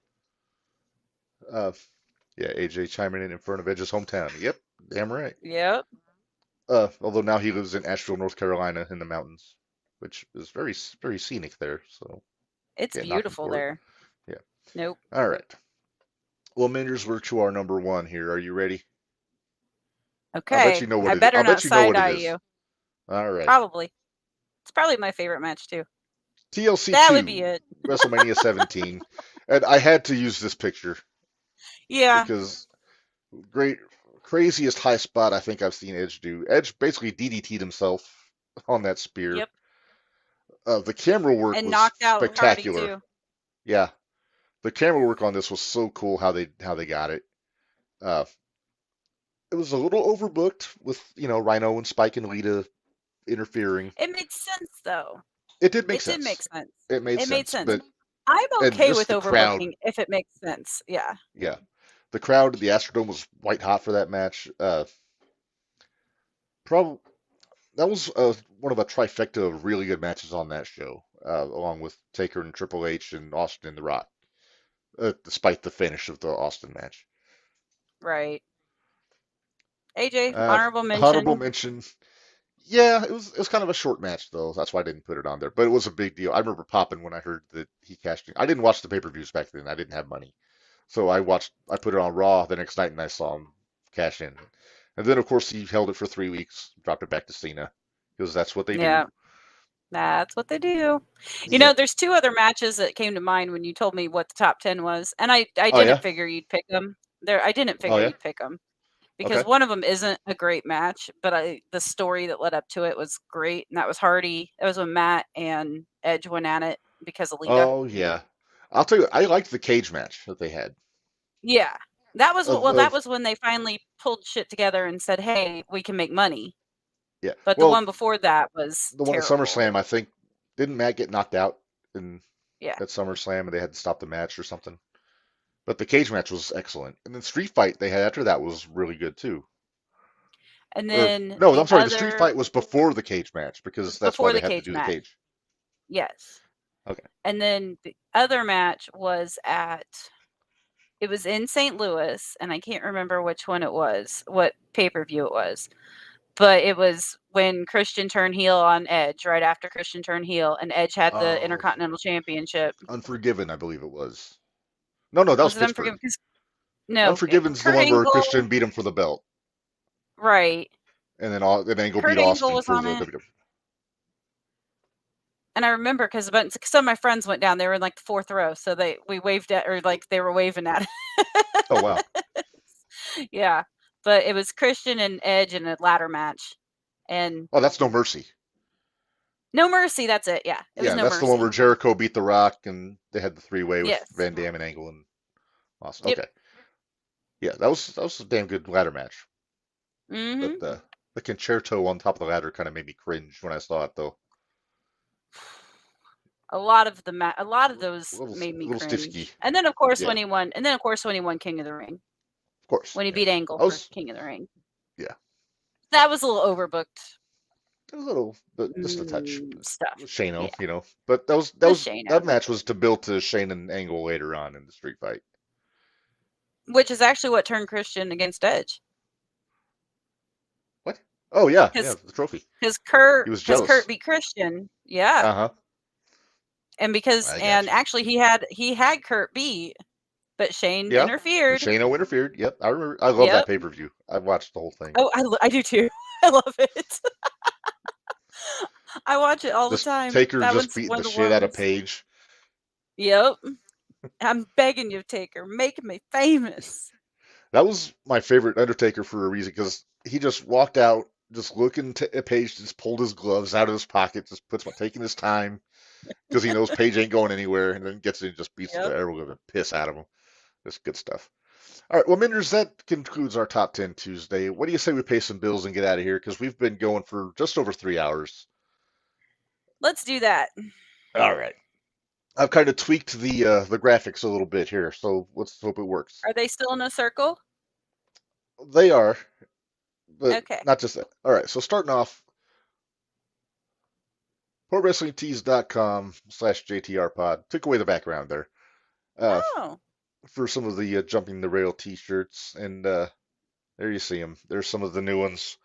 Yeah, AJ chiming in front of Edge's hometown. Yep, damn right. Yep. Although now he lives in Asheville, North Carolina, in the mountains, which is very, very scenic there. So It's can't knock him beautiful for it. there. Yeah. Nope. All right. Well, Menders, we're to our number 1 here. Are you ready? Okay. I bet you know what I it is. better I not bet you know what side-eye it is. you. All right. Probably. It's probably my favorite match too. TLC That 2, would be it. WrestleMania 17, and I had to use this picture Yeah. because craziest high spot I think I've seen Edge do. Edge basically DDT'd himself on that spear. Yep. The camera work And was knocked out Hardy spectacular. too. Yeah, the camera work on this was so cool how they got it. It was a little overbooked with Rhino and Spike and Lita interfering. It made sense though. It did make It sense. did make sense. It made It made sense, sense. but I'm and okay just with the overbooking crowd. if it makes sense. Yeah. Yeah, the crowd at the Astrodome was white hot for that match. Probably that was one of a trifecta of really good matches on that show, along with Taker and Triple H and Austin and The Rock, despite the finish of the Austin match. Right. AJ, honorable mention. Honorable mention. Yeah, it was kind of a short match though. That's why I didn't put it on there. But it was a big deal. I remember popping when I heard that he cashed in. I didn't watch the pay-per-views back then. I didn't have money. So I put it on Raw the next night and I saw him cash in. And then of course he held it for 3 weeks, dropped it back to Cena because that's what they Yeah. do. That's what they do. You Yeah. know, there's 2 other matches that came to mind when you told me what the top 10 was, and I Oh, didn't yeah? figure you'd pick them. I didn't Oh, figure yeah? you'd pick them because Okay. one of them isn't a great match, but the story that led up to it was great, and that was Hardy. That was when Matt and Edge went at it because of Lita. Oh, yeah. I'll tell you, I liked the cage match that they had. Yeah. That was Of, that of was when they finally pulled shit together and said, "Hey, we can make money." yeah. But the Well, one before that was the one at terrible. SummerSlam, I think, didn't Matt get knocked out Yeah. at SummerSlam and they had to stop the match or something? But the cage match was excellent. And then Street Fight they had after that was really good too. And then No, the I'm sorry, the Street other Fight was before the cage match because that's why before they the had to cage do match. the cage. Yes. Okay. And then the other match was it was in St. Louis, and I can't remember which one it was, what pay-per-view it was. But it was when Christian turned heel on Edge, right after Christian turned heel, and Edge had the Oh, Intercontinental Championship. Unforgiven, I believe it was. No, that was Was it Pittsburgh. Unforgiven? No, Unforgiven's the Kurt one where Angle, Christian beat him for the belt. right. And then Angle Kurt beat Angle Austin was for on the it, WWE. And I remember because some of my friends went down. They were in like the 4th row, so we waved at, or like they were waving at Oh wow. Yeah, but it was Christian and Edge in a ladder match, and Oh, that's No Mercy. No Mercy. That's it. Yeah, it was Yeah, No that's the one Mercy. where Jericho beat The Rock and they had the three-way with Yes. Van Dam and Angle and Austin. Yep. Okay. Yeah, that was a damn good ladder match. Mm-hmm. But the concerto on top of the ladder kind of made me cringe when I saw it, though. A lot of those A made me little cringe. stiffy. And then of course Yeah. when he won, King of the Ring. Of course. When he yeah. beat Angle I was, for King of the Ring. Yeah. That was a little overbooked. A little, but just a touch. Stuff. Shano, Yeah. But Just that Shayna. match was to build to Shane and Angle later on in the street fight. Which is actually what turned Christian against Edge. What? Oh yeah, the trophy. Because Kurt beat Christian. Yeah. Uh-huh. And actually he had Kurt beat, but Shane interfered. Shano interfered. Yep, I remember. I love that pay-per-view. I watched the whole thing. Oh, I do too. I love it. I watch it all the time. Taker just beating the shit out of Paige. Yep. I'm begging you, Taker, make me famous. That was my favorite Undertaker for a reason, because he just walked out, just looking at Paige, just pulled his gloves out of his pocket, just taking his time, because he knows Paige ain't going anywhere, and then gets in and just beats the living piss out of him. That's good stuff. All right, well, Minders, that concludes our Top 10 Tuesday. What do you say we pay some bills and get out of here? Because we've been going for just over 3 hours. Let's do that. All right. I've kind of tweaked the graphics a little bit here, so let's hope it works. Are they still in a circle? They are, but okay. Not just that. All right, so starting off, ProWrestlingTees.com/JTRPod. Took away the background there. For some of the Jumping the Rail t-shirts, and there you see them. There's some of the new ones.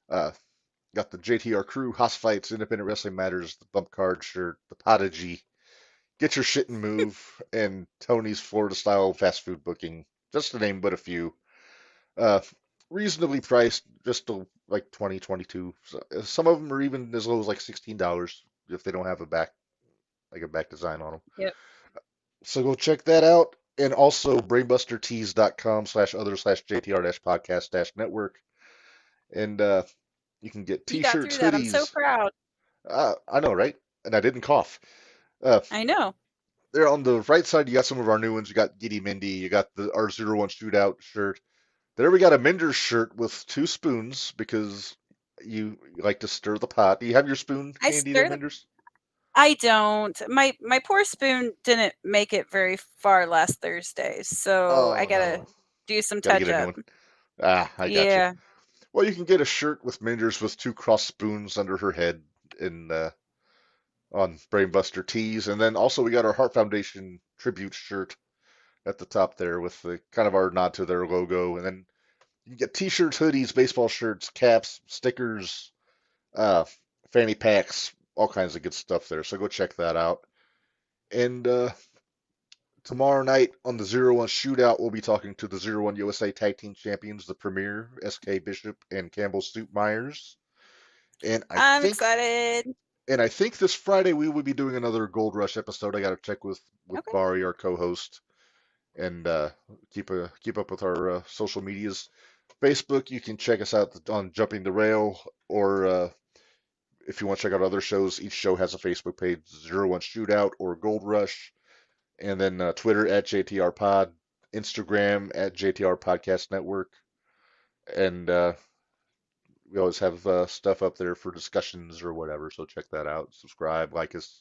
Got the JTR Crew, House Fights, Independent Wrestling Matters, the Bump Card shirt, the Podigy, Get Your Shit and Move, and Tony's Florida Style Fast Food Booking, just to name but a few. Reasonably priced, just to like $20, $22. So, some of them are even as low as like $16 if they don't have a back design on them. Yep. So go check that out. And also brainbustertees.com/other/JTR-podcast-network. And you can get t-shirts, hoodies. I'm so proud. I know, right? And I didn't cough. I know. There on the right side, you got some of our new ones. You got Giddy Mindy. You got our 01 Shootout shirt. There we got a Minders shirt with 2 spoons because you like to stir the pot. Do you have your spoon handy there, Minders? I don't. My poor spoon didn't make it very far last Thursday, so I gotta do some touch up. I got you. Well, you can get a shirt with Minders with 2 cross spoons under her head on Brainbuster Tees, and then also we got our Heart Foundation tribute shirt at the top there with the kind of our nod to their logo, and then you can get t-shirts, hoodies, baseball shirts, caps, stickers, fanny packs, all kinds of good stuff there. So go check that out. And tomorrow night on the 01 Shootout, we'll be talking to the 01 USA Tag Team Champions, the Premier, SK Bishop and Campbell Stoop Myers. And I'm excited. And I think this Friday we will be doing another Gold Rush episode. I got to check with Bari, our co-host, and keep up with our social medias. Facebook, you can check us out on Jumping the Rail, or if you want to check out other shows, each show has a Facebook page, 01 Shootout or Gold Rush, and then Twitter at JTR Pod, Instagram at JTR Podcast Network, and we always have stuff up there for discussions or whatever, so check that out. Subscribe, like us,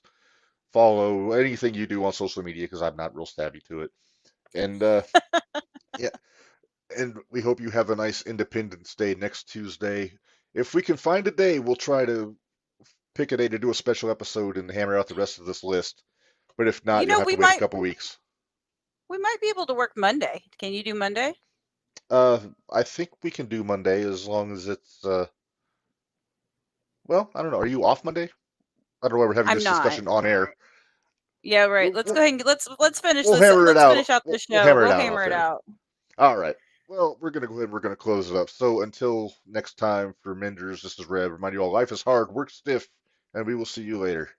follow, anything you do on social media, because I'm not real savvy to it. And yeah, and we hope you have a nice Independence Day next Tuesday. If we can find a day, we'll try to pick a day to do a special episode and hammer out the rest of this list. But if not, you'll have to wait a couple weeks. We might be able to work Monday. Can you do Monday? I think we can do Monday as long as it's well, I don't know. Are you off Monday? I don't know why we're having this discussion on air. Yeah, right. Let's go ahead and let's finish this. Let's finish out the show. We'll hammer it out. All right. Well, we're gonna go ahead and we're gonna close it up. So until next time, for Minders, this is Red. Remind you all, life is hard, work stiff, and we will see you later.